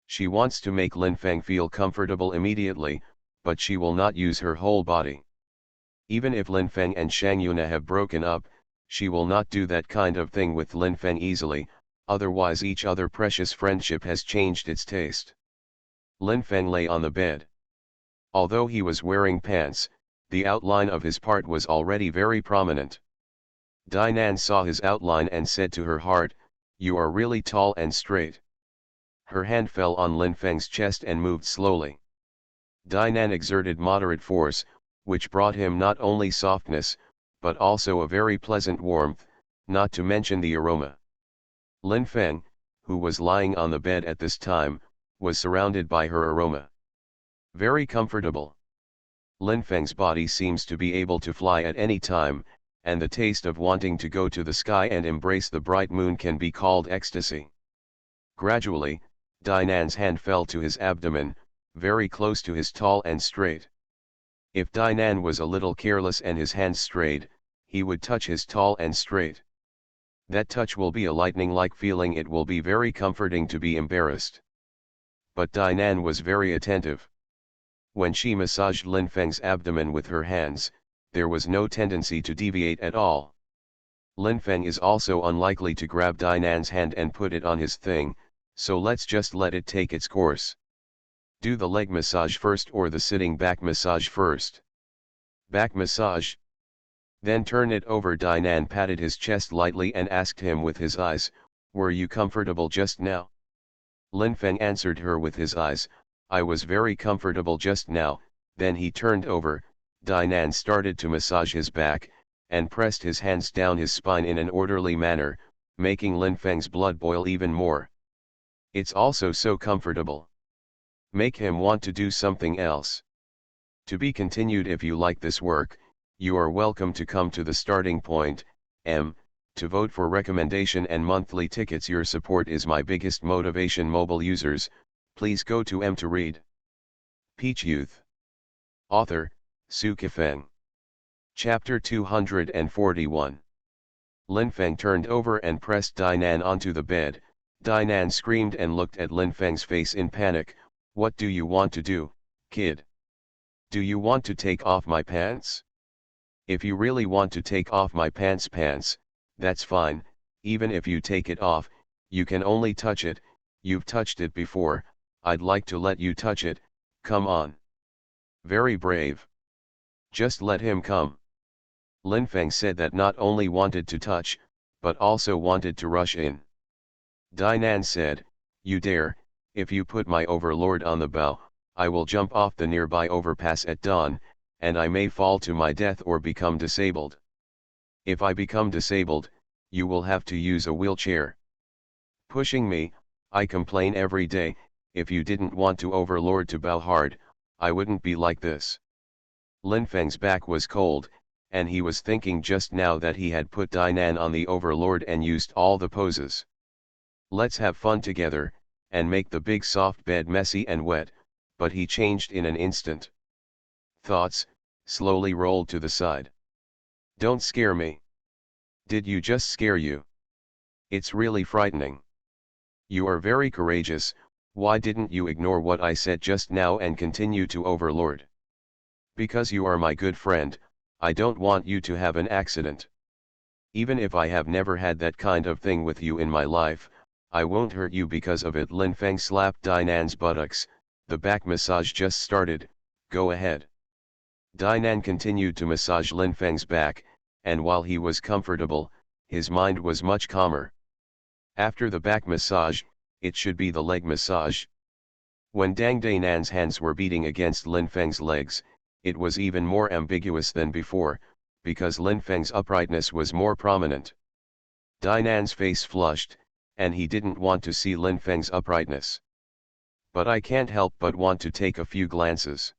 She wants to make Lin Feng feel comfortable immediately, but she will not use her whole body. Even if Lin Feng and Shang Yuna have broken up, she will not do that kind of thing with Lin Feng easily, otherwise each other precious friendship has changed its taste. Lin Feng lay on the bed. Although he was wearing pants, the outline of his part was already very prominent. Dainan saw his outline and said to her heart, you are really tall and straight. Her hand fell on Lin Feng's chest and moved slowly. Dainan exerted moderate force, which brought him not only softness, but also a very pleasant warmth, not to mention the aroma. Lin Feng, who was lying on the bed at this time, was surrounded by her aroma. Very comfortable. Lin Feng's body seems to be able to fly at any time, and the taste of wanting to go to the sky and embrace the bright moon can be called ecstasy. Gradually, Dainan's hand fell to his abdomen, very close to his tall and straight. If Dainan was a little careless and his hand strayed, he would touch his tall and straight. That touch will be a lightning-like feeling. It will be very comforting to be embarrassed. But Dainan was very attentive. When she massaged Lin Feng's abdomen with her hands, there was no tendency to deviate at all. Lin Feng is also unlikely to grab Dainan's hand and put it on his thing, so let's just let it take its course. Do the leg massage first or the sitting back massage first? Back massage. Then turn it over. Dainan patted his chest lightly and asked him with his eyes, were you comfortable just now? Lin Feng answered her with his eyes, I was very comfortable just now. Then he turned over, Dainan started to massage his back, and pressed his hands down his spine in an orderly manner, making Lin Feng's blood boil even more. It's also so comfortable. Make him want to do something else. To be continued. If you like this work, you are welcome to come to the starting point, to vote for recommendation and monthly tickets. Your support is my biggest motivation. Mobile users, please go to to read. Peach Youth. Author, Su Kifeng. Chapter 241. Lin Feng turned over and pressed Dainan onto the bed. Dainan screamed and looked at Lin Feng's face in panic. What do you want to do, kid? Do you want to take off my pants? If you really want to take off my pants, that's fine. Even if you take it off, you can only touch it. You've touched it before. I'd like to let you touch it. Come on. Very brave. Just let him come. Lin Feng said that not only wanted to touch, but also wanted to rush in. Dainan said, you dare. If you put my overlord on the bow, I will jump off the nearby overpass at dawn, and I may fall to my death or become disabled. If I become disabled, you will have to use a wheelchair. Pushing me, I complain every day. If you didn't want to overlord to bow hard, I wouldn't be like this. Lin Feng's back was cold, and he was thinking just now that he had put Dainan on the overlord and used all the poses. Let's have fun together, and make the big soft bed messy and wet, but he changed in an instant. Thoughts, slowly rolled to the side. Don't scare me. Did you just scare you? It's really frightening. You are very courageous. Why didn't you ignore what I said just now and continue to overlord? Because you are my good friend, I don't want you to have an accident. Even if I have never had that kind of thing with you in my life, I won't hurt you because of it. Lin Feng slapped Dainan's buttocks. The back massage just started, go ahead. Dainan continued to massage Lin Feng's back, and while he was comfortable, his mind was much calmer. After the back massage, it should be the leg massage. When Dainan's hands were beating against Lin Feng's legs, it was even more ambiguous than before, because Lin Feng's uprightness was more prominent. Dainan's face flushed, and he didn't want to see Lin Feng's uprightness. But I can't help but want to take a few glances.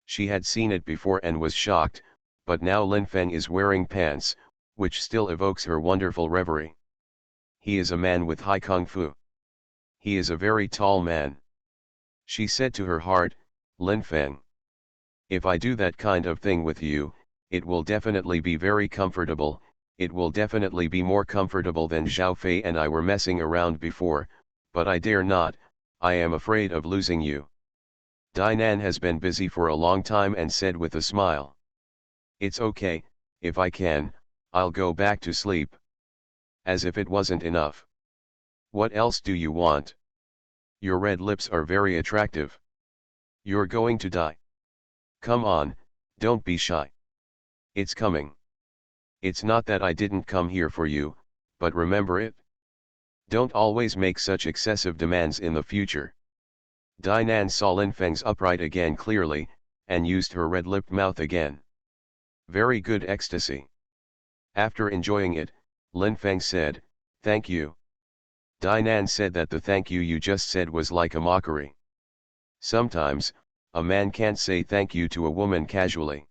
She had seen it before and was shocked, but now Lin Feng is wearing pants, which still evokes her wonderful reverie. He is a man with high kung fu. He is a very tall man. She said to her heart, Lin Feng. If I do that kind of thing with you, it will definitely be very comfortable. It will definitely be more comfortable than Zhao Fei and I were messing around before, but I dare not. I am afraid of losing you. Dainan has been busy for a long time and said with a smile. It's okay, if I can, I'll go back to sleep. As if it wasn't enough. What else do you want? Your red lips are very attractive. You're going to die. Come on, don't be shy. It's coming. It's not that I didn't come here for you, but remember it. Don't always make such excessive demands in the future. Dainan saw Lin Feng's upright again clearly, and used her red-lipped mouth again. Very good ecstasy. After enjoying it, Lin Feng said, thank you. Dainan said that the thank you just said was like a mockery. Sometimes, a man can't say thank you to a woman casually.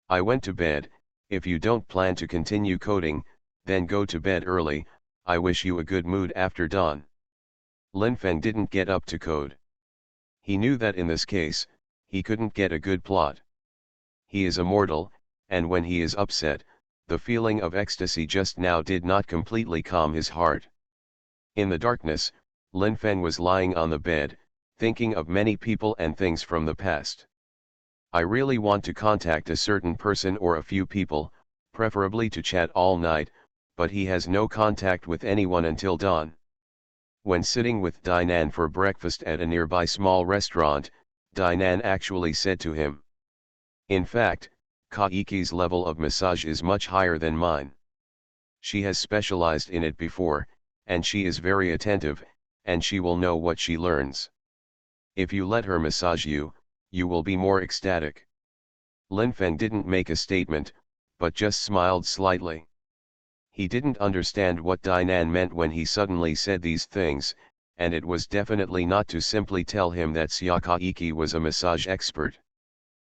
I went to bed. If you don't plan to continue coding, then go to bed early. I wish you a good mood after dawn. Lin Feng didn't get up to code. He knew that in this case, he couldn't get a good plot. He is immortal, and when he is upset, the feeling of ecstasy just now did not completely calm his heart. In the darkness, Lin Feng was lying on the bed, thinking of many people and things from the past. I really want to contact a certain person or a few people, preferably to chat all night, but he has no contact with anyone until dawn. When sitting with Dainan for breakfast at a nearby small restaurant, Dainan actually said to him. In fact, Kaiki's level of massage is much higher than mine. She has specialized in it before, and she is very attentive, and she will know what she learns. If you let her massage you, you will be more ecstatic. Lin Feng didn't make a statement, but just smiled slightly. He didn't understand what Dinan meant when he suddenly said these things, and it was definitely not to simply tell him that Xiakaiki was a massage expert.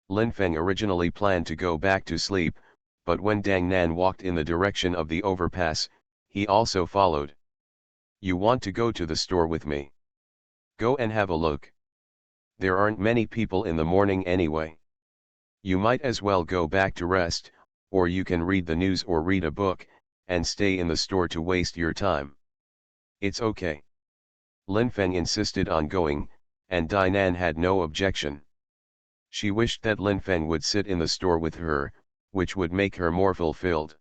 Lin Feng originally planned to go back to sleep, but when Dang Nan walked in the direction of the overpass, he also followed. "You want to go to the store with me? Go and have a look. There aren't many people in the morning anyway. You might as well go back to rest, or you can read the news or read a book, and stay in the store to waste your time." "It's okay." Lin Feng insisted on going, and Dinan had no objection. She wished that Lin Feng would sit in the store with her, which would make her more fulfilled.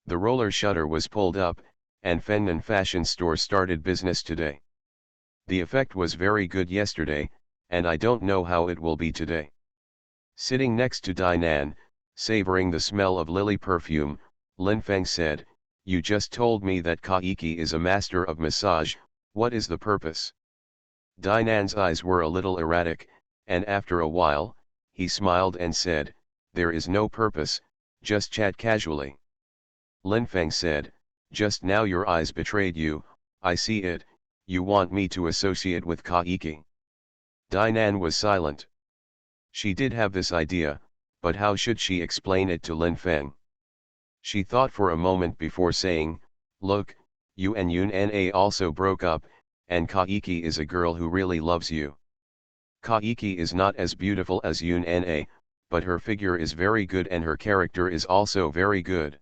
The roller shutter was pulled up, and Fengnan fashion store started business today. The effect was very good yesterday, and I don't know how it will be today. Sitting next to Dinan, savoring the smell of lily perfume, Lin Feng said, "You just told me that Kaiki is a master of massage. What is the purpose?" Dinan's eyes were a little erratic, and after a while, he smiled and said, "There is no purpose, just chat casually." Lin Feng said, "Just now your eyes betrayed you, I see it, you want me to associate with Kaiki." Dinan was silent. She did have this idea, but how should she explain it to Lin Feng? She thought for a moment before saying, "Look, you and Yun Na also broke up, and Kaiki is a girl who really loves you. Kaiki is not as beautiful as Yun Na, but her figure is very good and her character is also very good.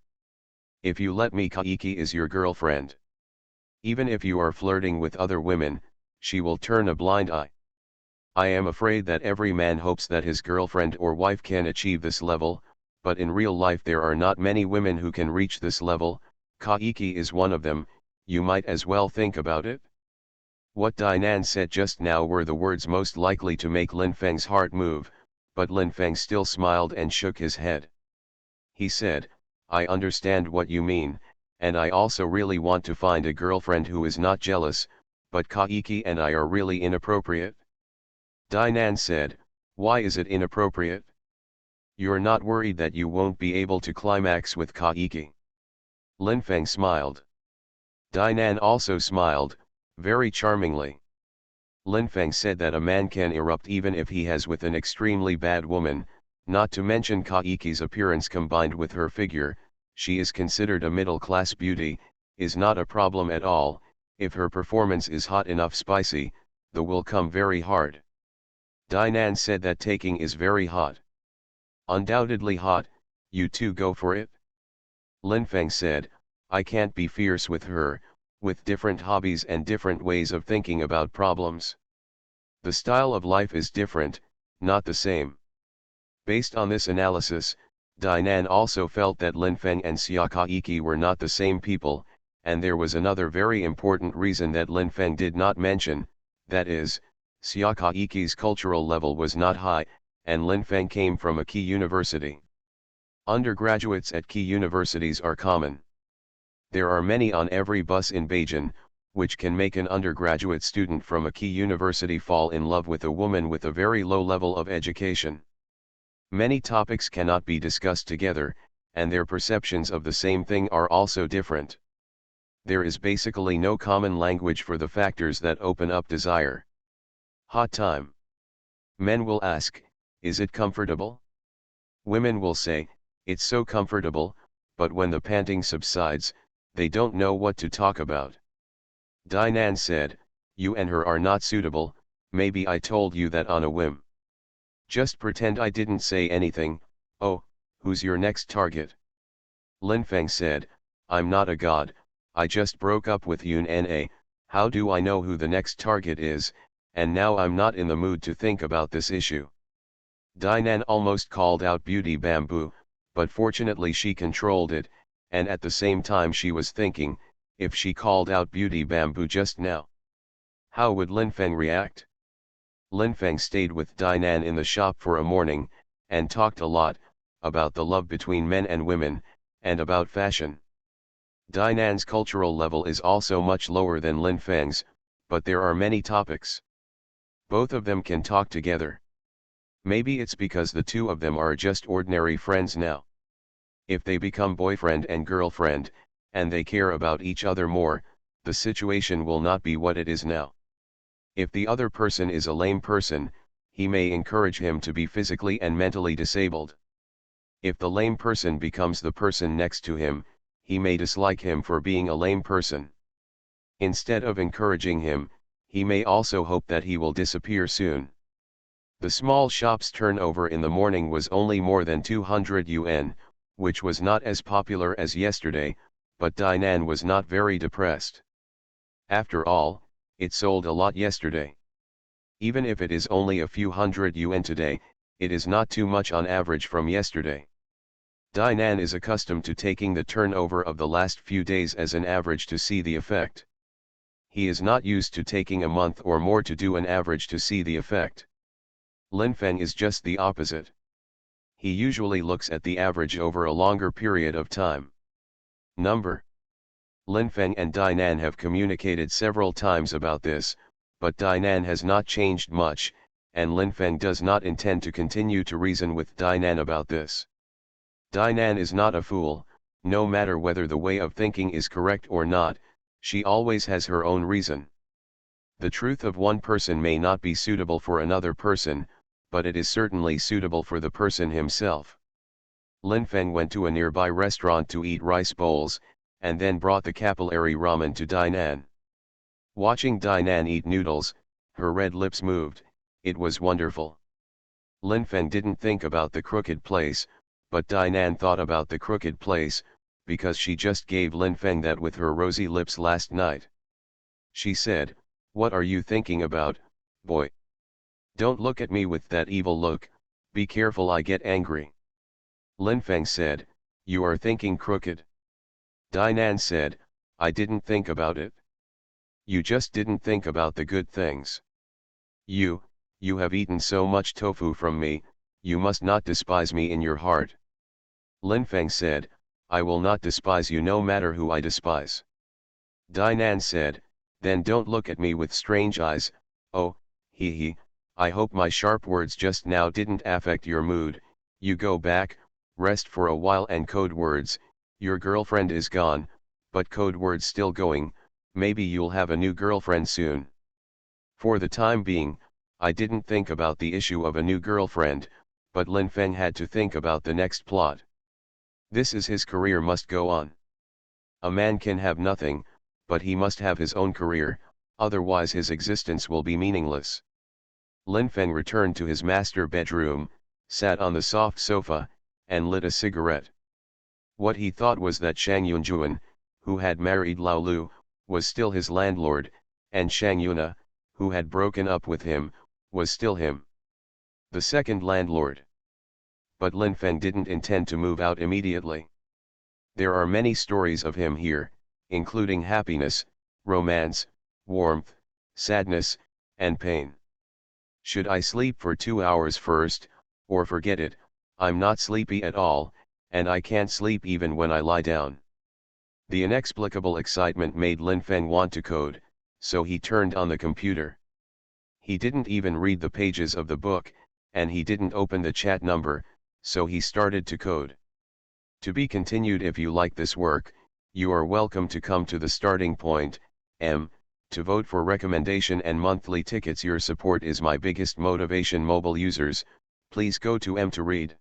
If you let me, Kaiki is your girlfriend. Even if you are flirting with other women, she will turn a blind eye. I am afraid that every man hopes that his girlfriend or wife can achieve this level, but in real life there are not many women who can reach this level. Kaiki is one of them, you might as well think about it." What Dinan said just now were the words most likely to make Lin Feng's heart move, but Lin Feng still smiled and shook his head. He said, "I understand what you mean, and I also really want to find a girlfriend who is not jealous, but Kaiki and I are really inappropriate." Dinan said, "Why is it inappropriate? You're not worried that you won't be able to climax with Kaiki?" Lin Feng smiled. Dinan also smiled, very charmingly. Lin Feng said that a man can erupt even if he has with an extremely bad woman, not to mention Kaiki's appearance combined with her figure, she is considered a middle-class beauty, is not a problem at all. If her performance is hot enough spicy, the will come very hard. Dinan said that taking is very hot. "Undoubtedly hot, you two go for it?" Lin Feng said, "I can't be fierce with her, with different hobbies and different ways of thinking about problems. The style of life is different, not the same." Based on this analysis, Dinan also felt that Lin Feng and Xiakaiki were not the same people, and there was another very important reason that Lin Feng did not mention, that is, Xiakaiki's cultural level was not high, and Lin Feng came from a key university. Undergraduates at key universities are common. There are many on every bus in Beijing, which can make an undergraduate student from a key university fall in love with a woman with a very low level of education. Many topics cannot be discussed together, and their perceptions of the same thing are also different. There is basically no common language for the factors that open up desire. Hot time. Men will ask, "Is it comfortable?" Women will say, "It's so comfortable," but when the panting subsides, they don't know what to talk about. Dinan said, "You and her are not suitable, maybe I told you that on a whim. Just pretend I didn't say anything." "Oh, who's your next target?" Lin Feng said, "I'm not a god, I just broke up with Yun Na, how do I know who the next target is, and now I'm not in the mood to think about this issue." Dinan almost called out Beauty Bamboo, but fortunately she controlled it, and at the same time she was thinking, if she called out Beauty Bamboo just now, how would Lin Feng react? Lin Feng stayed with Dinan in the shop for a morning, and talked a lot, about the love between men and women, and about fashion. Dinan's cultural level is also much lower than Lin Feng's, but there are many topics. Both of them can talk together. Maybe it's because the two of them are just ordinary friends now. If they become boyfriend and girlfriend, and they care about each other more, the situation will not be what it is now. If the other person is a lame person, he may encourage him to be physically and mentally disabled. If the lame person becomes the person next to him, he may dislike him for being a lame person. Instead of encouraging him, he may also hope that he will disappear soon. The small shop's turnover in the morning was only more than 200 yuan, which was not as popular as yesterday, but Dinan was not very depressed. After all, it sold a lot yesterday. Even if it is only a few hundred yuan today, it is not too much on average from yesterday. Dinan is accustomed to taking the turnover of the last few days as an average to see the effect. He is not used to taking a month or more to do an average to see the effect. Linfeng is just the opposite. He usually looks at the average over a longer period of time. Number. Linfeng and Dinan have communicated several times about this, but Dinan has not changed much, and Linfeng does not intend to continue to reason with Dinan about this. Dinan is not a fool, no matter whether the way of thinking is correct or not, she always has her own reason. The truth of one person may not be suitable for another person, but it is certainly suitable for the person himself. Linfeng went to a nearby restaurant to eat rice bowls, and then brought the capillary ramen to Dinan. Watching Dinan eat noodles, her red lips moved. It was wonderful. Linfeng didn't think about the crooked place, but Dinan thought about the crooked place, because she just gave Linfeng that with her rosy lips last night. She said, "What are you thinking about, boy? Don't look at me with that evil look, be careful I get angry." Linfeng said, "You are thinking crooked." Dinan said, "I didn't think about it." "You just didn't think about the good things. You have eaten so much tofu from me, you must not despise me in your heart." Linfeng said, "I will not despise you no matter who I despise." Dinan said, "Then don't look at me with strange eyes, oh, he, I hope my sharp words just now didn't affect your mood, you go back, rest for a while and code words, your girlfriend is gone, but code words still going, maybe you'll have a new girlfriend soon." For the time being, I didn't think about the issue of a new girlfriend, but Linfeng had to think about the next plot. This is his career must go on. A man can have nothing, but he must have his own career, otherwise his existence will be meaningless. Linfeng returned to his master bedroom, sat on the soft sofa, and lit a cigarette. What he thought was that Shang Yunjuan, who had married Lao Lu, was still his landlord, and Shang Yuna, who had broken up with him, was still him. The second landlord. But Linfeng didn't intend to move out immediately. There are many stories of him here, including happiness, romance, warmth, sadness, and pain. Should I sleep for 2 hours first, or forget it, I'm not sleepy at all, and I can't sleep even when I lie down. The inexplicable excitement made Linfeng want to code, so he turned on the computer. He didn't even read the pages of the book, and he didn't open the chat number, so he started to code. To be continued. If you like this work, you are welcome to come to the starting point, to vote for recommendation and monthly tickets. Your support is my biggest motivation. Mobile users, please go to to read.